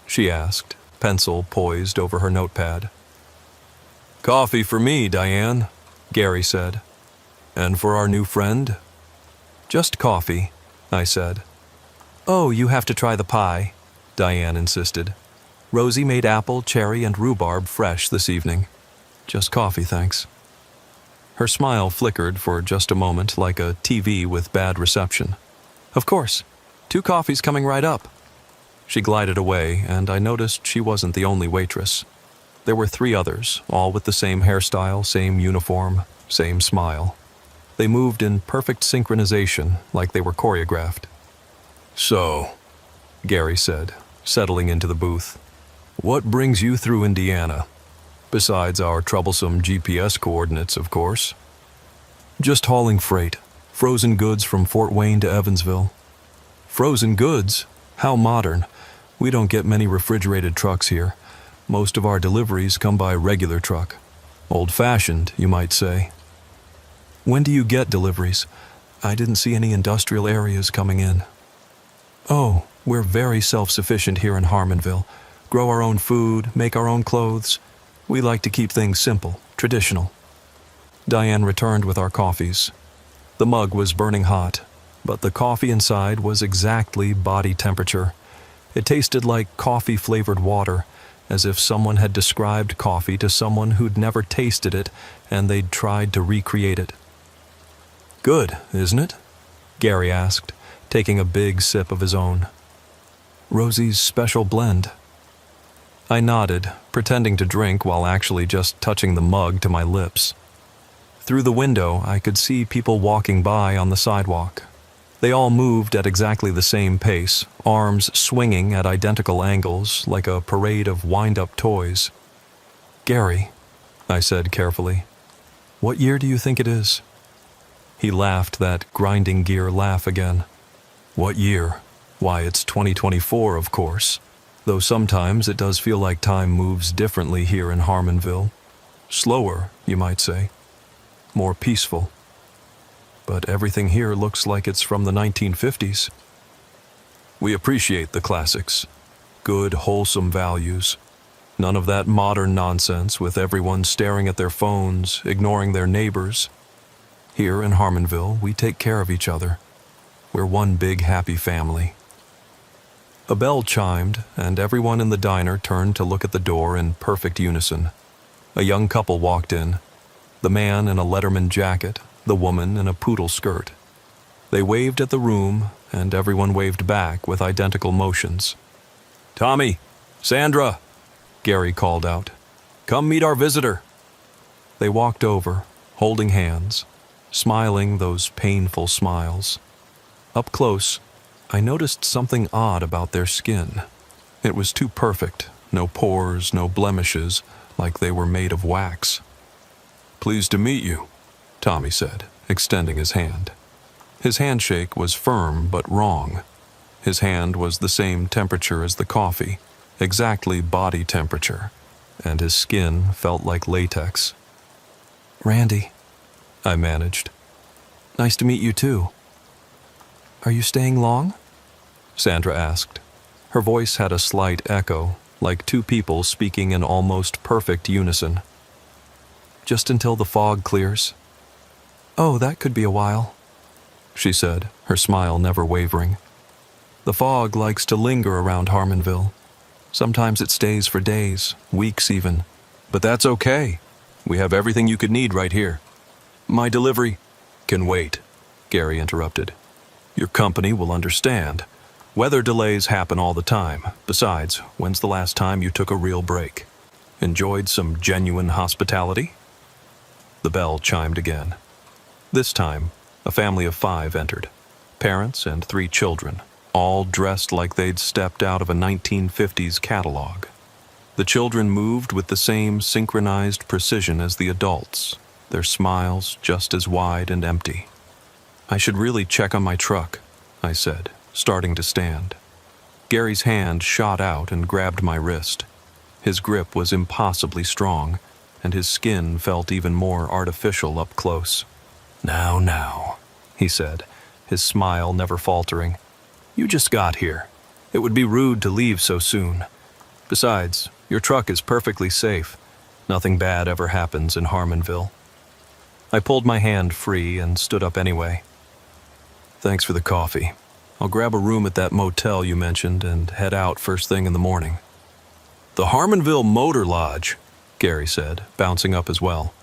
she asked, pencil poised over her notepad. "Coffee for me, Diane," Gary said. "And for our new friend?" "Just coffee," I said. "Oh, you have to try the pie," Diane insisted. "Rosie made apple, cherry, and rhubarb fresh this evening. Just coffee, thanks." Her smile flickered for just a moment like a TV with bad reception. "Of course. 2 coffees coming right up." She glided away, and I noticed she wasn't the only waitress. There were 3 others, all with the same hairstyle, same uniform, same smile. They moved in perfect synchronization, like they were choreographed. "So," Gary said, settling into the booth, "what brings you through Indiana? Besides our troublesome GPS coordinates, of course." "Just hauling freight. Frozen goods from Fort Wayne to Evansville." "Frozen goods? How modern. We don't get many refrigerated trucks here. Most of our deliveries come by regular truck. Old-fashioned, you might say." "When do you get deliveries? I didn't see any industrial areas coming in." "Oh, we're very self-sufficient here in Harmonville. Grow our own food, make our own clothes. We like to keep things simple, traditional." Diane returned with our coffees. The mug was burning hot, but the coffee inside was exactly body temperature. It tasted like coffee-flavored water, as if someone had described coffee to someone who'd never tasted it and they'd tried to recreate it. "Good, isn't it?" Gary asked, taking a big sip of his own. "Rosie's special blend." I nodded, pretending to drink while actually just touching the mug to my lips. Through the window, I could see people walking by on the sidewalk. They all moved at exactly the same pace, arms swinging at identical angles like a parade of wind-up toys. "Gary," I said carefully, "what year do you think it is?" He laughed that grinding gear laugh again. "What year? Why, it's 2024, of course. Though sometimes it does feel like time moves differently here in Harmonville. Slower, you might say. More peaceful. But everything here looks like it's from the 1950s. We appreciate the classics. Good, wholesome values. None of that modern nonsense with everyone staring at their phones, ignoring their neighbors. Here in Harmonville, we take care of each other. We're one big happy family." A bell chimed, and everyone in the diner turned to look at the door in perfect unison. A young couple walked in, the man in a Letterman jacket, the woman in a poodle skirt. They waved at the room, and everyone waved back with identical motions. "Tommy! Sandra!" Gary called out. "Come meet our visitor." They walked over, holding hands, smiling those painful smiles. Up close, I noticed something odd about their skin. It was too perfect, no pores, no blemishes, like they were made of wax. "Pleased to meet you," Tommy said, extending his hand. His handshake was firm but wrong. His hand was the same temperature as the coffee, exactly body temperature. and his skin felt like latex. "Randy," I managed. "Nice to meet you too." "Are you staying long?" Sandra asked. Her voice had a slight echo, like two people speaking in almost perfect unison. "Just until the fog clears." "Oh, that could be a while," she said, her smile never wavering. "The fog likes to linger around Harmonville. Sometimes it stays for days, weeks even. But that's okay. We have everything you could need right here." "My delivery can wait," Gary interrupted. "Your company will understand. Weather delays happen all the time. Besides, when's the last time you took a real break? Enjoyed some genuine hospitality?" The bell chimed again. This time, a family of 5 entered. Parents and 3 children, all dressed like they'd stepped out of a 1950s catalog. The children moved with the same synchronized precision as the adults, their smiles just as wide and empty. "I should really check on my truck," I said, starting to stand. Gary's hand shot out and grabbed my wrist. His grip was impossibly strong, and his skin felt even more artificial up close. Now, he said, his smile never faltering. "You just got here. It would be rude to leave so soon. Besides, your truck is perfectly safe. Nothing bad ever happens in Harmonville." I pulled my hand free and stood up anyway. "Thanks for the coffee. I'll grab a room at that motel you mentioned and head out first thing in the morning." "The Harmonville Motor Lodge," Gary said, bouncing up as well.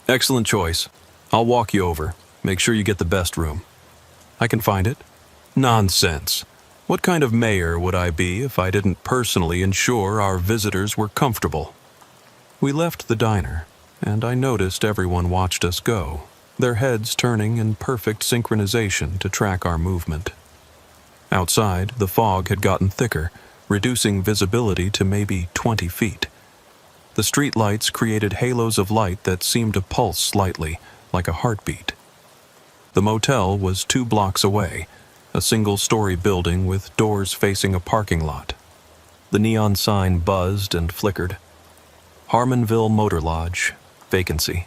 "Excellent choice. I'll walk you over. Make sure you get the best room." "I can find it." "Nonsense. What kind of mayor would I be if I didn't personally ensure our visitors were comfortable?" We left the diner, and I noticed everyone watched us go, their heads turning in perfect synchronization to track our movement. Outside, the fog had gotten thicker, reducing visibility to maybe 20 feet. The street lights created halos of light that seemed to pulse slightly, like a heartbeat. The motel was 2 blocks away, a single-story building with doors facing a parking lot. The neon sign buzzed and flickered. Harmonville Motor Lodge, vacancy.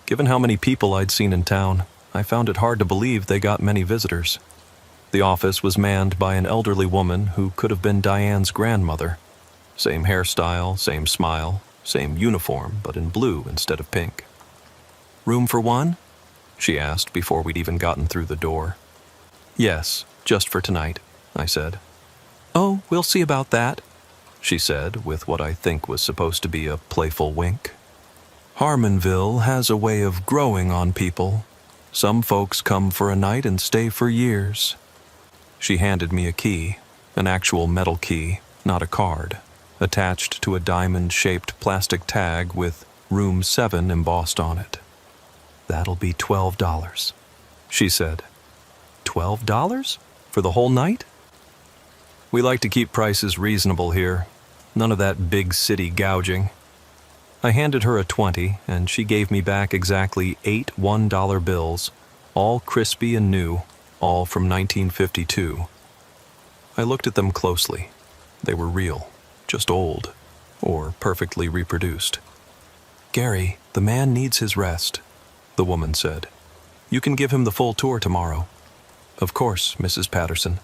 Given how many people I'd seen in town, I found it hard to believe they got many visitors. The office was manned by an elderly woman who could have been Diane's grandmother. Same hairstyle, same smile, same uniform, but in blue instead of pink. "Room for one?" she asked before we'd even gotten through the door. "Yes, just for tonight," I said. "Oh, we'll see about that," she said, with what I think was supposed to be a playful wink. "Harmonville has a way of growing on people. Some folks come for a night and stay for years." She handed me a key, an actual metal key, not a card, attached to a diamond-shaped plastic tag with Room 7 embossed on it. "That'll be $12, she said. $12? For the whole night? We like to keep prices reasonable here. None of that big city gouging." I handed her a 20, and she gave me back exactly 8 $1 bills, all crispy and new, all from 1952. I looked at them closely. They were real, just old, or perfectly reproduced. "Gary, the man needs his rest," the woman said. "You can give him the full tour tomorrow." "Of course, Mrs. Patterson.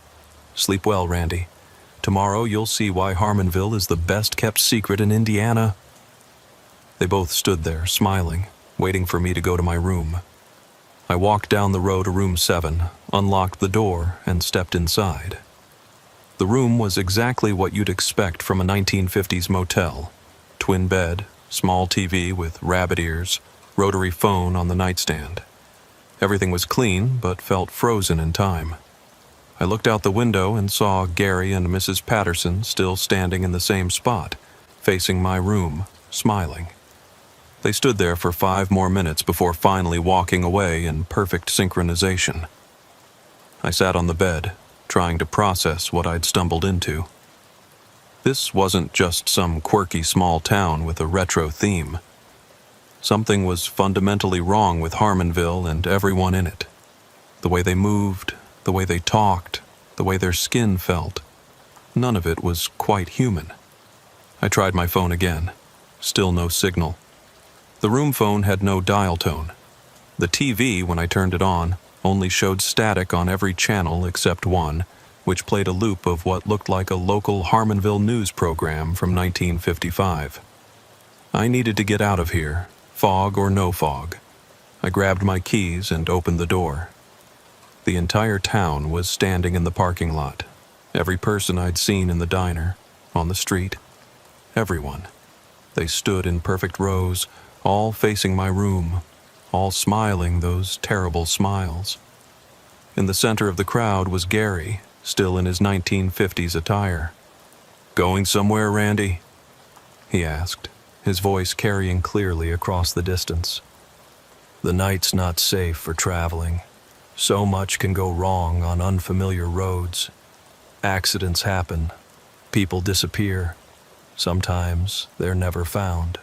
Sleep well, Randy. Tomorrow you'll see why Harmonville is the best-kept secret in Indiana." They both stood there, smiling, waiting for me to go to my room. I walked down the row to Room 7, unlocked the door, and stepped inside. The room was exactly what you'd expect from a 1950s motel. Twin bed, small TV with rabbit ears, rotary phone on the nightstand. Everything was clean, but felt frozen in time. I looked out the window and saw Gary and Mrs. Patterson still standing in the same spot, facing my room, smiling. They stood there for 5 more minutes before finally walking away in perfect synchronization. I sat on the bed, trying to process what I'd stumbled into. This wasn't just some quirky small town with a retro theme. Something was fundamentally wrong with Harmonville and everyone in it. The way they moved, the way they talked, the way their skin felt. None of it was quite human. I tried my phone again. still no signal. The room phone had no dial tone. The TV, when I turned it on, only showed static on every channel except one, which played a loop of what looked like a local Harmonville news program from 1955. I needed to get out of here, fog or no fog. I grabbed my keys and opened the door. The entire town was standing in the parking lot. Every person I'd seen in the diner, on the street, everyone. They stood in perfect rows, all facing my room, all smiling those terrible smiles. In the center of the crowd was Gary, still in his 1950s attire. "Going somewhere, Randy?" he asked, his voice carrying clearly across the distance. "The night's not safe for traveling. So much can go wrong on unfamiliar roads. Accidents happen. People disappear. Sometimes they're never found."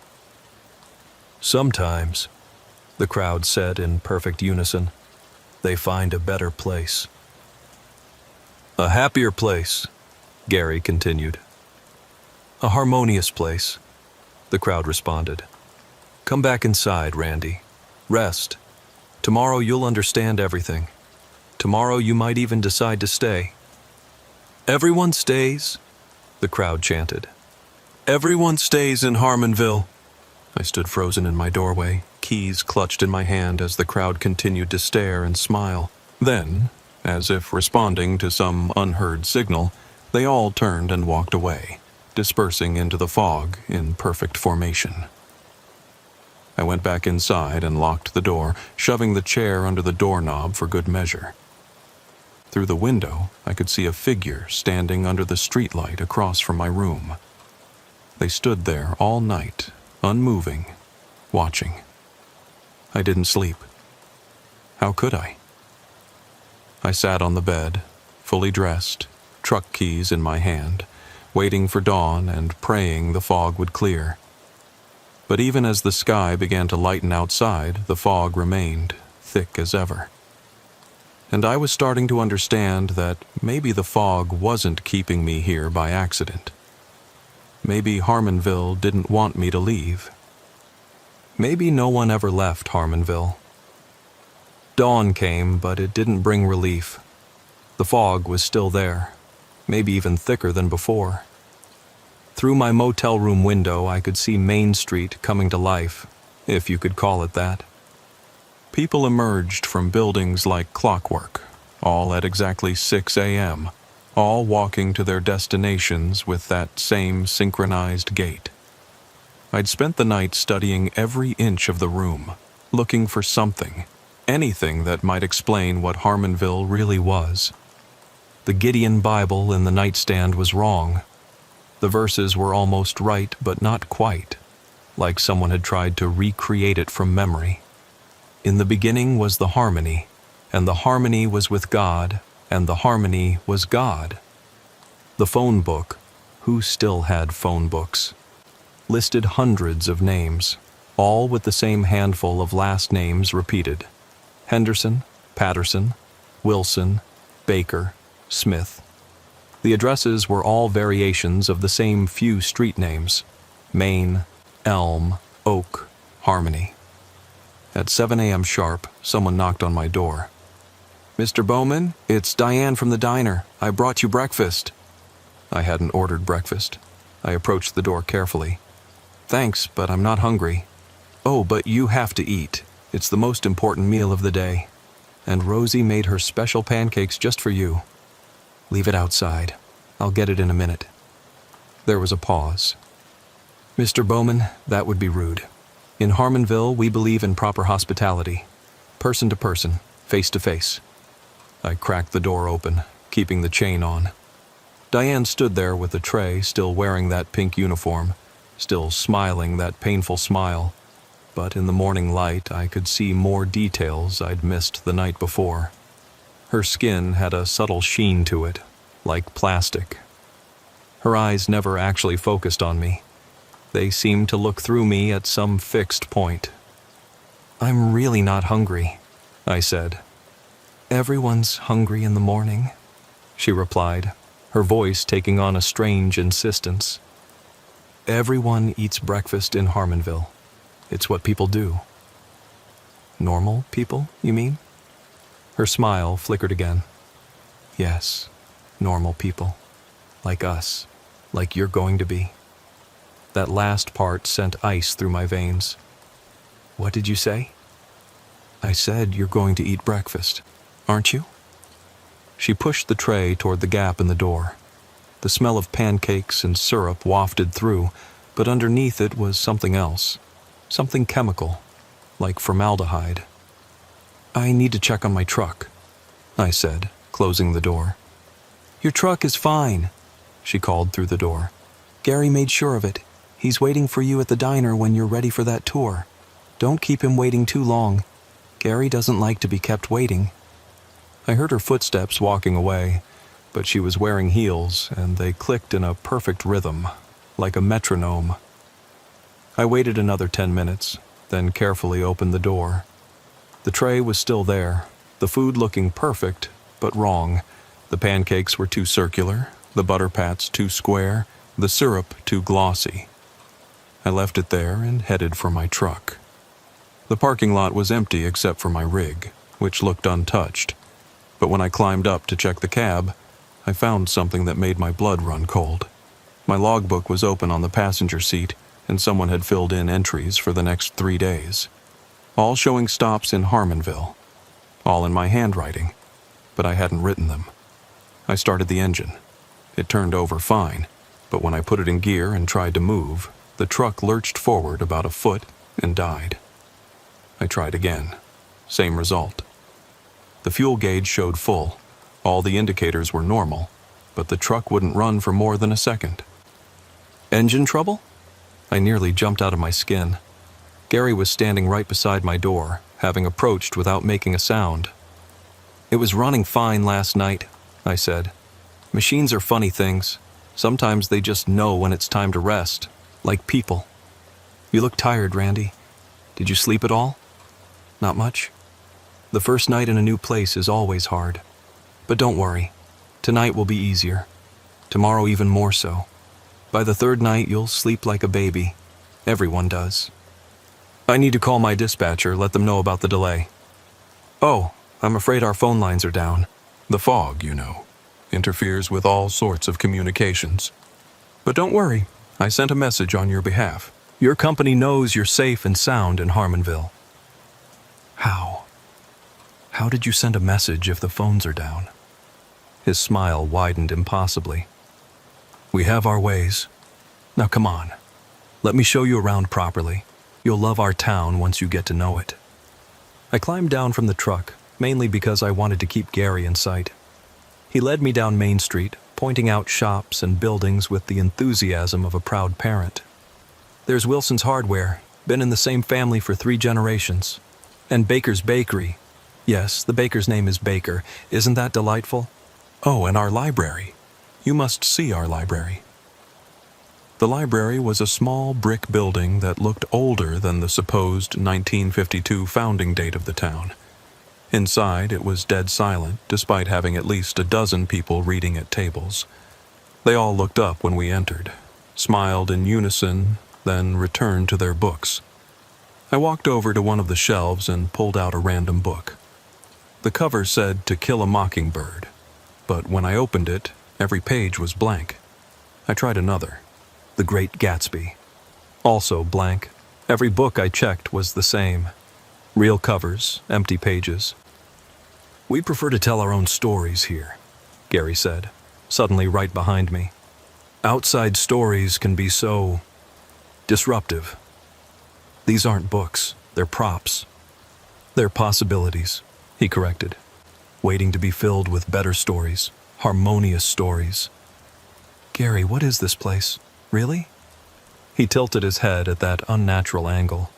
"Sometimes," the crowd said in perfect unison, "they find a better place." "A happier place," Gary continued. "A harmonious place," the crowd responded. "Come back inside, Randy. Rest. Tomorrow you'll understand everything. Tomorrow you might even decide to stay." "Everyone stays," the crowd chanted. "Everyone stays in Harmonville." I stood frozen in my doorway, keys clutched in my hand as the crowd continued to stare and smile. Then, as if responding to some unheard signal, they all turned and walked away, dispersing into the fog in perfect formation. I went back inside and locked the door, shoving the chair under the doorknob for good measure. Through the window, I could see a figure standing under the streetlight across from my room. They stood there all night, unmoving, watching. I didn't sleep. How could I? I sat on the bed, fully dressed, truck keys in my hand, waiting for dawn and praying the fog would clear. But even as the sky began to lighten outside, the fog remained, thick as ever. And I was starting to understand that maybe the fog wasn't keeping me here by accident. Maybe Harmonville didn't want me to leave. Maybe no one ever left Harmonville. Dawn came, but it didn't bring relief. The fog was still there, maybe even thicker than before. Through my motel room window, I could see Main Street coming to life, if you could call it that. People emerged from buildings like clockwork, all at exactly 6 a.m., all walking to their destinations with that same synchronized gait. I'd spent the night studying every inch of the room, looking for something, anything that might explain what Harmonville really was. The Gideon Bible in the nightstand was wrong. The verses were almost right, but not quite, like someone had tried to recreate it from memory. In the beginning was the harmony, and the harmony was with God, and the harmony was God. The phone book, who still had phone books, listed hundreds of names, all with the same handful of last names repeated: Henderson, Patterson, Wilson, Baker, Smith. The addresses were all variations of the same few street names: Main, Elm, Oak, Harmony. At 7 a.m. sharp, someone knocked on my door. "Mr. Bowman, it's Diane from the diner. I brought you breakfast." I hadn't ordered breakfast. I approached the door carefully. "Thanks, but I'm not hungry." "Oh, but you have to eat. It's the most important meal of the day. And Rosie made her special pancakes just for you." "Leave it outside. I'll get it in a minute." There was a pause. "Mr. Bowman, that would be rude. In Harmonville, we believe in proper hospitality. Person to person, face to face." I cracked the door open, keeping the chain on. Diane stood there with the tray, still wearing that pink uniform, still smiling that painful smile. But in the morning light, I could see more details I'd missed the night before. Her skin had a subtle sheen to it, like plastic. Her eyes never actually focused on me. They seemed to look through me at some fixed point. "I'm really not hungry," I said. "Everyone's hungry in the morning," she replied, her voice taking on a strange insistence. Everyone eats breakfast in Harmonville. It's what people do. Normal people, you mean? Her smile flickered again. Yes, normal people. Like us. Like you're going to be. That last part sent ice through my veins. What did you say? I said you're going to eat breakfast, aren't you? She pushed the tray toward the gap in the door. The smell of pancakes and syrup wafted through, but underneath it was something else. Something chemical, like formaldehyde. I need to check on my truck, I said, closing the door. Your truck is fine, she called through the door. Gary made sure of it. He's waiting for you at the diner when you're ready for that tour. Don't keep him waiting too long. Gary doesn't like to be kept waiting. I heard her footsteps walking away, but she was wearing heels, and they clicked in a perfect rhythm, like a metronome. I waited another 10 minutes, then carefully opened the door. The tray was still there, the food looking perfect, but wrong. The pancakes were too circular, the butter pats too square, the syrup too glossy. I left it there and headed for my truck. The parking lot was empty except for my rig, which looked untouched. But when I climbed up to check the cab, I found something that made my blood run cold. My logbook was open on the passenger seat, and someone had filled in entries for the next 3 days. All showing stops in Harmonville. All in my handwriting, but I hadn't written them. I started the engine. It turned over fine, but when I put it in gear and tried to move, the truck lurched forward about a foot and died. I tried again. Same result. The fuel gauge showed full. All the indicators were normal, but the truck wouldn't run for more than a second. Engine trouble? I nearly jumped out of my skin. Gary was standing right beside my door, having approached without making a sound. It was running fine last night, I said. Machines are funny things. Sometimes they just know when it's time to rest, like people. You look tired, Randy. Did you sleep at all? Not much? The first night in a new place is always hard. But don't worry. Tonight will be easier. Tomorrow even more so. By the third night, you'll sleep like a baby. Everyone does. I need to call my dispatcher, let them know about the delay. Oh, I'm afraid our phone lines are down. The fog, you know, interferes with all sorts of communications. But don't worry, I sent a message on your behalf. Your company knows you're safe and sound in Harmonville. How? How did you send a message if the phones are down? His smile widened impossibly. We have our ways. Now come on. Let me show you around properly. You'll love our town once you get to know it. I climbed down from the truck, mainly because I wanted to keep Gary in sight. He led me down Main Street, pointing out shops and buildings with the enthusiasm of a proud parent. There's Wilson's Hardware, been in the same family for 3 generations. And Baker's Bakery. Yes, the baker's name is Baker. Isn't that delightful? Oh, and our library. You must see our library. The library was a small brick building that looked older than the supposed 1952 founding date of the town. Inside, it was dead silent, despite having at least a dozen people reading at tables. They all looked up when we entered, smiled in unison, then returned to their books. I walked over to one of the shelves and pulled out a random book. The cover said To Kill a Mockingbird, but when I opened it, every page was blank. I tried another, The Great Gatsby. Also blank. Every book I checked was the same. Real covers, empty pages. We prefer to tell our own stories here, Gary said, suddenly right behind me. Outside stories can be so disruptive. These aren't books, they're props. They're possibilities, he corrected, waiting to be filled with better stories, harmonious stories. Gary, what is this place? Really? He tilted his head at that unnatural angle.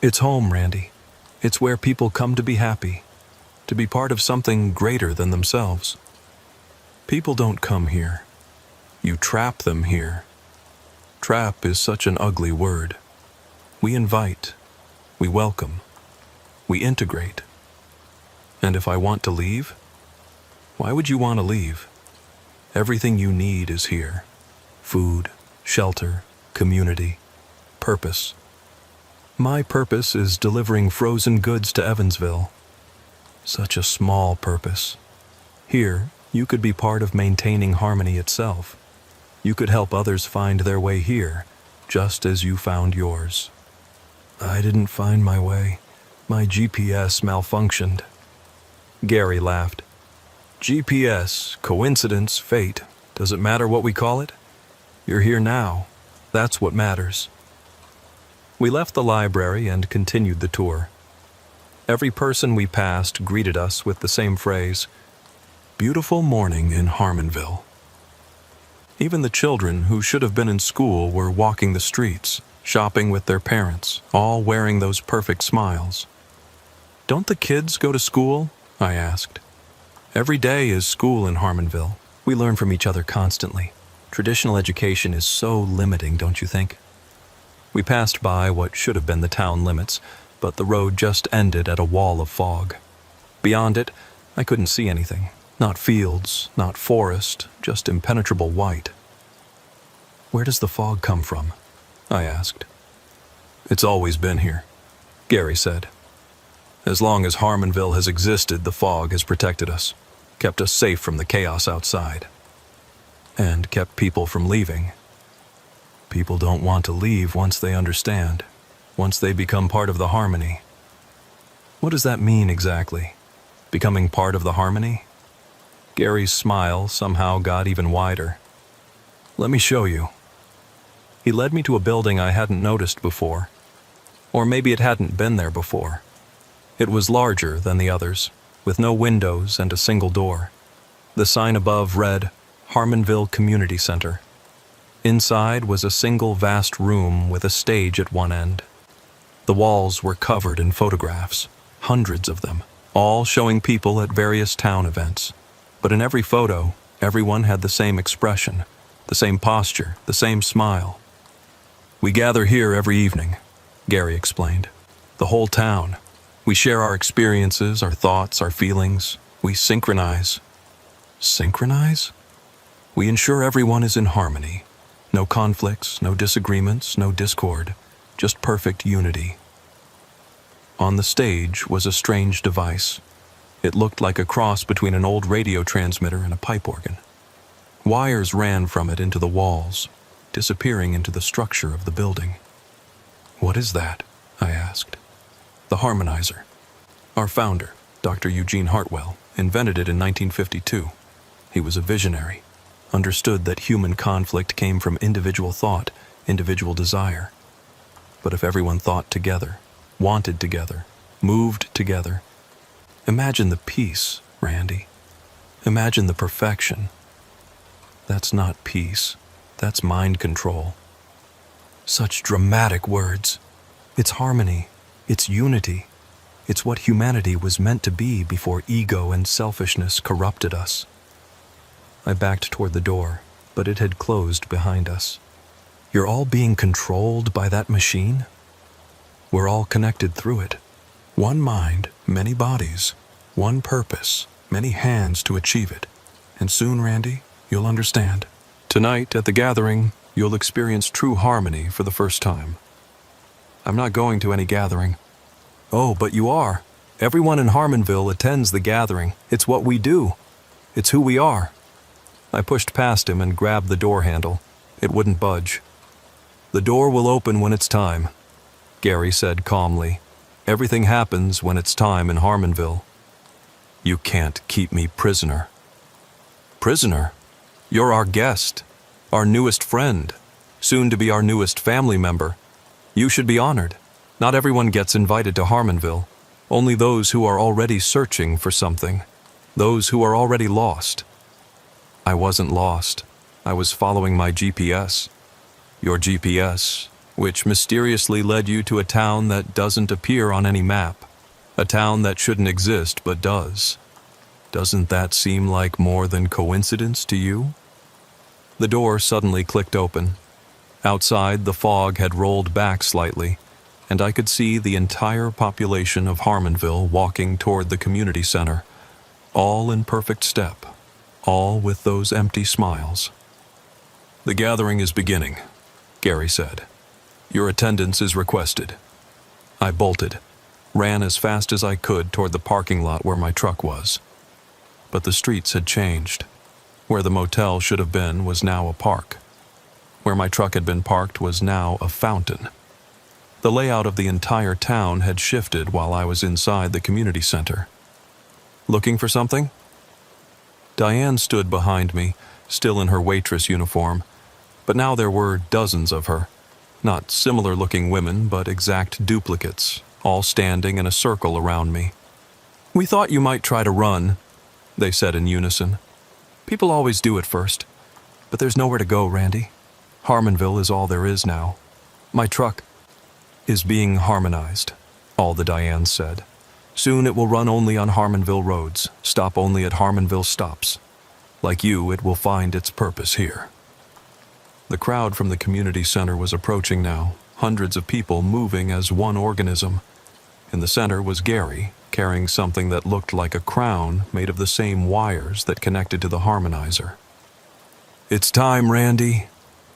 It's home, Randy. It's where people come to be happy, to be part of something greater than themselves. People don't come here. You trap them here. Trap is such an ugly word. We invite. We welcome. We integrate. And if I want to leave, why would you want to leave? Everything you need is here. Food, shelter, community, purpose. My purpose is delivering frozen goods to Evansville. Such a small purpose. Here, you could be part of maintaining harmony itself. You could help others find their way here, just as you found yours. I didn't find my way. My GPS malfunctioned. Gary laughed. GPS, coincidence, fate. Does it matter what we call it? You're here now. That's what matters. We left the library and continued the tour. Every person we passed greeted us with the same phrase, "Beautiful morning in Harmonville." Even the children who should have been in school were walking the streets, shopping with their parents, all wearing those perfect smiles. "Don't the kids go to school?" I asked. "Every day is school in Harmonville. We learn from each other constantly. Traditional education is so limiting, don't you think?" We passed by what should have been the town limits, but the road just ended at a wall of fog. Beyond it, I couldn't see anything. Not fields, not forest, just impenetrable white. "Where does the fog come from?" I asked. "It's always been here," Gary said. "As long as Harmonville has existed, the fog has protected us, kept us safe from the chaos outside, and kept people from leaving. People don't want to leave once they understand, once they become part of the harmony." "What does that mean exactly? Becoming part of the harmony?" Gary's smile somehow got even wider. "Let me show you." He led me to a building I hadn't noticed before. Or maybe it hadn't been there before. It was larger than the others, with no windows and a single door. The sign above read, Harmonville Community Center. Inside was a single vast room with a stage at one end. The walls were covered in photographs, hundreds of them, all showing people at various town events. But in every photo, everyone had the same expression, the same posture, the same smile. "We gather here every evening," Gary explained. "The whole town. We share our experiences, our thoughts, our feelings. We synchronize." Synchronize? "We ensure everyone is in harmony. No conflicts, no disagreements, no discord, just perfect unity." On the stage was a strange device. It looked like a cross between an old radio transmitter and a pipe organ. Wires ran from it into the walls, disappearing into the structure of the building. "What is that?" I asked. "The harmonizer. Our founder, Dr. Eugene Hartwell, invented it in 1952. He was a visionary, understood that human conflict came from individual thought, individual desire. But if everyone thought together, wanted together, moved together, imagine the peace, Randy. Imagine the perfection. That's not peace. That's mind control." Such dramatic words. It's harmony. It's unity. It's what humanity was meant to be before ego and selfishness corrupted us. I backed toward the door, but it had closed behind us. "You're all being controlled by that machine? We're all connected through it. One mind, many bodies. One purpose, many hands to achieve it. And soon, Randy, you'll understand. Tonight, at the gathering, you'll experience true harmony for the first time." "I'm not going to any gathering." "Oh, but you are. Everyone in Harmonville attends the gathering. It's what we do. It's who we are." I pushed past him and grabbed the door handle. It wouldn't budge. "The door will open when it's time," Gary said calmly. "Everything happens when it's time in Harmonville. You can't keep me prisoner." "Prisoner? You're our guest, our newest friend, soon to be our newest family member. You should be honored. Not everyone gets invited to Harmonville. Only those who are already searching for something. Those who are already lost." "I wasn't lost. I was following my GPS. Your GPS, which mysteriously led you to a town that doesn't appear on any map. A town that shouldn't exist but does. Doesn't that seem like more than coincidence to you?" The door suddenly clicked open. Outside, the fog had rolled back slightly, and I could see the entire population of Harmonville walking toward the community center, all in perfect step, all with those empty smiles. "The gathering is beginning," Gary said. "Your attendance is requested." I bolted, ran as fast as I could toward the parking lot where my truck was. But the streets had changed. Where the motel should have been was now a park. Where my truck had been parked was now a fountain. The layout of the entire town had shifted while I was inside the community center. "Looking for something?" Diane stood behind me, still in her waitress uniform, but now there were dozens of her. Not similar-looking women, but exact duplicates, all standing in a circle around me. "We thought you might try to run," they said in unison. "People always do at first, but there's nowhere to go, Randy. Harmonville is all there is now. My truck is being harmonized," all the Dianes said. "Soon it will run only on Harmonville roads, stop only at Harmonville stops. Like you, it will find its purpose here." The crowd from the community center was approaching now, hundreds of people moving as one organism. In the center was Gary, carrying something that looked like a crown made of the same wires that connected to the harmonizer. "It's time, Randy,"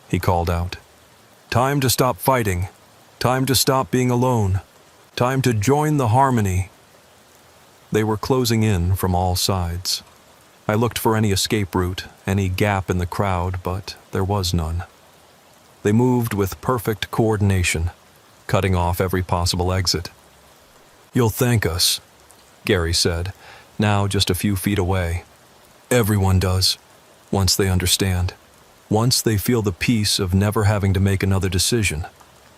he called out. "Time to stop fighting. Time to stop being alone. Time to join the harmony." They were closing in from all sides. I looked for any escape route, any gap in the crowd, but there was none. They moved with perfect coordination, cutting off every possible exit. "You'll thank us," Gary said, now just a few feet away. "Everyone does, once they understand. Once they feel the peace of never having to make another decision,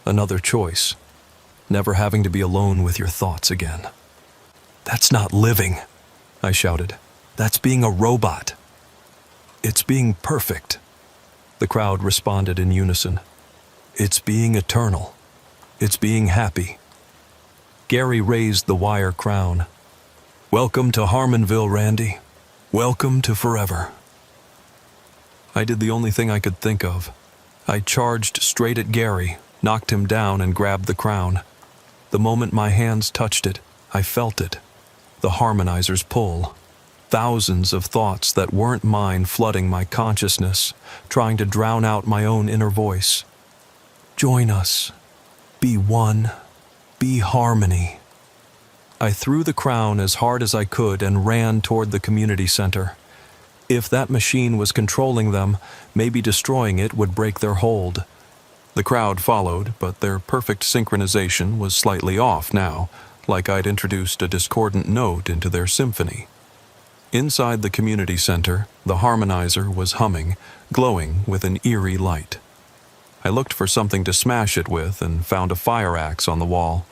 another choice, never having to be alone with your thoughts again." "That's not living," I shouted. "That's being a robot." "It's being perfect," the crowd responded in unison. "It's being eternal. It's being happy." Gary raised the wire crown. "Welcome to Harmonville, Randy. Welcome to forever." I did the only thing I could think of. I charged straight at Gary, knocked him down, and grabbed the crown. The moment my hands touched it, I felt it. The harmonizer's pull. Thousands of thoughts that weren't mine flooding my consciousness, trying to drown out my own inner voice. "Join us. Be one. Be harmony." I threw the crown as hard as I could and ran toward the community center. If that machine was controlling them, maybe destroying it would break their hold. The crowd followed, but their perfect synchronization was slightly off now, like I'd introduced a discordant note into their symphony. Inside the community center, the harmonizer was humming, glowing with an eerie light. I looked for something to smash it with and found a fire axe on the wall.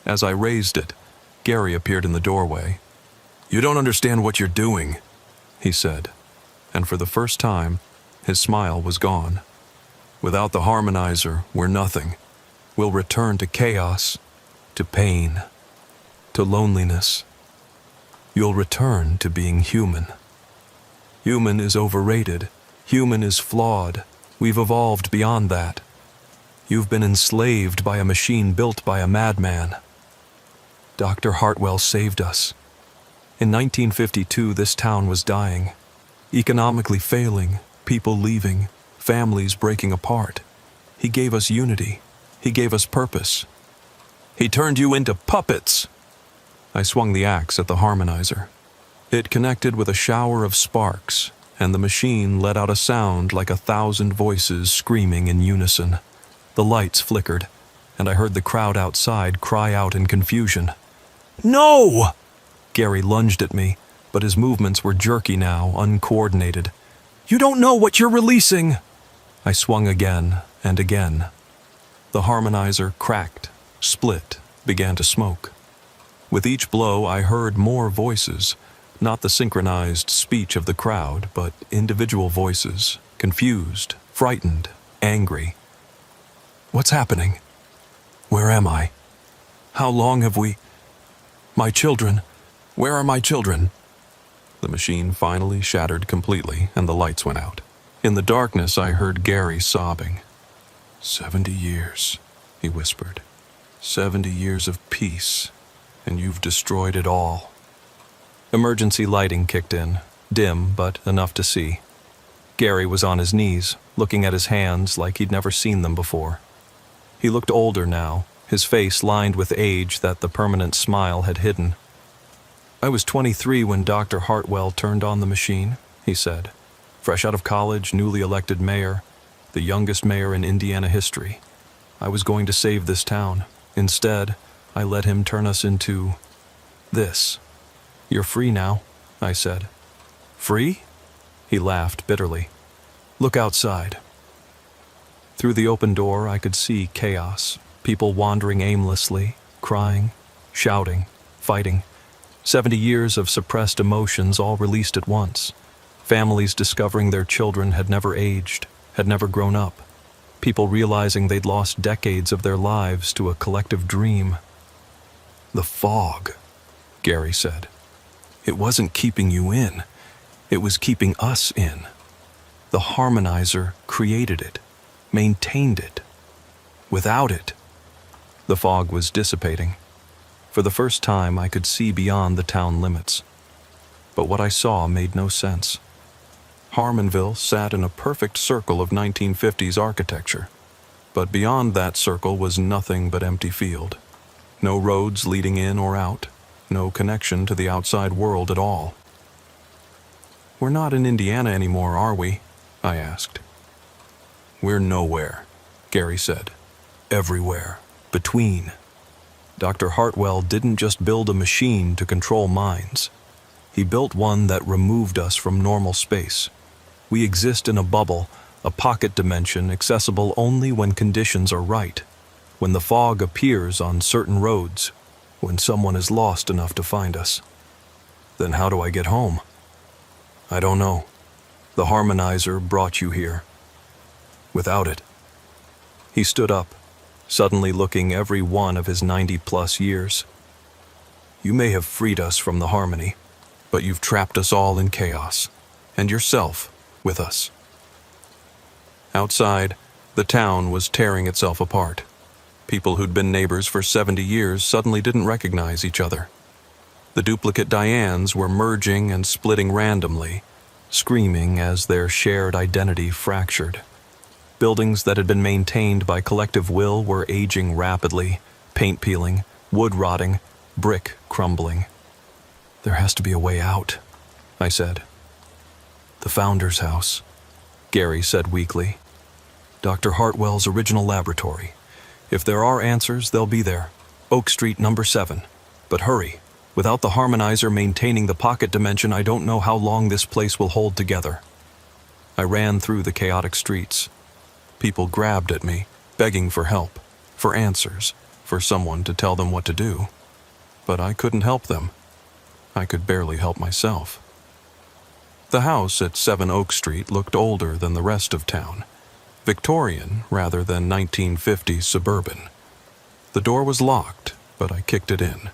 As I raised it, Gary appeared in the doorway. "You don't understand what you're doing," he said, and for the first time, his smile was gone. "Without the harmonizer, we're nothing. We'll return to chaos, to pain, to loneliness. You'll return to being human. Human is overrated. Human is flawed. We've evolved beyond that. You've been enslaved by a machine built by a madman. Dr. Hartwell saved us. In 1952, this town was dying, economically failing, people leaving, families breaking apart. He gave us unity. He gave us purpose. He turned you into puppets." I swung the axe at the harmonizer. It connected with a shower of sparks, and the machine let out a sound like 1,000 voices screaming in unison. The lights flickered, and I heard the crowd outside cry out in confusion. "No!" Gary lunged at me, but his movements were jerky now, uncoordinated. "You don't know what you're releasing!" I swung again and again. The harmonizer cracked, split, began to smoke. With each blow, I heard more voices, not the synchronized speech of the crowd, but individual voices, confused, frightened, angry. "What's happening? Where am I? How long have we? My children, where are my children?" The machine finally shattered completely, and the lights went out. In the darkness, I heard Gary sobbing. 70 years, he whispered. 70 years of peace, and you've destroyed it all. Emergency lighting kicked in, dim but enough to see. Gary was on his knees, looking at his hands like he'd never seen them before. He looked older now, his face lined with age that the permanent smile had hidden. "I was 23 when Dr. Hartwell turned on the machine," he said. "Fresh out of college, newly elected mayor, the youngest mayor in Indiana history. I was going to save this town. Instead, I let him turn us into this. You're free now," I said. "Free?" He laughed bitterly. "Look outside." Through the open door, I could see chaos, people wandering aimlessly, crying, shouting, fighting. 70 years of suppressed emotions all released at once. Families discovering their children had never aged, had never grown up. People realizing they'd lost decades of their lives to a collective dream. "The fog," Gary said. "It wasn't keeping you in. It was keeping us in. The harmonizer created it, maintained it. Without it..." The fog was dissipating. For the first time, I could see beyond the town limits. But what I saw made no sense. Harmonville sat in a perfect circle of 1950s architecture. But beyond that circle was nothing but empty field. No roads leading in or out. No connection to the outside world at all. "We're not in Indiana anymore, are we?" I asked. "We're nowhere," Gary said. "Everywhere. Between. Dr. Hartwell didn't just build a machine to control minds. He built one that removed us from normal space. We exist in a bubble, a pocket dimension accessible only when conditions are right, when the fog appears on certain roads, when someone is lost enough to find us. Then how do I get home? I don't know. The harmonizer brought you here. Without it..." He stood up, suddenly looking every one of his 90-plus years. "You may have freed us from the harmony, but you've trapped us all in chaos, and yourself with us." Outside, the town was tearing itself apart. People who'd been neighbors for 70 years suddenly didn't recognize each other. The duplicate Dianes were merging and splitting randomly, screaming as their shared identity fractured. Buildings that had been maintained by collective will were aging rapidly, paint peeling, wood rotting, brick crumbling. "There has to be a way out," I said. "The founder's house," Gary said weakly. "Dr. Hartwell's original laboratory. If there are answers, they'll be there. Oak Street, number 7. But hurry. Without the harmonizer maintaining the pocket dimension, I don't know how long this place will hold together." I ran through the chaotic streets. People grabbed at me, begging for help, for answers, for someone to tell them what to do. But I couldn't help them. I could barely help myself. The house at 7 Oak Street looked older than the rest of town, Victorian rather than 1950s suburban. The door was locked, but I kicked it in.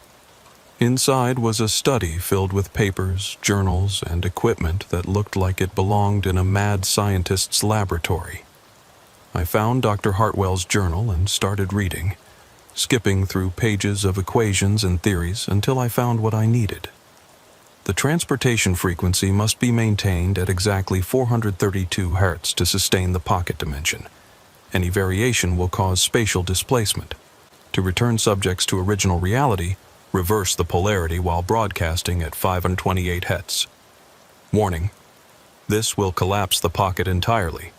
Inside was a study filled with papers, journals, and equipment that looked like it belonged in a mad scientist's laboratory. I found Dr. Hartwell's journal and started reading, skipping through pages of equations and theories until I found what I needed. The transportation frequency must be maintained at exactly 432 Hz to sustain the pocket dimension. Any variation will cause spatial displacement. To return subjects to original reality, reverse the polarity while broadcasting at 528 Hz. Warning: this will collapse the pocket entirely.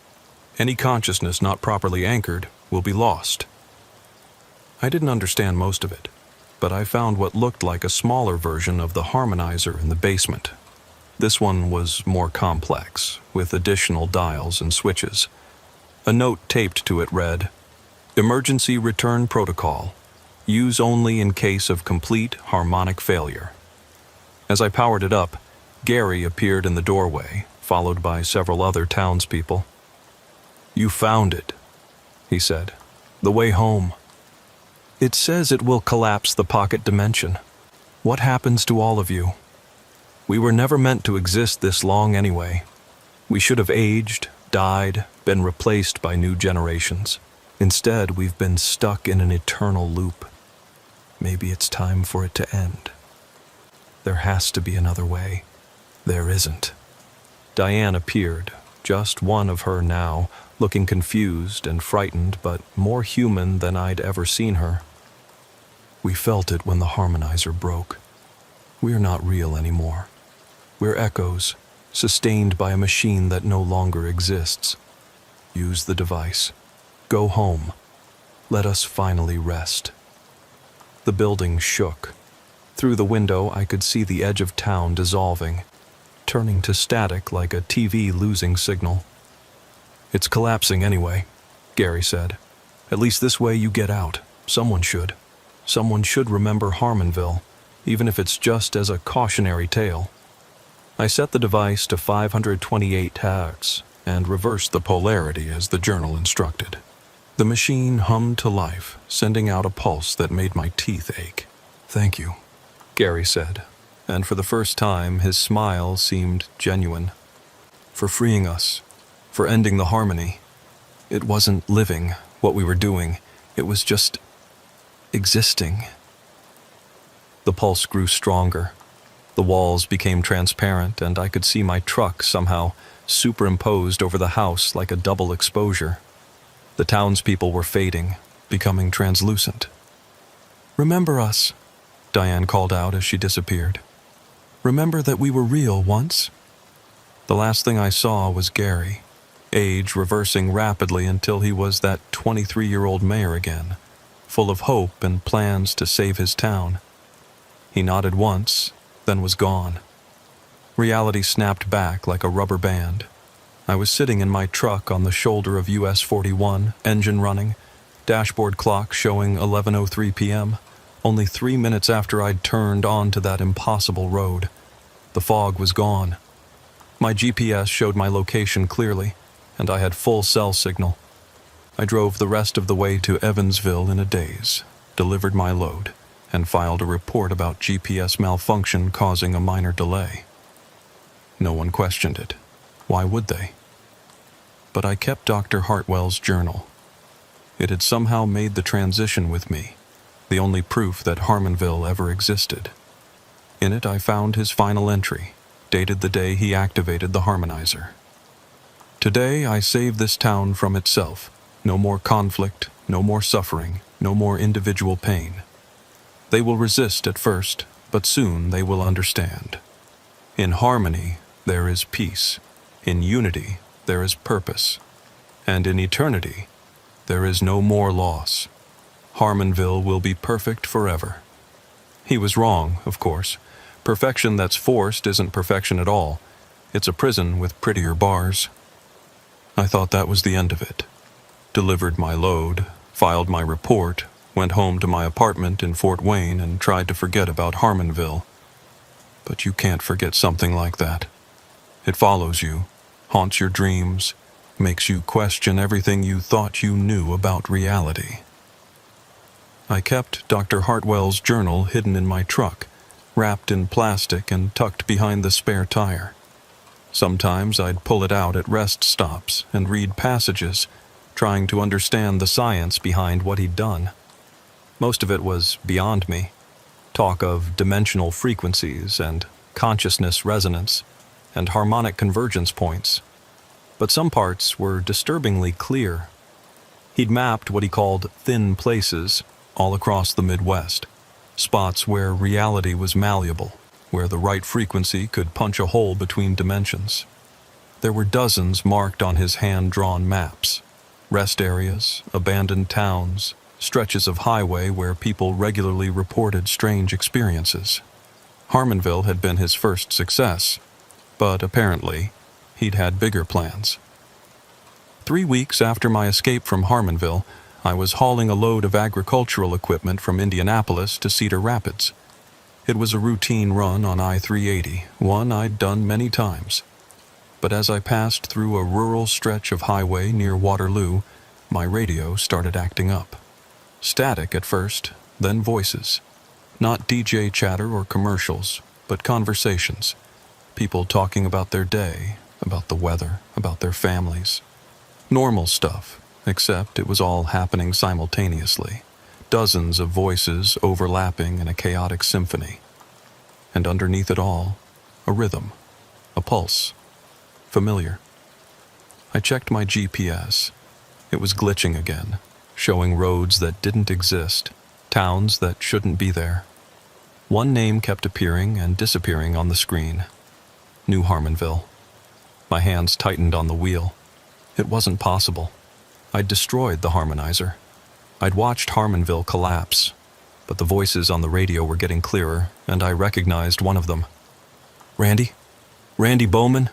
Any consciousness not properly anchored will be lost. I didn't understand most of it, but I found what looked like a smaller version of the harmonizer in the basement. This one was more complex, with additional dials and switches. A note taped to it read, "Emergency return protocol. Use only in case of complete harmonic failure." As I powered it up, Gary appeared in the doorway, followed by several other townspeople. "You found it," he said. "The way home. It says it will collapse the pocket dimension. What happens to all of you? We were never meant to exist this long anyway. We should have aged, died, been replaced by new generations. Instead, we've been stuck in an eternal loop. Maybe it's time for it to end. There has to be another way. There isn't." Diane appeared, Just one of her now, looking confused and frightened, but more human than I'd ever seen her. We felt it when the harmonizer broke. We're not real anymore. We're echoes, sustained by a machine that no longer exists. Use the device. Go home. Let us finally rest. The building shook. Through the window, I could see the edge of town dissolving, turning to static like a TV losing signal. It's collapsing anyway, Gary said. At least this way you get out. Someone should. Someone should remember Harmonville, even if it's just as a cautionary tale. I set the device to 528 Hz and reversed the polarity as the journal instructed. The machine hummed to life, sending out a pulse that made my teeth ache. "Thank you," Gary said, and for the first time his smile seemed genuine. "For freeing us, for ending the harmony. It wasn't living, what we were doing. It was just existing." The pulse grew stronger. The walls became transparent, and I could see my truck somehow superimposed over the house like a double exposure. The townspeople were fading, becoming translucent. "Remember us," Diane called out as she disappeared. "Remember that we were real once?" The last thing I saw was Gary, age reversing rapidly until he was that 23-year-old mayor again, full of hope and plans to save his town. He nodded once, then was gone. Reality snapped back like a rubber band. I was sitting in my truck on the shoulder of US 41, engine running, dashboard clock showing 11:03 p.m., only 3 minutes after I'd turned onto that impossible road. The fog was gone. My GPS showed my location clearly, and I had full cell signal. I drove the rest of the way to Evansville in a daze, delivered my load, and filed a report about GPS malfunction causing a minor delay. No one questioned it. Why would they? But I kept Dr. Hartwell's journal. It had somehow made the transition with me, the only proof that Harmonville ever existed. In it I found his final entry, dated the day he activated the harmonizer. "Today I save this town from itself. No more conflict, no more suffering, no more individual pain. They will resist at first, but soon they will understand. In harmony, there is peace. In unity, there is purpose. And in eternity, there is no more loss. Harmonville will be perfect forever." He was wrong, of course. Perfection that's forced isn't perfection at all. It's a prison with prettier bars. I thought that was the end of it. Delivered my load, filed my report, went home to my apartment in Fort Wayne and tried to forget about Harmonville. But you can't forget something like that. It follows you, haunts your dreams, makes you question everything you thought you knew about reality. I kept Dr. Hartwell's journal hidden in my truck, wrapped in plastic and tucked behind the spare tire. Sometimes I'd pull it out at rest stops and read passages, trying to understand the science behind what he'd done. Most of it was beyond me. Talk of dimensional frequencies and consciousness resonance and harmonic convergence points. But some parts were disturbingly clear. He'd mapped what he called thin places all across the Midwest, spots where reality was malleable, where the right frequency could punch a hole between dimensions. There were dozens marked on his hand-drawn maps. Rest areas, abandoned towns, stretches of highway where people regularly reported strange experiences. Harmonville had been his first success, but apparently he'd had bigger plans. 3 weeks after my escape from Harmonville, I was hauling a load of agricultural equipment from Indianapolis to Cedar Rapids. It was a routine run on I-380, one I'd done many times. But as I passed through a rural stretch of highway near Waterloo, my radio started acting up. Static at first, then voices. Not DJ chatter or commercials, but conversations. People talking about their day, about the weather, about their families. Normal stuff, except it was all happening simultaneously. Dozens of voices overlapping in a chaotic symphony. And underneath it all, a rhythm, a pulse. Familiar. I checked my GPS. It was glitching again, showing roads that didn't exist, towns that shouldn't be there. One name kept appearing and disappearing on the screen. New Harmonville. My hands tightened on the wheel. It wasn't possible. I'd destroyed the harmonizer. I'd watched Harmonville collapse, but the voices on the radio were getting clearer, and I recognized one of them. Randy? Randy Bowman?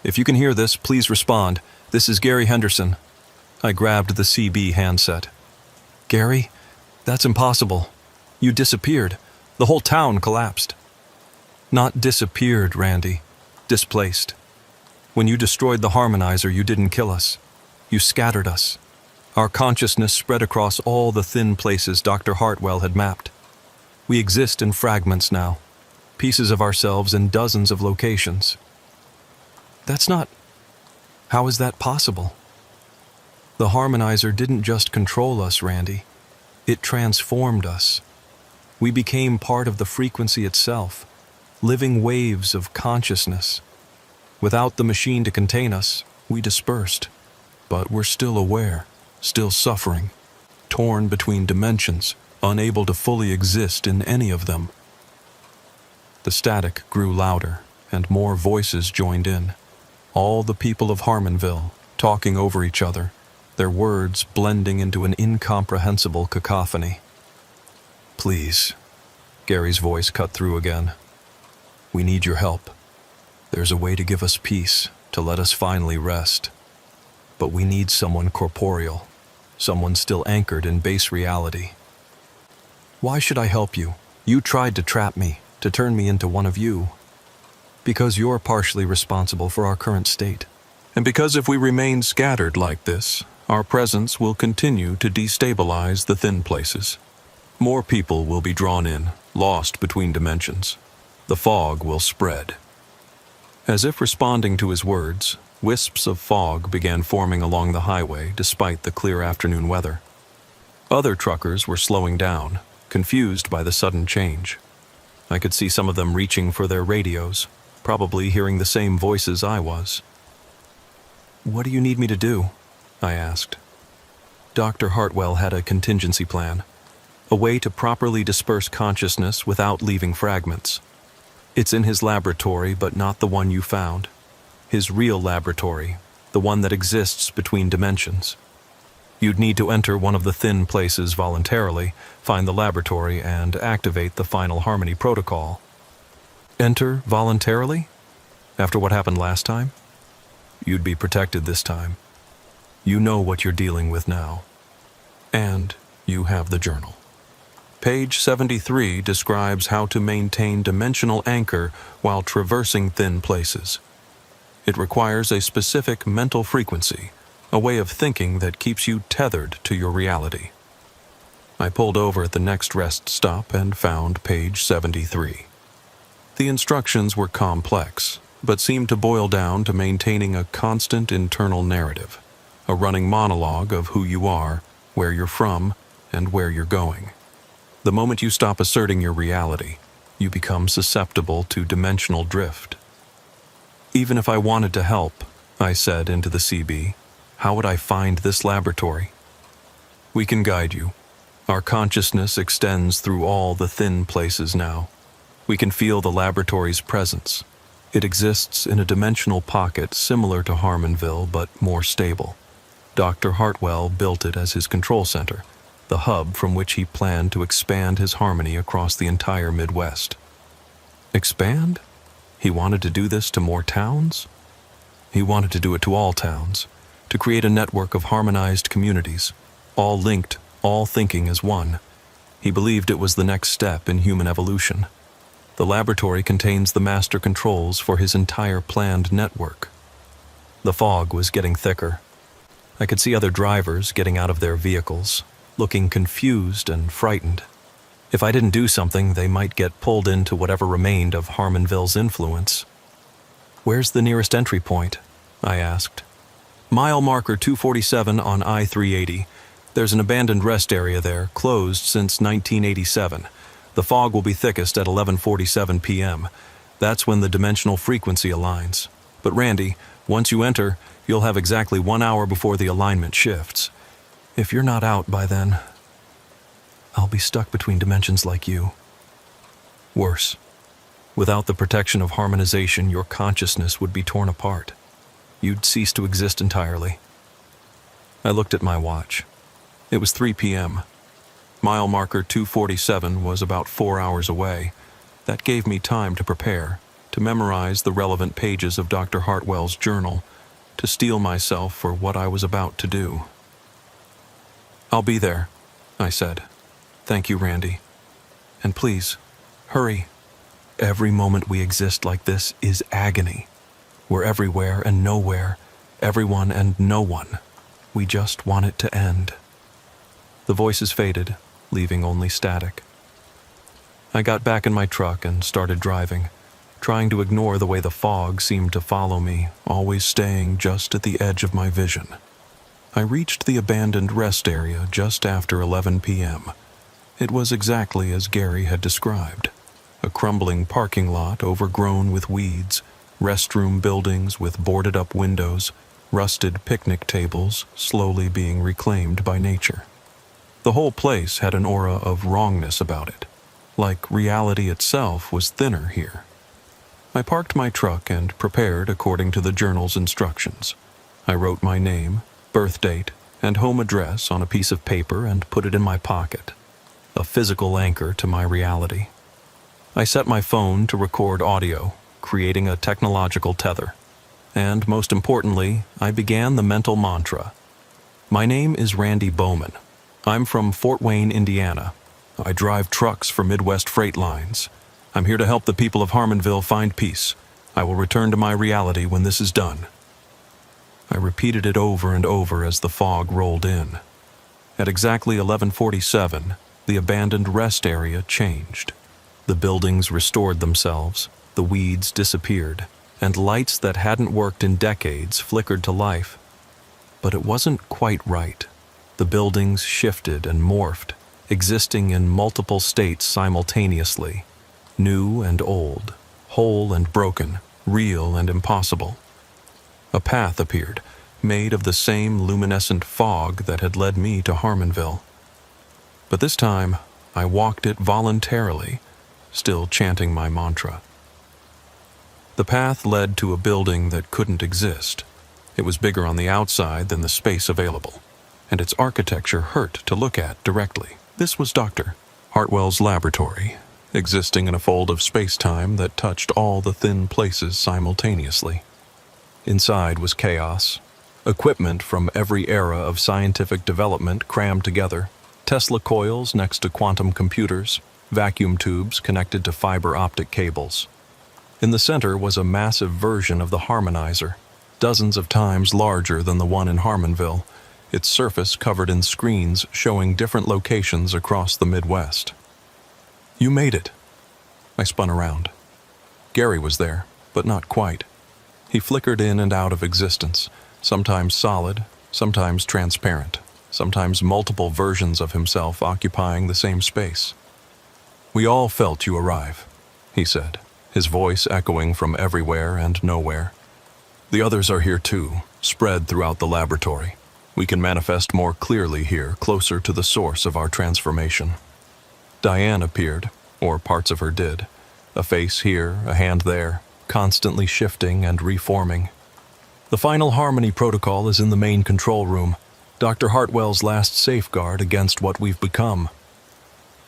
If you can hear this, please respond. This is Gary Henderson. I grabbed the CB handset. Gary? That's impossible. You disappeared. The whole town collapsed. Not disappeared, Randy. Displaced. When you destroyed the harmonizer, you didn't kill us. You scattered us. Our consciousness spread across all the thin places Dr. Hartwell had mapped. We exist in fragments now, pieces of ourselves in dozens of locations. That's not... How is that possible? The harmonizer didn't just control us, Randy. It transformed us. We became part of the frequency itself, living waves of consciousness. Without the machine to contain us, we dispersed. But we're still aware, still suffering, torn between dimensions, unable to fully exist in any of them. The static grew louder, and more voices joined in. All the people of Harmonville, talking over each other, their words blending into an incomprehensible cacophony. Please, Gary's voice cut through again. We need your help. There's a way to give us peace, to let us finally rest. But we need someone corporeal, someone still anchored in base reality. Why should I help you? You tried to trap me, to turn me into one of you. Because you're partially responsible for our current state. And because if we remain scattered like this, our presence will continue to destabilize the thin places. More people will be drawn in, lost between dimensions. The fog will spread. As if responding to his words, wisps of fog began forming along the highway despite the clear afternoon weather. Other truckers were slowing down, confused by the sudden change. I could see some of them reaching for their radios, probably hearing the same voices I was. What do you need me to do? I asked. Dr. Hartwell had a contingency plan, a way to properly disperse consciousness without leaving fragments. It's in his laboratory, but not the one you found. His real laboratory, the one that exists between dimensions. You'd need to enter one of the thin places voluntarily, find the laboratory, and activate the final harmony protocol. Enter voluntarily? After what happened last time? You'd be protected this time. You know what you're dealing with now. And you have the journal. Page 73 describes how to maintain dimensional anchor while traversing thin places. It requires a specific mental frequency, a way of thinking that keeps you tethered to your reality. I pulled over at the next rest stop and found page 73. The instructions were complex, but seemed to boil down to maintaining a constant internal narrative, a running monologue of who you are, where you're from, and where you're going. The moment you stop asserting your reality, you become susceptible to dimensional drift. Even if I wanted to help, I said into the CB, how would I find this laboratory? We can guide you. Our consciousness extends through all the thin places now. We can feel the laboratory's presence. It exists in a dimensional pocket similar to Harmonville, but more stable. Dr. Hartwell built it as his control center, the hub from which he planned to expand his harmony across the entire Midwest. Expand? He wanted to do this to more towns? He wanted to do it to all towns, to create a network of harmonized communities, all linked, all thinking as one. He believed it was the next step in human evolution. The laboratory contains the master controls for his entire planned network. The fog was getting thicker. I could see other drivers getting out of their vehicles, looking confused and frightened. If I didn't do something, they might get pulled into whatever remained of Harmonville's influence. Where's the nearest entry point? I asked. Mile marker 247 on I-380. There's an abandoned rest area there, closed since 1987. The fog will be thickest at 11:47 p.m. That's when the dimensional frequency aligns. But Randy, Once you enter, you'll have exactly 1 hour before the alignment shifts. If you're not out by then, I'll be stuck between dimensions like you. Worse, without the protection of harmonization, your consciousness would be torn apart. You'd cease to exist entirely. I looked at my watch. It was 3 p.m. Mile marker 247 was about 4 hours away. That gave me time to prepare, to memorize the relevant pages of Dr. Hartwell's journal, to steel myself for what I was about to do. "I'll be there," I said. "Thank you, Randy. And please, hurry. Every moment we exist like this is agony. We're everywhere and nowhere, everyone and no one. We just want it to end." The voices faded, leaving only static. I got back in my truck and started driving, trying to ignore the way the fog seemed to follow me, always staying just at the edge of my vision. I reached the abandoned rest area just after 11 p.m. It was exactly as Gary had described. A crumbling parking lot overgrown with weeds, restroom buildings with boarded-up windows, rusted picnic tables slowly being reclaimed by nature. The whole place had an aura of wrongness about it, like reality itself was thinner here. I parked my truck and prepared according to the journal's instructions. I wrote my name, birth date, and home address on a piece of paper and put it in my pocket, a physical anchor to my reality. I set my phone to record audio, creating a technological tether. And most importantly, I began the mental mantra. My name is Randy Bowman. I'm from Fort Wayne, Indiana. I drive trucks for Midwest Freight Lines. I'm here to help the people of Harmonville find peace. I will return to my reality when this is done. I repeated it over and over as the fog rolled in. At exactly 11:47, the abandoned rest area changed. The buildings restored themselves, the weeds disappeared, and lights that hadn't worked in decades flickered to life. But it wasn't quite right. The buildings shifted and morphed, existing in multiple states simultaneously, new and old, whole and broken, real and impossible. A path appeared, made of the same luminescent fog that had led me to Harmonville. But this time, I walked it voluntarily, still chanting my mantra. The path led to a building that couldn't exist. It was bigger on the outside than the space available, and its architecture hurt to look at directly. This was Dr. Hartwell's laboratory, existing in a fold of space-time that touched all the thin places simultaneously. Inside was chaos, equipment from every era of scientific development crammed together, Tesla coils next to quantum computers, vacuum tubes connected to fiber optic cables. In the center was a massive version of the harmonizer, dozens of times larger than the one in Harmonville, its surface covered in screens showing different locations across the Midwest. "You made it." I spun around. Gary was there, but not quite. He flickered in and out of existence, sometimes solid, sometimes transparent, sometimes multiple versions of himself occupying the same space. "We all felt you arrive," he said, his voice echoing from everywhere and nowhere. "The others are here too, spread throughout the laboratory. We can manifest more clearly here, closer to the source of our transformation." Diane appeared, or parts of her did, a face here, a hand there, constantly shifting and reforming. "The final harmony protocol is in the main control room, Dr. Hartwell's last safeguard against what we've become."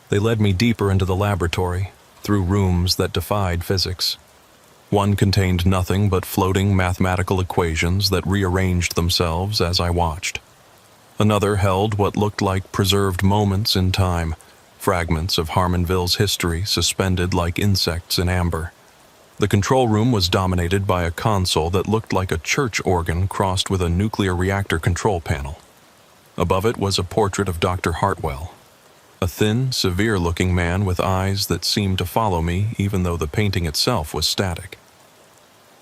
They led me deeper into the laboratory, through rooms that defied physics. One contained nothing but floating mathematical equations that rearranged themselves as I watched. Another held what looked like preserved moments in time, fragments of Harmonville's history suspended like insects in amber. The control room was dominated by a console that looked like a church organ crossed with a nuclear reactor control panel. Above it was a portrait of Dr. Hartwell, a thin, severe-looking man with eyes that seemed to follow me even though the painting itself was static.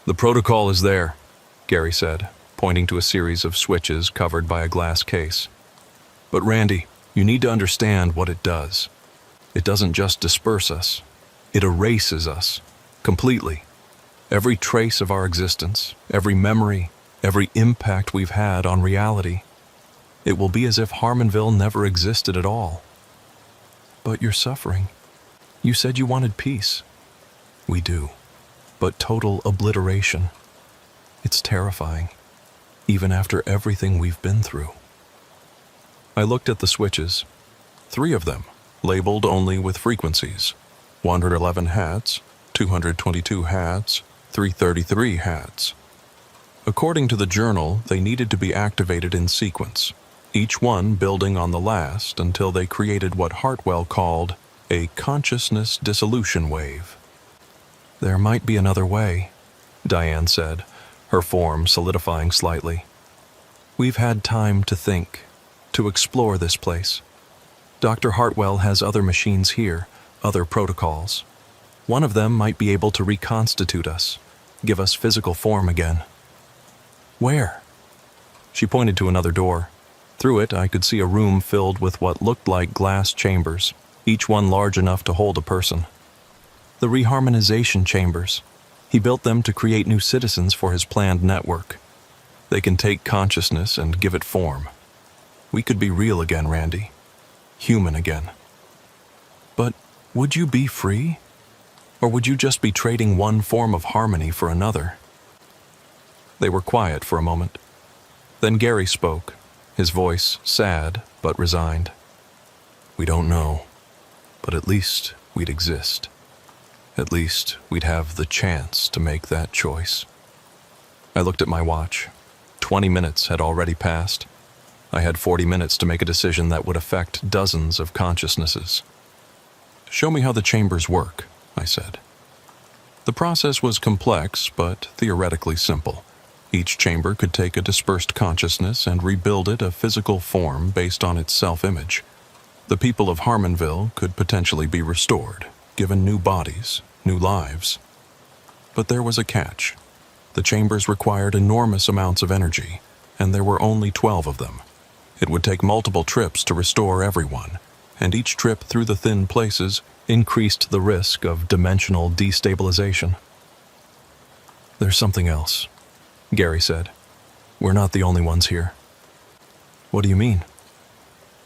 "The protocol is there," Gary said, pointing to a series of switches covered by a glass case. "But Randy, you need to understand what it does. It doesn't just disperse us. It erases us. Completely. Every trace of our existence, every memory, every impact we've had on reality. It will be as if Harmonville never existed at all. But you're suffering. You said you wanted peace. We do. But total obliteration. It's terrifying, even after everything we've been through. I looked at the switches. 3 of them, labeled only with frequencies. 111 Hz, 222 Hz, 333 Hz. According to the journal, they needed to be activated in sequence, each one building on the last until they created what Hartwell called a consciousness dissolution wave. There might be another way, Diane said, her form solidifying slightly. We've had time to think, to explore this place. Dr. Hartwell has other machines here, other protocols. One of them might be able to reconstitute us, give us physical form again. Where? She pointed to another door. Through it, I could see a room filled with what looked like glass chambers, each one large enough to hold a person. The reharmonization chambers. He built them to create new citizens for his planned network. They can take consciousness and give it form. We could be real again, Randy. Human again. But would you be free? Or would you just be trading one form of harmony for another? They were quiet for a moment. Then Gary spoke, his voice sad but resigned. We don't know, but at least we'd exist. At least we'd have the chance to make that choice. I looked at my watch. 20 minutes had already passed. I had 40 minutes to make a decision that would affect dozens of consciousnesses. Show me how the chambers work, I said. The process was complex, but theoretically simple. Each chamber could take a dispersed consciousness and rebuild it a physical form based on its self-image. The people of Harmonville could potentially be restored, given new bodies, new lives. But there was a catch. The chambers required enormous amounts of energy, and there were only 12 of them. It would take multiple trips to restore everyone, and each trip through the thin places increased the risk of dimensional destabilization. There's something else, Gary said. We're not the only ones here. What do you mean?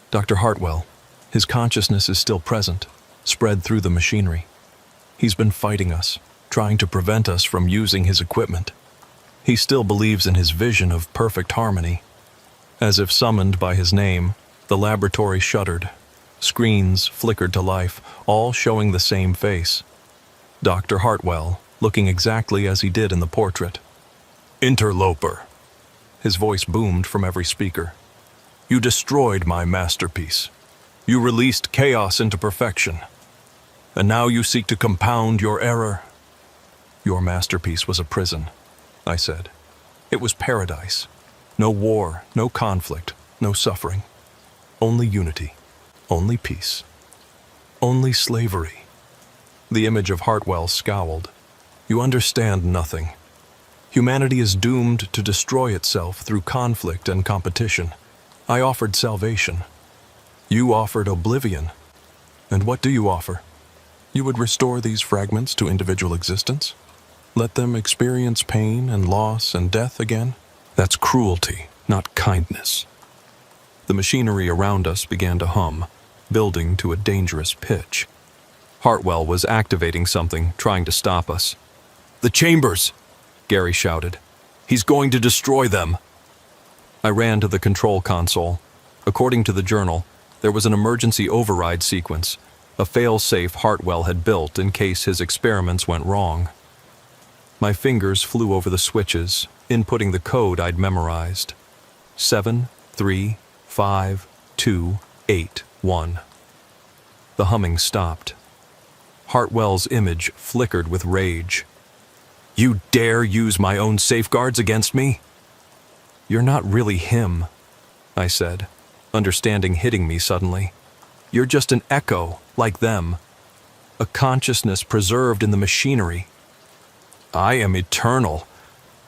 Dr. Hartwell, his consciousness is still present, spread through the machinery. He's been fighting us, trying to prevent us from using his equipment. He still believes in his vision of perfect harmony. As if summoned by his name, the laboratory shuddered. Screens flickered to life, all showing the same face. Dr. Hartwell, looking exactly as he did in the portrait. Interloper. His voice boomed from every speaker. You destroyed my masterpiece. You released chaos into perfection. And now you seek to compound your error. Your masterpiece was a prison, I said. It was paradise. No war, no conflict, no suffering. Only unity, only peace, only slavery. The image of Hartwell scowled. You understand nothing. Humanity is doomed to destroy itself through conflict and competition. I offered salvation. You offered oblivion. And what do you offer? You would restore these fragments to individual existence? Let them experience pain and loss and death again? That's cruelty, not kindness. The machinery around us began to hum, building to a dangerous pitch. Hartwell was activating something, trying to stop us. The chambers! Gary shouted. He's going to destroy them. I ran to the control console. According to the journal, there was an emergency override sequence, a fail-safe Hartwell had built in case his experiments went wrong. My fingers flew over the switches, inputting the code I'd memorized. 7, 3, 5, 2, 8, 1. The humming stopped. Hartwell's image flickered with rage. You dare use my own safeguards against me? You're not really him, I said, understanding hitting me suddenly. You're just an echo, like them. A consciousness preserved in the machinery. I am eternal.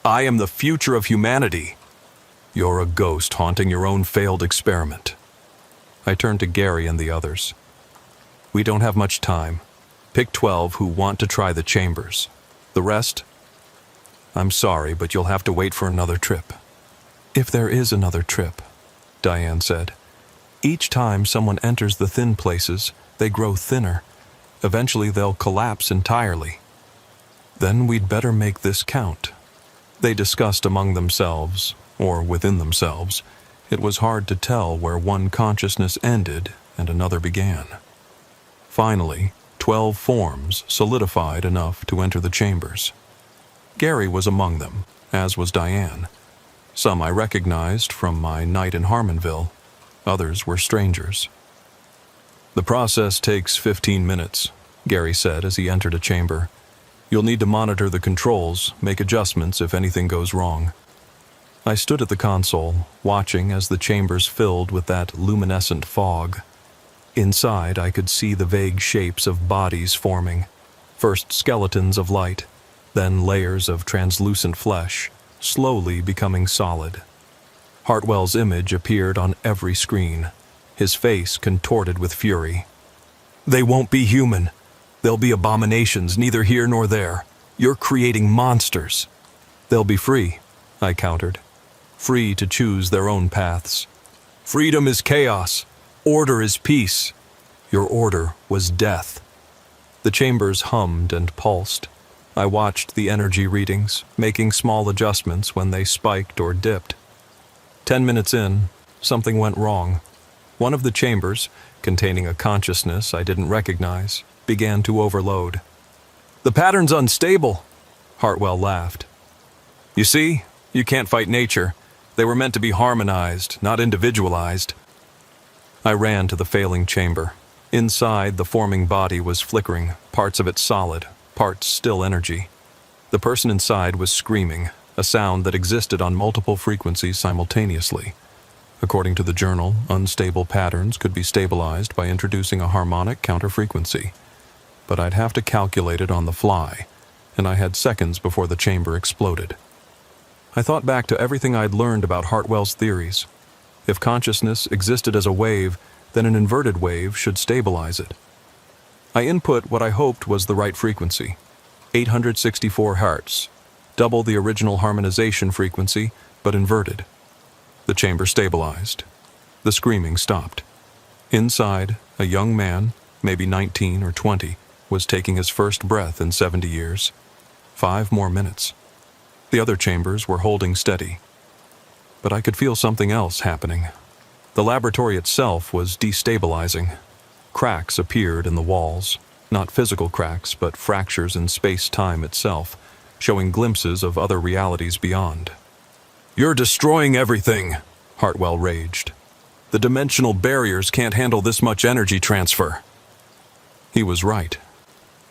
I am the future of humanity. You're a ghost haunting your own failed experiment. I turned to Gary and the others. We don't have much time. Pick 12 who want to try the chambers. The rest, I'm sorry, but you'll have to wait for another trip." "If there is another trip," Diane said. "Each time someone enters the thin places, they grow thinner. Eventually they'll collapse entirely." "Then we'd better make this count." They discussed among themselves, or within themselves. It was hard to tell where one consciousness ended and another began. Finally, 12 forms solidified enough to enter the chambers. Gary was among them, as was Diane. Some I recognized from my night in Harmonville. Others were strangers. "The process takes 15 minutes, Gary said as he entered a chamber. "You'll need to monitor the controls, make adjustments if anything goes wrong." I stood at the console, watching as the chambers filled with that luminescent fog. Inside, I could see the vague shapes of bodies forming, first skeletons of light, then layers of translucent flesh, slowly becoming solid. Hartwell's image appeared on every screen, his face contorted with fury. "They won't be human. They'll be abominations, neither here nor there. You're creating monsters." "They'll be free," I countered. "Free to choose their own paths. Freedom is chaos. Order is peace. Your order was death." The chambers hummed and pulsed. I watched the energy readings, making small adjustments when they spiked or dipped. 10 minutes in, something went wrong. One of the chambers, containing a consciousness I didn't recognize, began to overload. "The pattern's unstable," Hartwell laughed. "You see, you can't fight nature. They were meant to be harmonized, not individualized." I ran to the failing chamber. Inside, the forming body was flickering, parts of it solid, parts still energy. The person inside was screaming, a sound that existed on multiple frequencies simultaneously. According to the journal, unstable patterns could be stabilized by introducing a harmonic counterfrequency. But I'd have to calculate it on the fly, and I had seconds before the chamber exploded. I thought back to everything I'd learned about Hartwell's theories. If consciousness existed as a wave, then an inverted wave should stabilize it. I input what I hoped was the right frequency, 864 Hz, double the original harmonization frequency, but inverted. The chamber stabilized. The screaming stopped. Inside, a young man, maybe 19 or 20, was taking his first breath in 70 years. 5 more minutes. The other chambers were holding steady. But I could feel something else happening. The laboratory itself was destabilizing. Cracks appeared in the walls, not physical cracks, but fractures in space-time itself, showing glimpses of other realities beyond. "You're destroying everything," Hartwell raged. "The dimensional barriers can't handle this much energy transfer." He was right.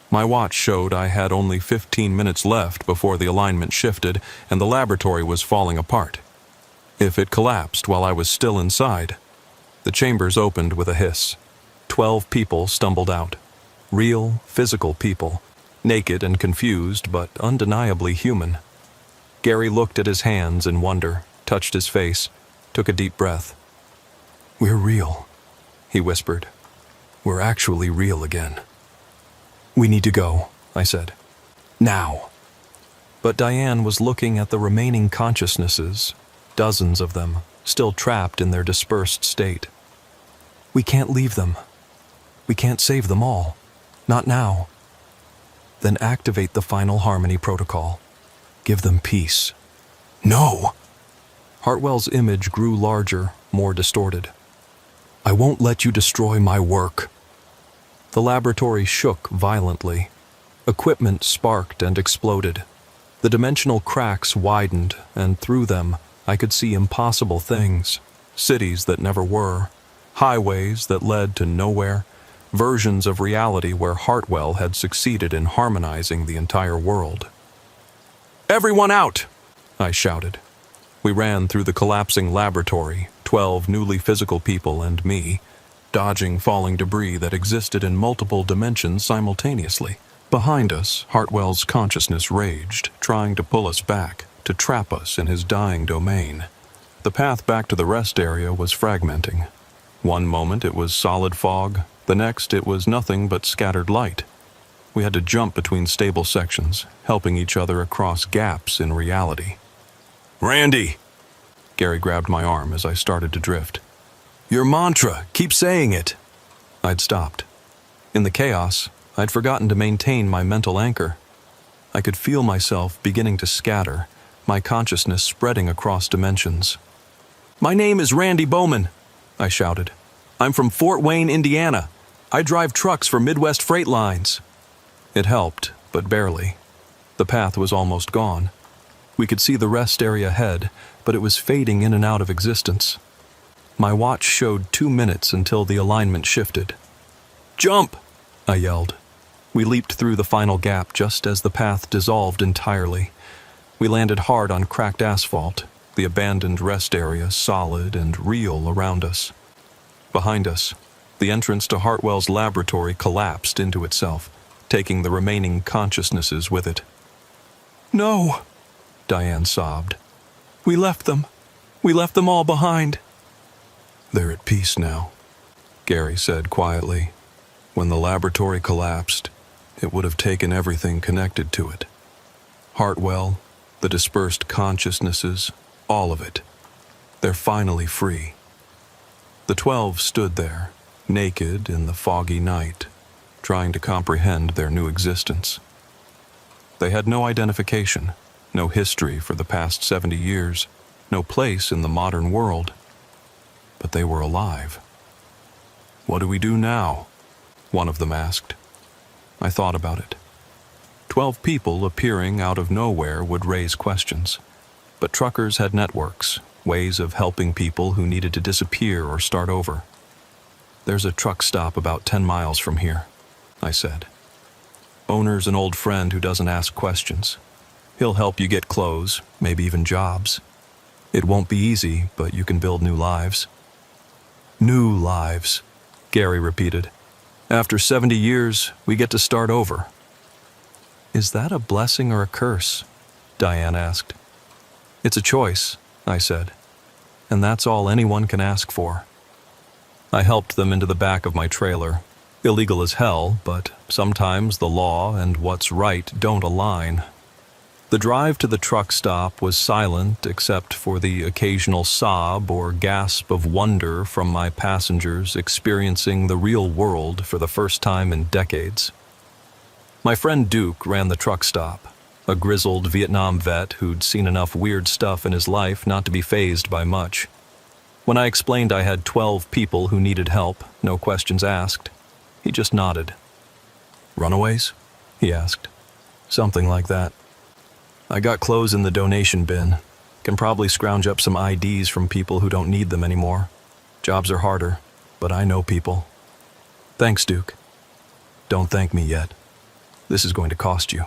My watch showed I had only 15 minutes left before the alignment shifted and the laboratory was falling apart. If it collapsed while I was still inside, the chambers opened with a hiss. 12 people stumbled out. Real, physical people, naked and confused, but undeniably human. Gary looked at his hands in wonder, touched his face, took a deep breath. "We're real," he whispered. "We're actually real again." "We need to go," I said. "Now." But Diane was looking at the remaining consciousnesses, dozens of them, still trapped in their dispersed state. "We can't leave them. We can't save them all. Not now." "Then activate the final harmony protocol. Give them peace." "No!" Hartwell's image grew larger, more distorted. "I won't let you destroy my work." The laboratory shook violently. Equipment sparked and exploded. The dimensional cracks widened, and through them, I could see impossible things. Cities that never were. Highways that led to nowhere. Versions of reality where Hartwell had succeeded in harmonizing the entire world. "Everyone out!" I shouted. We ran through the collapsing laboratory, 12 newly physical people and me, dodging falling debris that existed in multiple dimensions simultaneously. Behind us, Hartwell's consciousness raged, trying to pull us back, to trap us in his dying domain. The path back to the rest area was fragmenting. One moment it was solid fog, the next it was nothing but scattered light. We had to jump between stable sections, helping each other across gaps in reality. "Randy!" Gary grabbed my arm as I started to drift. "Your mantra, keep saying it!" I'd stopped. In the chaos, I'd forgotten to maintain my mental anchor. I could feel myself beginning to scatter, my consciousness spreading across dimensions. "My name is Randy Bowman," I shouted. "I'm from Fort Wayne, Indiana. I drive trucks for Midwest Freight Lines." It helped, but barely. The path was almost gone. We could see the rest area ahead, but it was fading in and out of existence. My watch showed 2 minutes until the alignment shifted. "Jump!" I yelled. We leaped through the final gap just as the path dissolved entirely. We landed hard on cracked asphalt, the abandoned rest area solid and real around us. Behind us, the entrance to Hartwell's laboratory collapsed into itself, taking the remaining consciousnesses with it. "No," Diane sobbed. "We left them. We left them all behind." "They're at peace now," Gary said quietly. "When the laboratory collapsed, it would have taken everything connected to it. Hartwell, the dispersed consciousnesses, all of it. They're finally free." The 12 stood there, naked in the foggy night, trying to comprehend their new existence. They had no identification, no history for the past 70 years, no place in the modern world. But they were alive. "What do we do now?" one of them asked. I thought about it. 12 people appearing out of nowhere would raise questions. But truckers had networks, ways of helping people who needed to disappear or start over. "There's a truck stop about 10 miles from here," I said. "Owner's an old friend who doesn't ask questions. He'll help you get clothes, maybe even jobs. It won't be easy, but you can build new lives." "New lives," Gary repeated. "After 70 years, we get to start over." "Is that a blessing or a curse?" Diane asked. "It's a choice," I said. "And that's all anyone can ask for." I helped them into the back of my trailer. Illegal as hell, but sometimes the law and what's right don't align. The drive to the truck stop was silent except for the occasional sob or gasp of wonder from my passengers experiencing the real world for the first time in decades. My friend Duke ran the truck stop, a grizzled Vietnam vet who'd seen enough weird stuff in his life not to be fazed by much. When I explained I had 12 people who needed help, no questions asked, he just nodded. "Runaways?" he asked. "Something like that. I got clothes in the donation bin. Can probably scrounge up some IDs from people who don't need them anymore. Jobs are harder, but I know people." "Thanks, Duke." "Don't thank me yet. This is going to cost you."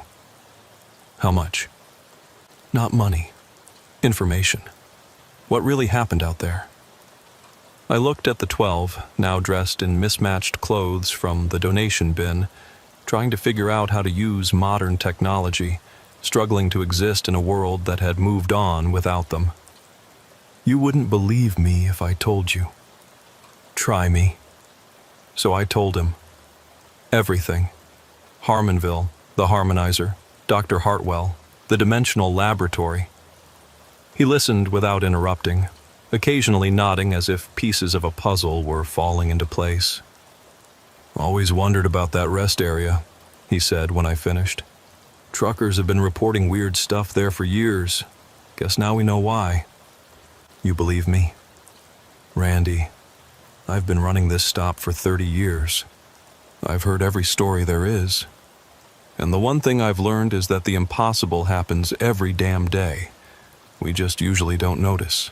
"How much?" "Not money. Information. What really happened out there?" I looked at the 12, now dressed in mismatched clothes from the donation bin, trying to figure out how to use modern technology, struggling to exist in a world that had moved on without them. "You wouldn't believe me if I told you." "Try me." So I told him. Everything. Harmonville, the harmonizer, Dr. Hartwell, the dimensional laboratory. He listened without interrupting, occasionally nodding as if pieces of a puzzle were falling into place. "Always wondered about that rest area," he said when I finished. "Truckers have been reporting weird stuff there for years. Guess now we know why." "You believe me?" "Randy, I've been running this stop for 30 years. I've heard every story there is. And the one thing I've learned is that the impossible happens every damn day. We just usually don't notice."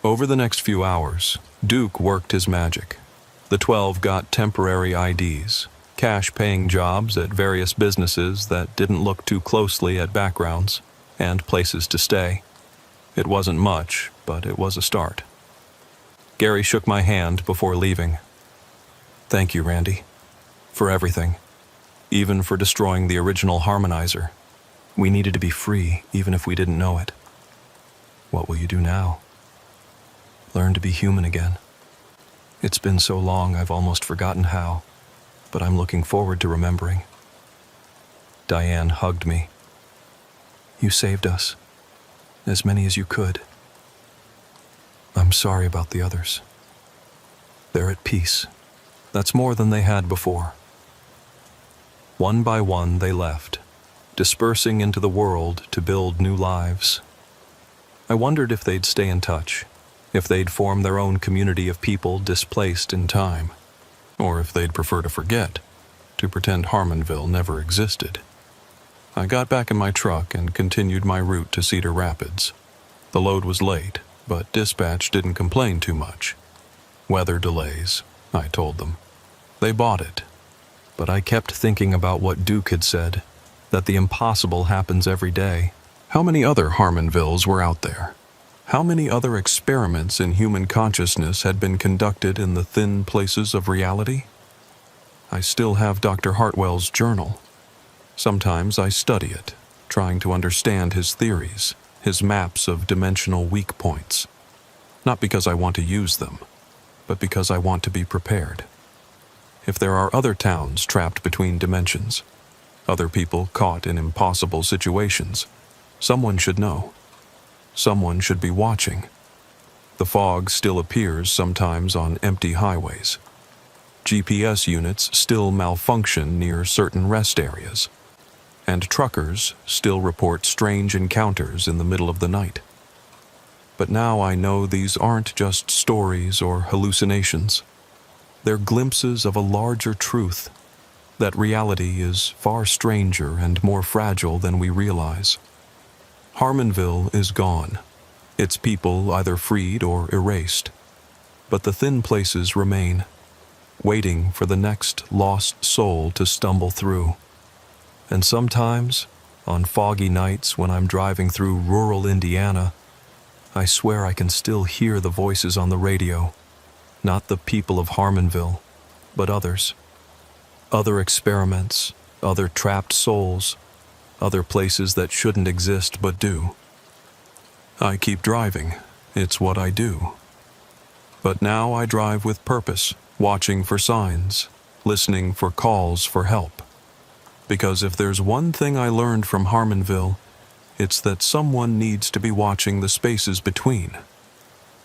Over the next few hours, Duke worked his magic. The 12 got temporary IDs, cash-paying jobs at various businesses that didn't look too closely at backgrounds, and places to stay. It wasn't much, but it was a start. Gary shook my hand before leaving. "Thank you, Randy, for everything, even for destroying the original harmonizer. We needed to be free, even if we didn't know it." "What will you do now?" "Learn to be human again. It's been so long I've almost forgotten how, but I'm looking forward to remembering." Diane hugged me. You saved us. As many as you could. I'm sorry about the others. They're at peace. That's more than they had before. One by one they left, dispersing into the world to build new lives. I wondered if they'd stay in touch, if they'd form their own community of people displaced in time, or if they'd prefer to forget, to pretend Harmonville never existed. I got back in my truck and continued my route to Cedar Rapids. The load was late, but dispatch didn't complain too much. Weather delays, I told them. They bought it. But I kept thinking about what Duke had said, that the impossible happens every day. How many other Harmonvilles were out there? How many other experiments in human consciousness had been conducted in the thin places of reality? I still have Dr. Hartwell's journal. Sometimes I study it, trying to understand his theories, his maps of dimensional weak points. Not because I want to use them, but because I want to be prepared. If there are other towns trapped between dimensions, other people caught in impossible situations, someone should know. Someone should be watching. The fog still appears sometimes on empty highways. GPS units still malfunction near certain rest areas. And truckers still report strange encounters in the middle of the night. But now I know these aren't just stories or hallucinations. They're glimpses of a larger truth, that reality is far stranger and more fragile than we realize. Harmonville is gone, its people either freed or erased. But the thin places remain, waiting for the next lost soul to stumble through. And sometimes, on foggy nights when I'm driving through rural Indiana, I swear I can still hear the voices on the radio. Not the people of Harmonville, but others. Other experiments, other trapped souls, other places that shouldn't exist but do. I keep driving. It's what I do. But now I drive with purpose, watching for signs, listening for calls for help. Because if there's one thing I learned from Harmonville, it's that someone needs to be watching the spaces between.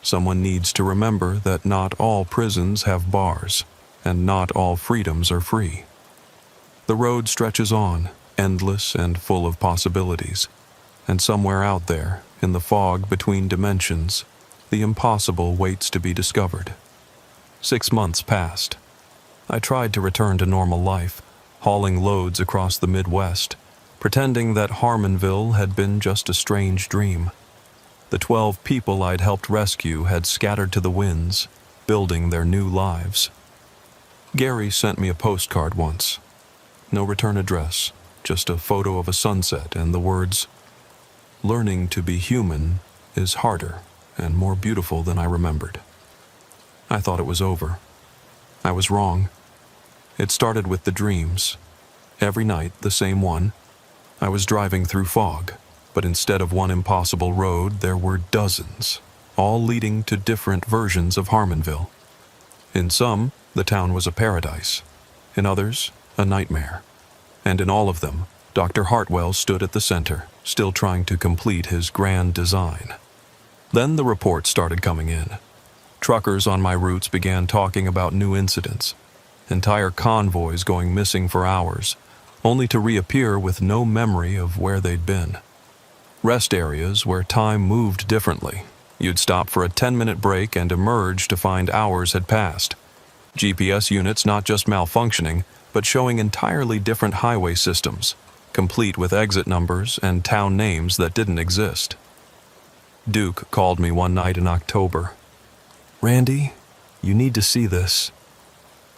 Someone needs to remember that not all prisons have bars, and not all freedoms are free. The road stretches on, endless and full of possibilities, and somewhere out there, in the fog between dimensions, the impossible waits to be discovered. 6 months passed. I tried to return to normal life, hauling loads across the Midwest, pretending that Harmonville had been just a strange dream. The 12 people I'd helped rescue had scattered to the winds, building their new lives. Gary sent me a postcard once. No return address, just a photo of a sunset and the words, "Learning to be human is harder and more beautiful than I remembered." I thought it was over. I was wrong. It started with the dreams. Every night, the same one. I was driving through fog, but instead of one impossible road, there were dozens, all leading to different versions of Harmonville. In some, the town was a paradise. In others, a nightmare. And in all of them, Dr. Hartwell stood at the center, still trying to complete his grand design. Then the reports started coming in. Truckers on my routes began talking about new incidents. Entire convoys going missing for hours, only to reappear with no memory of where they'd been. Rest areas where time moved differently. You'd stop for a 10-minute break and emerge to find hours had passed. GPS units not just malfunctioning, but showing entirely different highway systems, complete with exit numbers and town names that didn't exist. Duke called me one night in October. "Randy, you need to see this."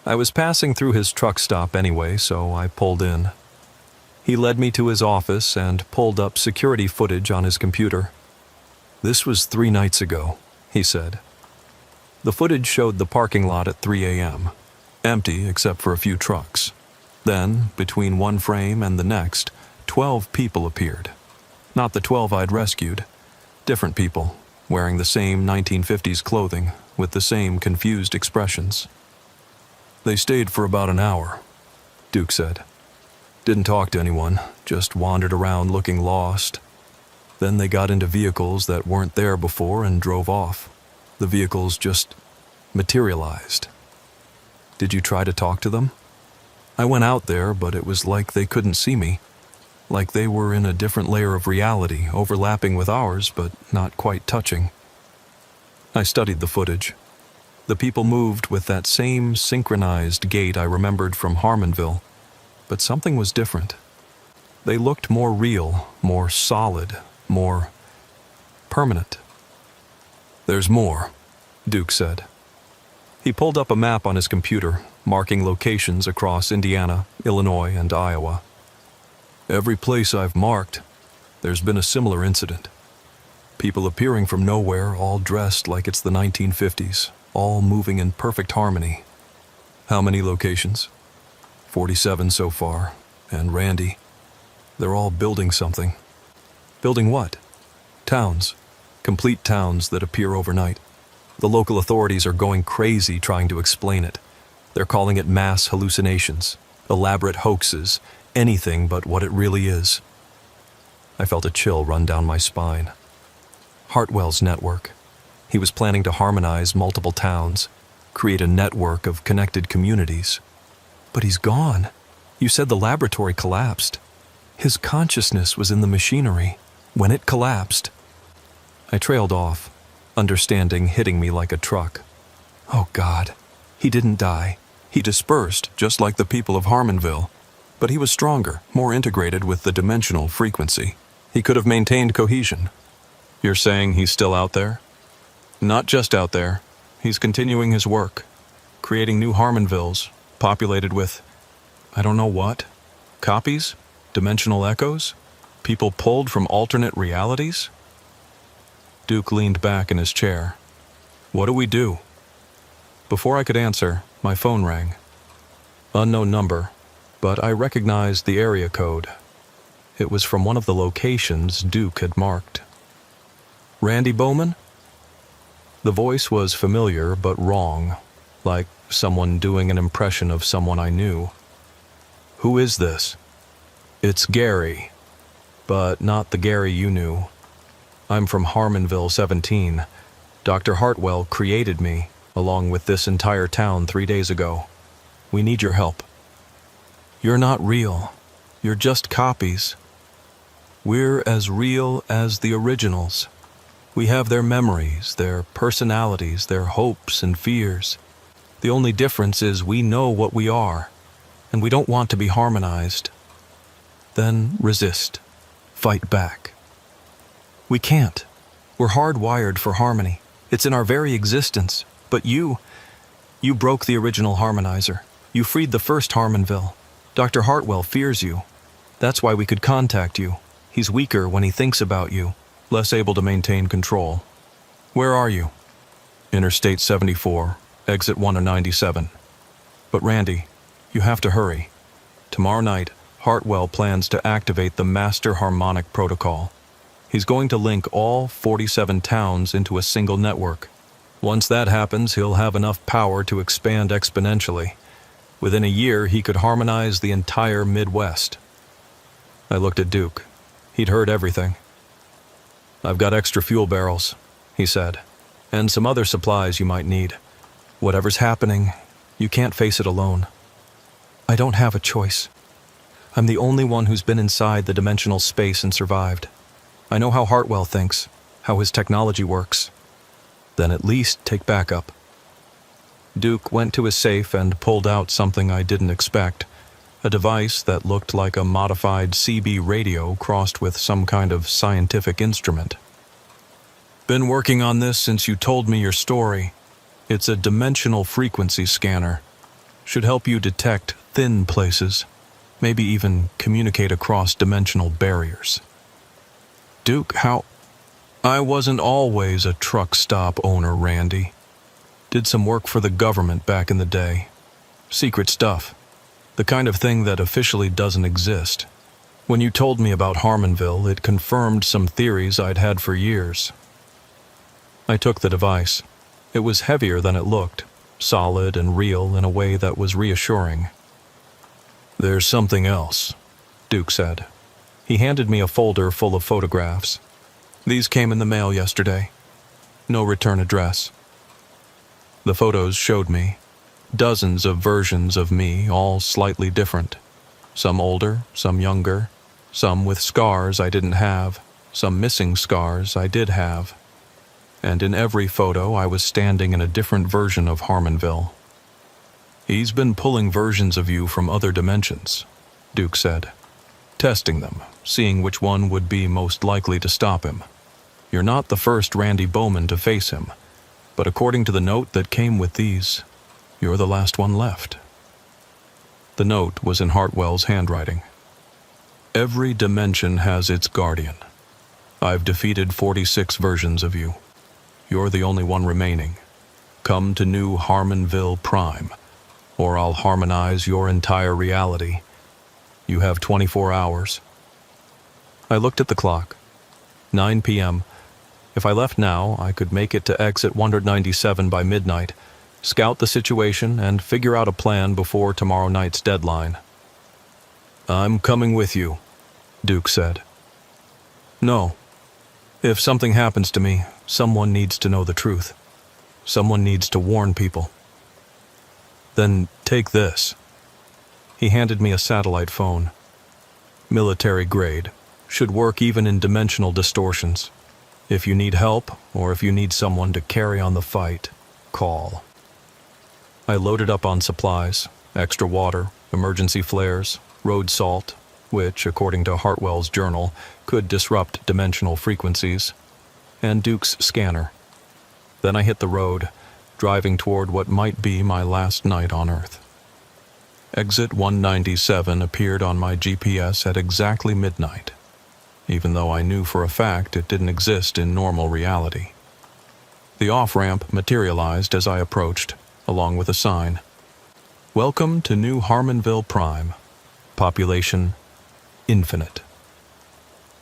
I was passing through his truck stop anyway, so I pulled in. He led me to his office and pulled up security footage on his computer. "This was 3 nights ago," he said. The footage showed the parking lot at 3 a.m., empty except for a few trucks. Then, between one frame and the next, 12 people appeared. Not the 12 I'd rescued. Different people, wearing the same 1950s clothing, with the same confused expressions. "They stayed for about an hour," Duke said. Didn't talk to anyone, just wandered around looking lost. Then they got into vehicles that weren't there before and drove off. The vehicles just materialized. Did you try to talk to them? I went out there, but it was like they couldn't see me. Like they were in a different layer of reality, overlapping with ours, but not quite touching. I studied the footage. The people moved with that same synchronized gait I remembered from Harmonville, but something was different. They looked more real, more solid, more permanent. There's more, Duke said. He pulled up a map on his computer, marking locations across Indiana, Illinois, and Iowa. Every place I've marked, there's been a similar incident. People appearing from nowhere, all dressed like it's the 1950s, all moving in perfect harmony. How many locations? 47 so far, and Randy. They're all building something. Building what? Towns. Complete towns that appear overnight. The local authorities are going crazy trying to explain it. They're calling it mass hallucinations, elaborate hoaxes, anything but what it really is. I felt a chill run down my spine. Hartwell's network. He was planning to harmonize multiple towns, create a network of connected communities. But he's gone. You said the laboratory collapsed. His consciousness was in the machinery. When it collapsed, I trailed off, understanding hitting me like a truck. Oh God, he didn't die. He dispersed, just like the people of Harmonville. But he was stronger, more integrated with the dimensional frequency. He could have maintained cohesion. You're saying he's still out there? Not just out there. He's continuing his work, creating new Harmonvilles, populated with, I don't know what, copies? Dimensional echoes? People pulled from alternate realities? Duke leaned back in his chair. What do we do? Before I could answer, my phone rang. Unknown number, but I recognized the area code. It was from one of the locations Duke had marked. Randy Bowman? The voice was familiar but wrong, like someone doing an impression of someone I knew. Who is this? It's Gary, but not the Gary you knew. I'm from Harmonville 17. Dr. Hartwell created me, along with this entire town 3 days ago. We need your help. You're not real. You're just copies. We're as real as the originals. We have their memories, their personalities, their hopes and fears. The only difference is we know what we are, and we don't want to be harmonized. Then resist. Fight back. We can't. We're hardwired for harmony. It's in our very existence. But you broke the original harmonizer. You freed the first Harmonville. Dr. Hartwell fears you. That's why we could contact you. He's weaker when he thinks about you, less able to maintain control. Where are you? Interstate 74, exit 197. But Randy, you have to hurry. Tomorrow night, Hartwell plans to activate the Master Harmonic Protocol. He's going to link all 47 towns into a single network. Once that happens, he'll have enough power to expand exponentially. Within a year, he could harmonize the entire Midwest. I looked at Duke. He'd heard everything. I've got extra fuel barrels, he said, and some other supplies you might need. Whatever's happening, you can't face it alone. I don't have a choice. I'm the only one who's been inside the dimensional space and survived. I know how Hartwell thinks, how his technology works. Then at least take backup. Duke went to his safe and pulled out something I didn't expect, a device that looked like a modified CB radio crossed with some kind of scientific instrument. Been working on this since you told me your story. It's a dimensional frequency scanner. Should help you detect thin places, maybe even communicate across dimensional barriers. Duke, how? I wasn't always a truck stop owner, Randy. Did some work for the government back in the day. Secret stuff. The kind of thing that officially doesn't exist. When you told me about Harmonville, it confirmed some theories I'd had for years. I took the device. It was heavier than it looked, solid and real in a way that was reassuring. There's something else, Duke said. He handed me a folder full of photographs. These came in the mail yesterday. No return address. The photos showed me dozens of versions of me, all slightly different. Some older, some younger, some with scars I didn't have, some missing scars I did have. And in every photo I was standing in a different version of Harmonville. He's been pulling versions of you from other dimensions, Duke said. Testing them, seeing which one would be most likely to stop him. You're not the first Randy Bowman to face him, but according to the note that came with these, you're the last one left. The note was in Hartwell's handwriting. Every dimension has its guardian. I've defeated 46 versions of you. You're the only one remaining. Come to New Harmonville Prime, or I'll harmonize your entire reality. You have 24 hours. I looked at the clock. 9 p.m. If I left now, I could make it to exit 197 by midnight, scout the situation, and figure out a plan before tomorrow night's deadline. I'm coming with you, Duke said. No. If something happens to me, someone needs to know the truth. Someone needs to warn people. Then take this. He handed me a satellite phone. Military grade. Should work even in dimensional distortions. If you need help, or if you need someone to carry on the fight, call. I loaded up on supplies, extra water, emergency flares, road salt, which, according to Hartwell's journal, could disrupt dimensional frequencies, and Duke's scanner. Then I hit the road, driving toward what might be my last night on Earth. Exit 197 appeared on my GPS at exactly midnight, even though I knew for a fact it didn't exist in normal reality. The off-ramp materialized as I approached, along with a sign. Welcome to New Harmonville Prime. Population infinite.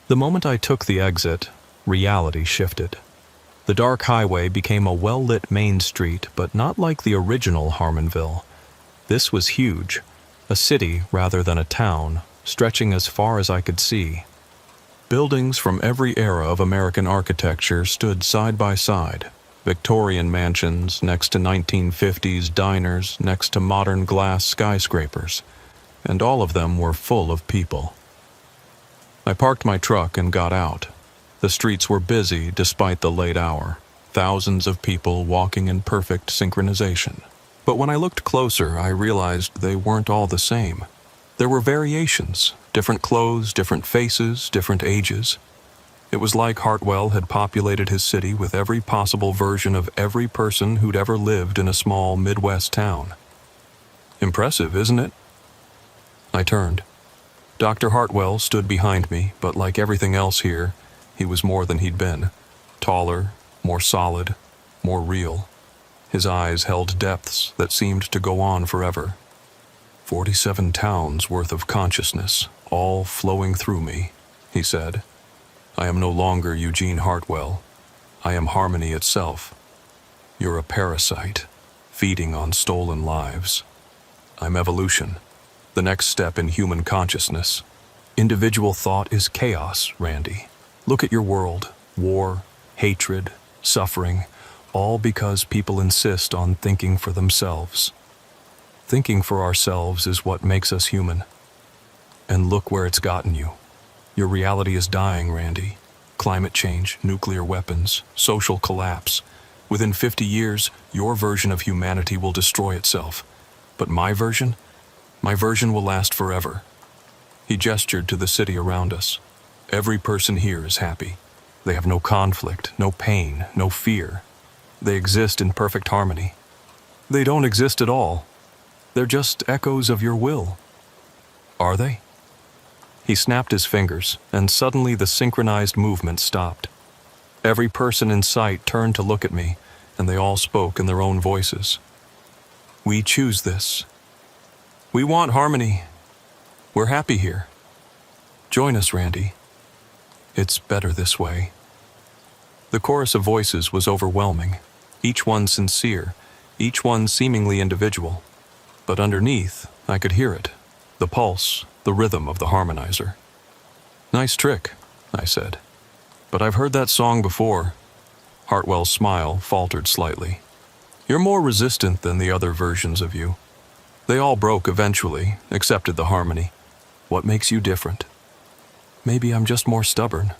The moment I took the exit, reality shifted. The dark highway became a well-lit main street, but not like the original Harmonville. This was huge, a city rather than a town, stretching as far as I could see. Buildings from every era of American architecture stood side by side. Victorian mansions next to 1950s diners next to modern glass skyscrapers, and all of them were full of people. I parked my truck and got out. The streets were busy despite the late hour, thousands of people walking in perfect synchronization. But when I looked closer, I realized they weren't all the same. There were variations, different clothes, different faces, different ages. It was like Hartwell had populated his city with every possible version of every person who'd ever lived in a small Midwest town. Impressive, isn't it? I turned. Dr. Hartwell stood behind me, but like everything else here, he was more than he'd been. Taller, more solid, more real. His eyes held depths that seemed to go on forever. 47 towns worth of consciousness, all flowing through me, he said. I am no longer Eugene Hartwell. I am harmony itself. You're a parasite, feeding on stolen lives. I'm evolution, the next step in human consciousness. Individual thought is chaos, Randy. Look at your world. War, hatred, suffering, all because people insist on thinking for themselves. Thinking for ourselves is what makes us human. And look where it's gotten you. Your reality is dying, Randy. Climate change, nuclear weapons, social collapse. Within 50 years, your version of humanity will destroy itself. But my version will last forever. He gestured to the city around us. Every person here is happy. They have no conflict, no pain, no fear. They exist in perfect harmony. They don't exist at all. They're just echoes of your will. Are they? He snapped his fingers, and suddenly the synchronized movement stopped. Every person in sight turned to look at me, and they all spoke in their own voices. We choose this. We want harmony. We're happy here. Join us, Randy. It's better this way. The chorus of voices was overwhelming, each one sincere, each one seemingly individual. But underneath, I could hear it, the pulse, the rhythm of the harmonizer. "Nice trick," I said. "But I've heard that song before." Hartwell's smile faltered slightly. "You're more resistant than the other versions of you. They all broke eventually, accepted the harmony. What makes you different?" "Maybe I'm just more stubborn."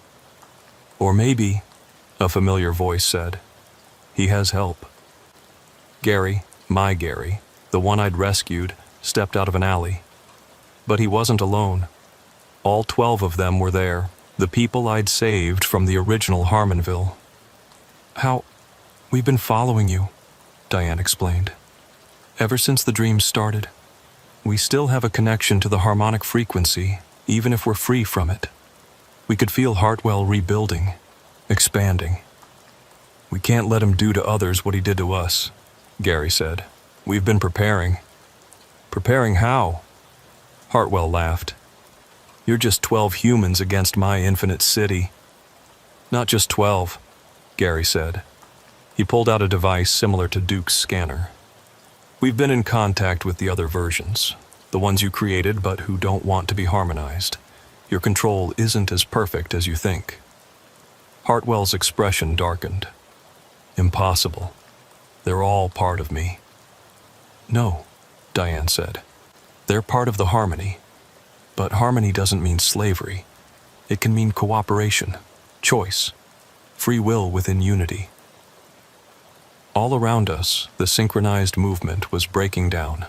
"Or maybe," a familiar voice said, "he has help." Gary, my Gary, the one I'd rescued, stepped out of an alley. But he wasn't alone. All 12 of them were there, the people I'd saved from the original Harmonville. "How? We've been following you," Diane explained. "Ever since the dreams started. We still have a connection to the harmonic frequency, even if we're free from it. We could feel Hartwell rebuilding, expanding. We can't let him do to others what he did to us," Gary said. "We've been preparing." "Preparing how?" Hartwell laughed. "You're just 12 humans against my infinite city." "Not just 12, Gary said. He pulled out a device similar to Duke's scanner. "We've been in contact with the other versions, the ones you created but who don't want to be harmonized. Your control isn't as perfect as you think." Hartwell's expression darkened. "Impossible. They're all part of me." "No," Diane said. "They're part of the harmony. But harmony doesn't mean slavery. It can mean cooperation, choice, free will within unity." All around us, the synchronized movement was breaking down.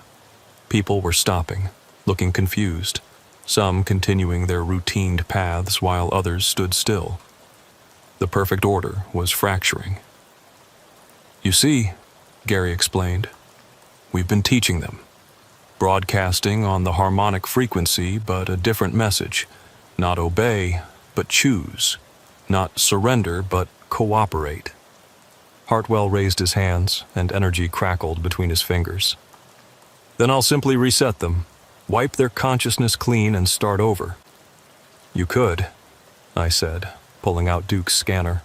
People were stopping, looking confused, some continuing their routined paths while others stood still. The perfect order was fracturing. "You see," Gary explained, "we've been teaching them. Broadcasting on the harmonic frequency, but a different message. Not obey, but choose. Not surrender, but cooperate." Hartwell raised his hands, and energy crackled between his fingers. "Then I'll simply reset them, wipe their consciousness clean and start over." "You could," I said, pulling out Duke's scanner.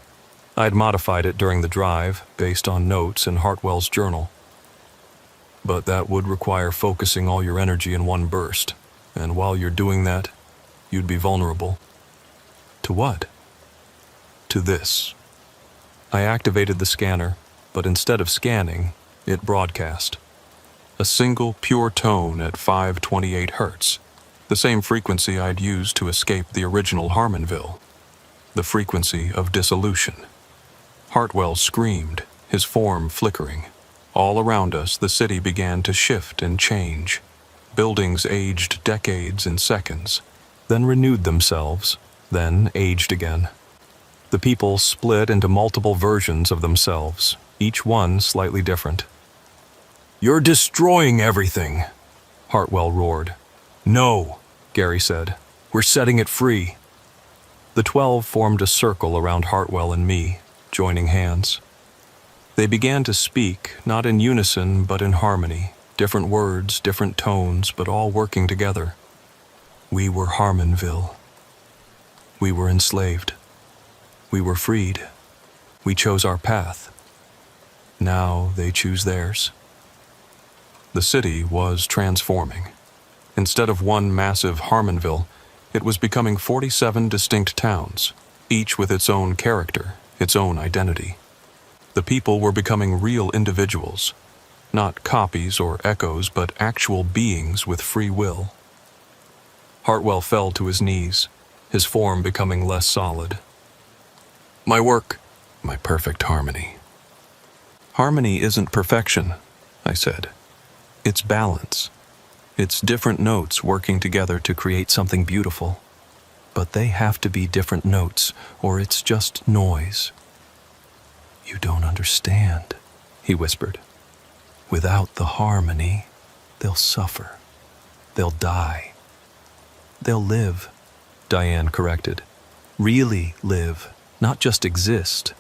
I'd modified it during the drive, based on notes in Hartwell's journal. "But that would require focusing all your energy in one burst, and while you're doing that, you'd be vulnerable." "To what?" "To this." I activated the scanner, but instead of scanning, it broadcast. A single pure tone at 528 Hertz, the same frequency I'd used to escape the original Harmonville. The frequency of dissolution. Hartwell screamed, his form flickering. All around us, the city began to shift and change. Buildings aged decades in seconds, then renewed themselves, then aged again. The people split into multiple versions of themselves, each one slightly different. "You're destroying everything," Hartwell roared. "No," Gary said. "We're setting it free." The 12 formed a circle around Hartwell and me, joining hands. They began to speak, not in unison but in harmony, different words, different tones, but all working together. We were Harmonville. We were enslaved. We were freed. We chose our path. Now they choose theirs. The city was transforming. Instead of one massive Harmonville, it was becoming 47 distinct towns, each with its own character, its own identity. The people were becoming real individuals, not copies or echoes, but actual beings with free will. Hartwell fell to his knees, his form becoming less solid. "My work, my perfect harmony." "Harmony isn't perfection," I said. "It's balance. It's different notes working together to create something beautiful. But they have to be different notes, or it's just noise." "You don't understand," he whispered. "Without the harmony, they'll suffer. They'll die." "They'll live," Diane corrected. "Really live, not just exist."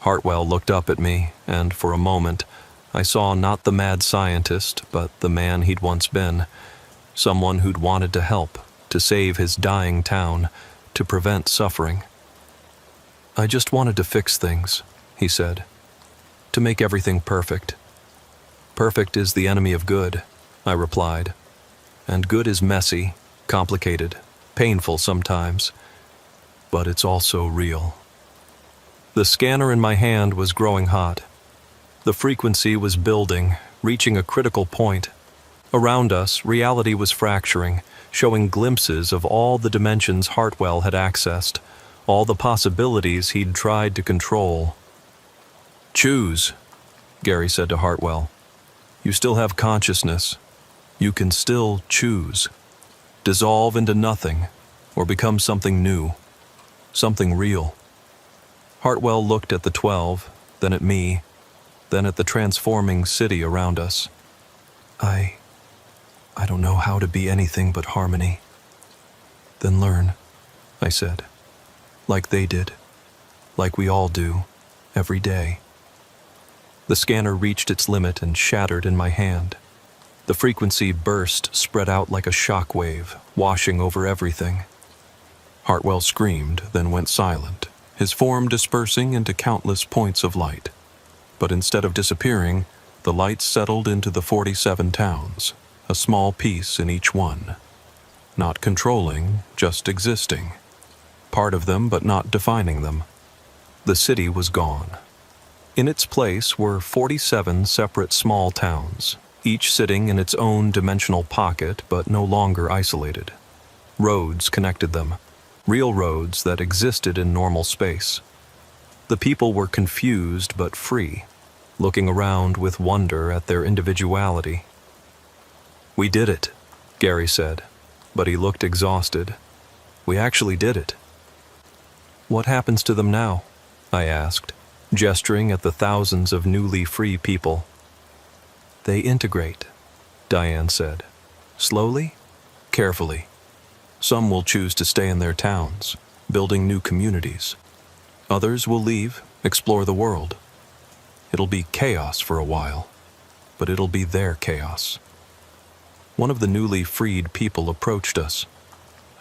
Hartwell looked up at me, and for a moment, I saw not the mad scientist, but the man he'd once been, someone who'd wanted to help, to save his dying town, to prevent suffering. "I just wanted to fix things," he said, "to make everything perfect." "Perfect is the enemy of good," I replied. "And good is messy, complicated, painful sometimes, but it's also real. The scanner in my hand was growing hot. The frequency was building, reaching a critical point. Around us, reality was fracturing, showing glimpses of all the dimensions Hartwell had accessed, all the possibilities he'd tried to control. "Choose," Gary said to Hartwell. "You still have consciousness. You can still choose. Dissolve into nothing, or become something new, something real." Hartwell looked at the 12, then at me, then at the transforming city around us. I don't know how to be anything but harmony." "Then learn," I said. "Like they did. Like we all do, every day." The scanner reached its limit and shattered in my hand. The frequency burst, spread out like a shock wave, washing over everything. Hartwell screamed, then went silent, his form dispersing into countless points of light. But instead of disappearing, the light settled into the 47 towns, a small piece in each one. Not controlling, just existing. Part of them, but not defining them. The city was gone. In its place were 47 separate small towns, each sitting in its own dimensional pocket, but no longer isolated. Roads connected them, real roads that existed in normal space. The people were confused but free, looking around with wonder at their individuality. "We did it," Gary said, but he looked exhausted. "We actually did it." "What happens to them now?" I asked, gesturing at the thousands of newly free people. "They integrate," Diane said. "Slowly, carefully. Some will choose to stay in their towns, building new communities. Others will leave, explore the world. It'll be chaos for a while, but it'll be their chaos." One of the newly freed people approached us,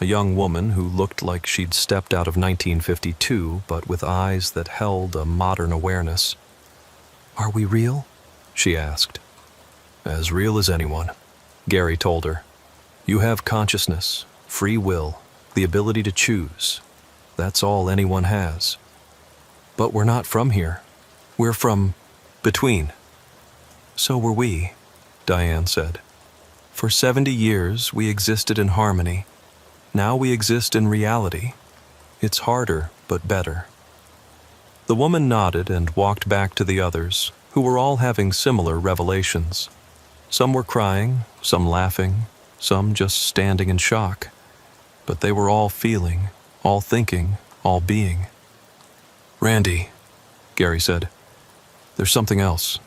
a young woman who looked like she'd stepped out of 1952, but with eyes that held a modern awareness. "Are we real?" she asked. "As real as anyone," Gary told her. "You have consciousness, free will, the ability to choose. That's all anyone has." "But we're not from here. We're from between." "So were we," Diane said. "For 70 years, we existed in harmony. Now we exist in reality. It's harder, but better." The woman nodded and walked back to the others, who were all having similar revelations. Some were crying, some laughing, some just standing in shock. But they were all feeling, all thinking, all being. "Randy," Gary said, "there's something else.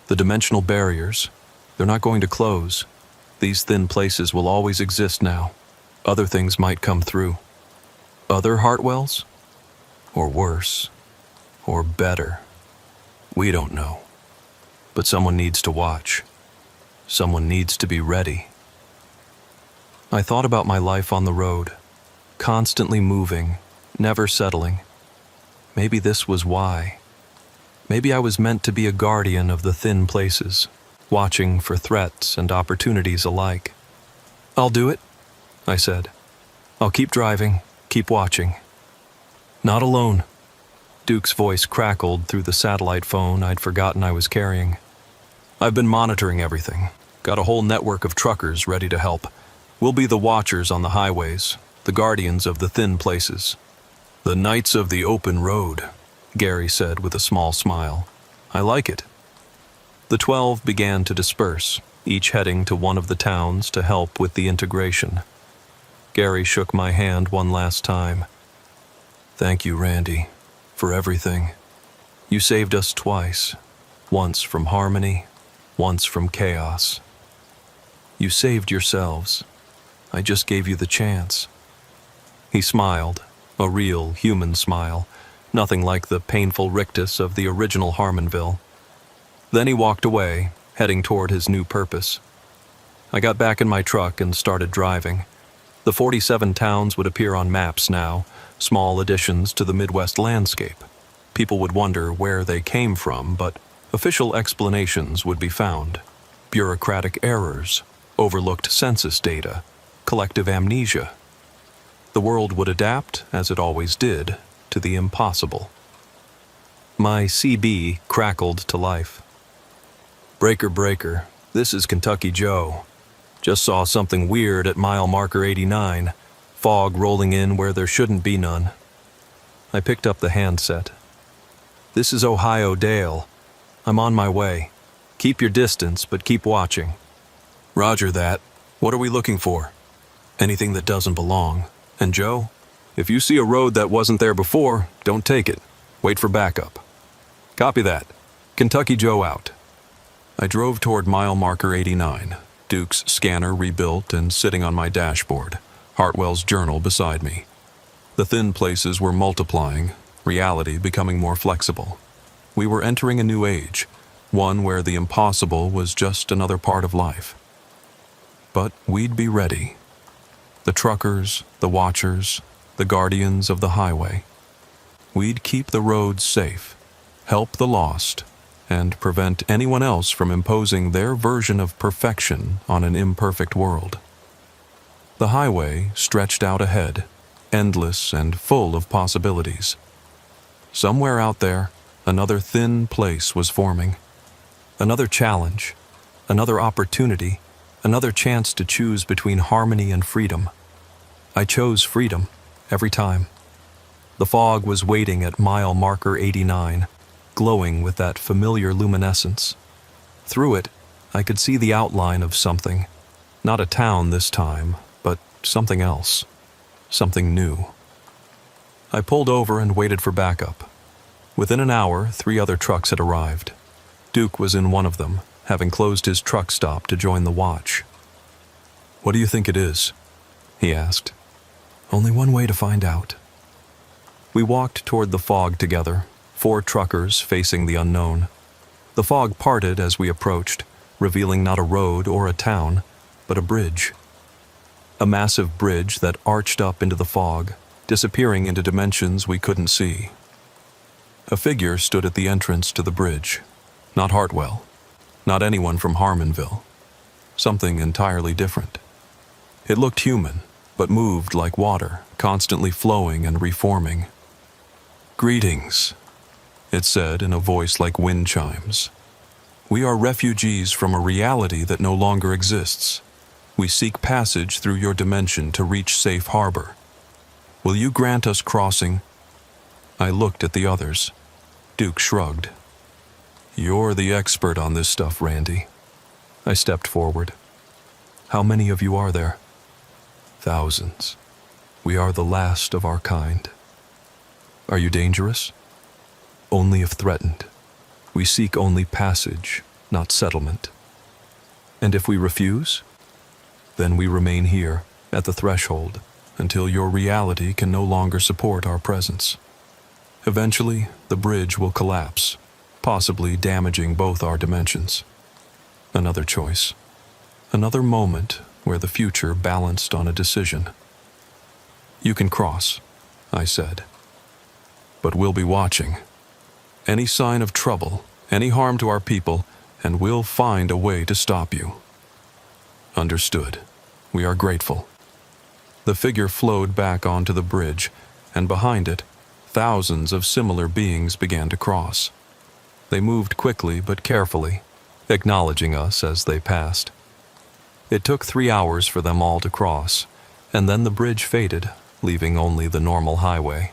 The dimensional barriers, they're not going to close. These thin places will always exist now. Other things might come through. Other Hartwells? Or worse. Or better. We don't know. But someone needs to watch. Someone needs to be ready." I thought about my life on the road, constantly moving, never settling. Maybe this was why. Maybe I was meant to be a guardian of the thin places, watching for threats and opportunities alike. "I'll do it," I said. "I'll keep driving, keep watching." "Not alone." Duke's voice crackled through the satellite phone I'd forgotten I was carrying. "I've been monitoring everything. Got a whole network of truckers ready to help. We'll be the watchers on the highways, the guardians of the thin places." "The Knights of the Open Road," Gary said with a small smile. "I like it." The 12 began to disperse, each heading to one of the towns to help with the integration. Gary shook my hand one last time. "Thank you, Randy, for everything. You saved us twice, once from harmony, once from chaos. You saved yourselves. I just gave you the chance." He smiled, a real human smile, nothing like the painful rictus of the original Harmonville. Then he walked away, heading toward his new purpose. I got back in my truck and started driving. The 47 towns would appear on maps now, small additions to the Midwest landscape. People would wonder where they came from, but official explanations would be found. Bureaucratic errors, overlooked census data, collective amnesia. The world would adapt, as it always did, to the impossible. My CB crackled to life. "Breaker, breaker, this is Kentucky Joe. Just saw something weird at mile marker 89, fog rolling in where there shouldn't be none." I picked up the handset. "This is Ohio Dale. I'm on my way. Keep your distance, but keep watching." "Roger that. What are we looking for?" "Anything that doesn't belong. And Joe, if you see a road that wasn't there before, don't take it. Wait for backup." "Copy that. Kentucky Joe out." I drove toward mile marker 89, Duke's scanner rebuilt and sitting on my dashboard, Hartwell's journal beside me. The thin places were multiplying, reality becoming more flexible. We were entering a new age, one where the impossible was just another part of life. But we'd be ready. The truckers, the watchers, the guardians of the highway. We'd keep the roads safe, help the lost, and prevent anyone else from imposing their version of perfection on an imperfect world. The highway stretched out ahead, endless and full of possibilities. Somewhere out there, another thin place was forming. Another challenge, another opportunity, another chance to choose between harmony and freedom. I chose freedom every time. The fog was waiting at mile marker 89, glowing with that familiar luminescence. Through it, I could see the outline of something. Not a town this time, but something else. Something new. I pulled over and waited for backup. Within an hour, 3 other trucks had arrived. Duke was in one of them, having closed his truck stop to join the watch. "What do you think it is?" he asked. "Only one way to find out." We walked toward the fog together, 4 truckers facing the unknown. The fog parted as we approached, revealing not a road or a town, but a bridge. A massive bridge that arched up into the fog, disappearing into dimensions we couldn't see. A figure stood at the entrance to the bridge. Not Hartwell. Not anyone from Harmonville. Something entirely different. It looked human, but moved like water, constantly flowing and reforming. "Greetings," it said in a voice like wind chimes. "We are refugees from a reality that no longer exists. We seek passage through your dimension to reach safe harbor. Will you grant us crossing?" I looked at the others. Duke shrugged. "You're the expert on this stuff, Randy." I stepped forward. "How many of you are there?" "Thousands. We are the last of our kind." "Are you dangerous?" "Only if threatened. We seek only passage, not settlement." "And if we refuse?" "Then we remain here, at the threshold, until your reality can no longer support our presence. Eventually, the bridge will collapse, possibly damaging both our dimensions. Another choice. Another moment where the future balanced on a decision." "You can cross," I said. "But we'll be watching. Any sign of trouble, any harm to our people, and we'll find a way to stop you." "Understood. We are grateful." The figure flowed back onto the bridge, and behind it, thousands of similar beings began to cross. They moved quickly but carefully, acknowledging us as they passed. It took 3 hours for them all to cross, and then the bridge faded, leaving only the normal highway.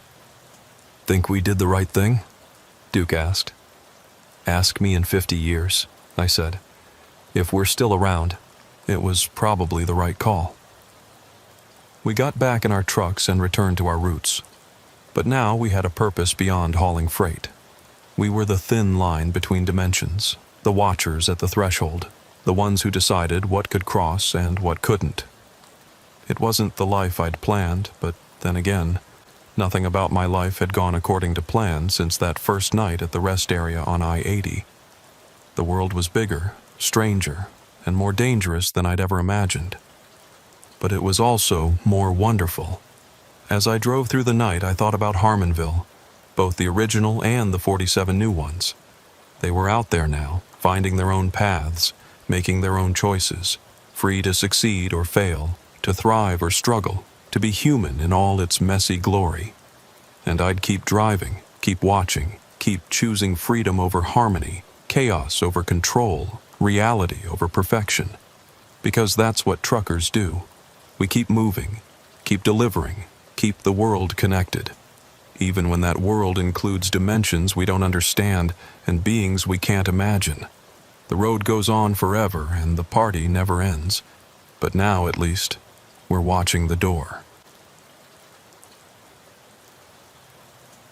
"Think we did the right thing?" Duke asked. "Ask me in 50 years, I said. "If we're still around, it was probably the right call." We got back in our trucks and returned to our routes. But now we had a purpose beyond hauling freight. We were the thin line between dimensions, the watchers at the threshold, the ones who decided what could cross and what couldn't. It wasn't the life I'd planned, but then again, nothing about my life had gone according to plan since that first night at the rest area on I-80. The world was bigger, stranger, and more dangerous than I'd ever imagined. But it was also more wonderful. As I drove through the night, I thought about Harmonville, both the original and the 47 new ones. They were out there now, finding their own paths, making their own choices, free to succeed or fail, to thrive or struggle, to be human in all its messy glory. And I'd keep driving, keep watching, keep choosing freedom over harmony, chaos over control, reality over perfection. Because that's what truckers do. We keep moving, keep delivering, keep the world connected. Even when that world includes dimensions we don't understand and beings we can't imagine. The road goes on forever and the party never ends. But now, at least, we're watching the door.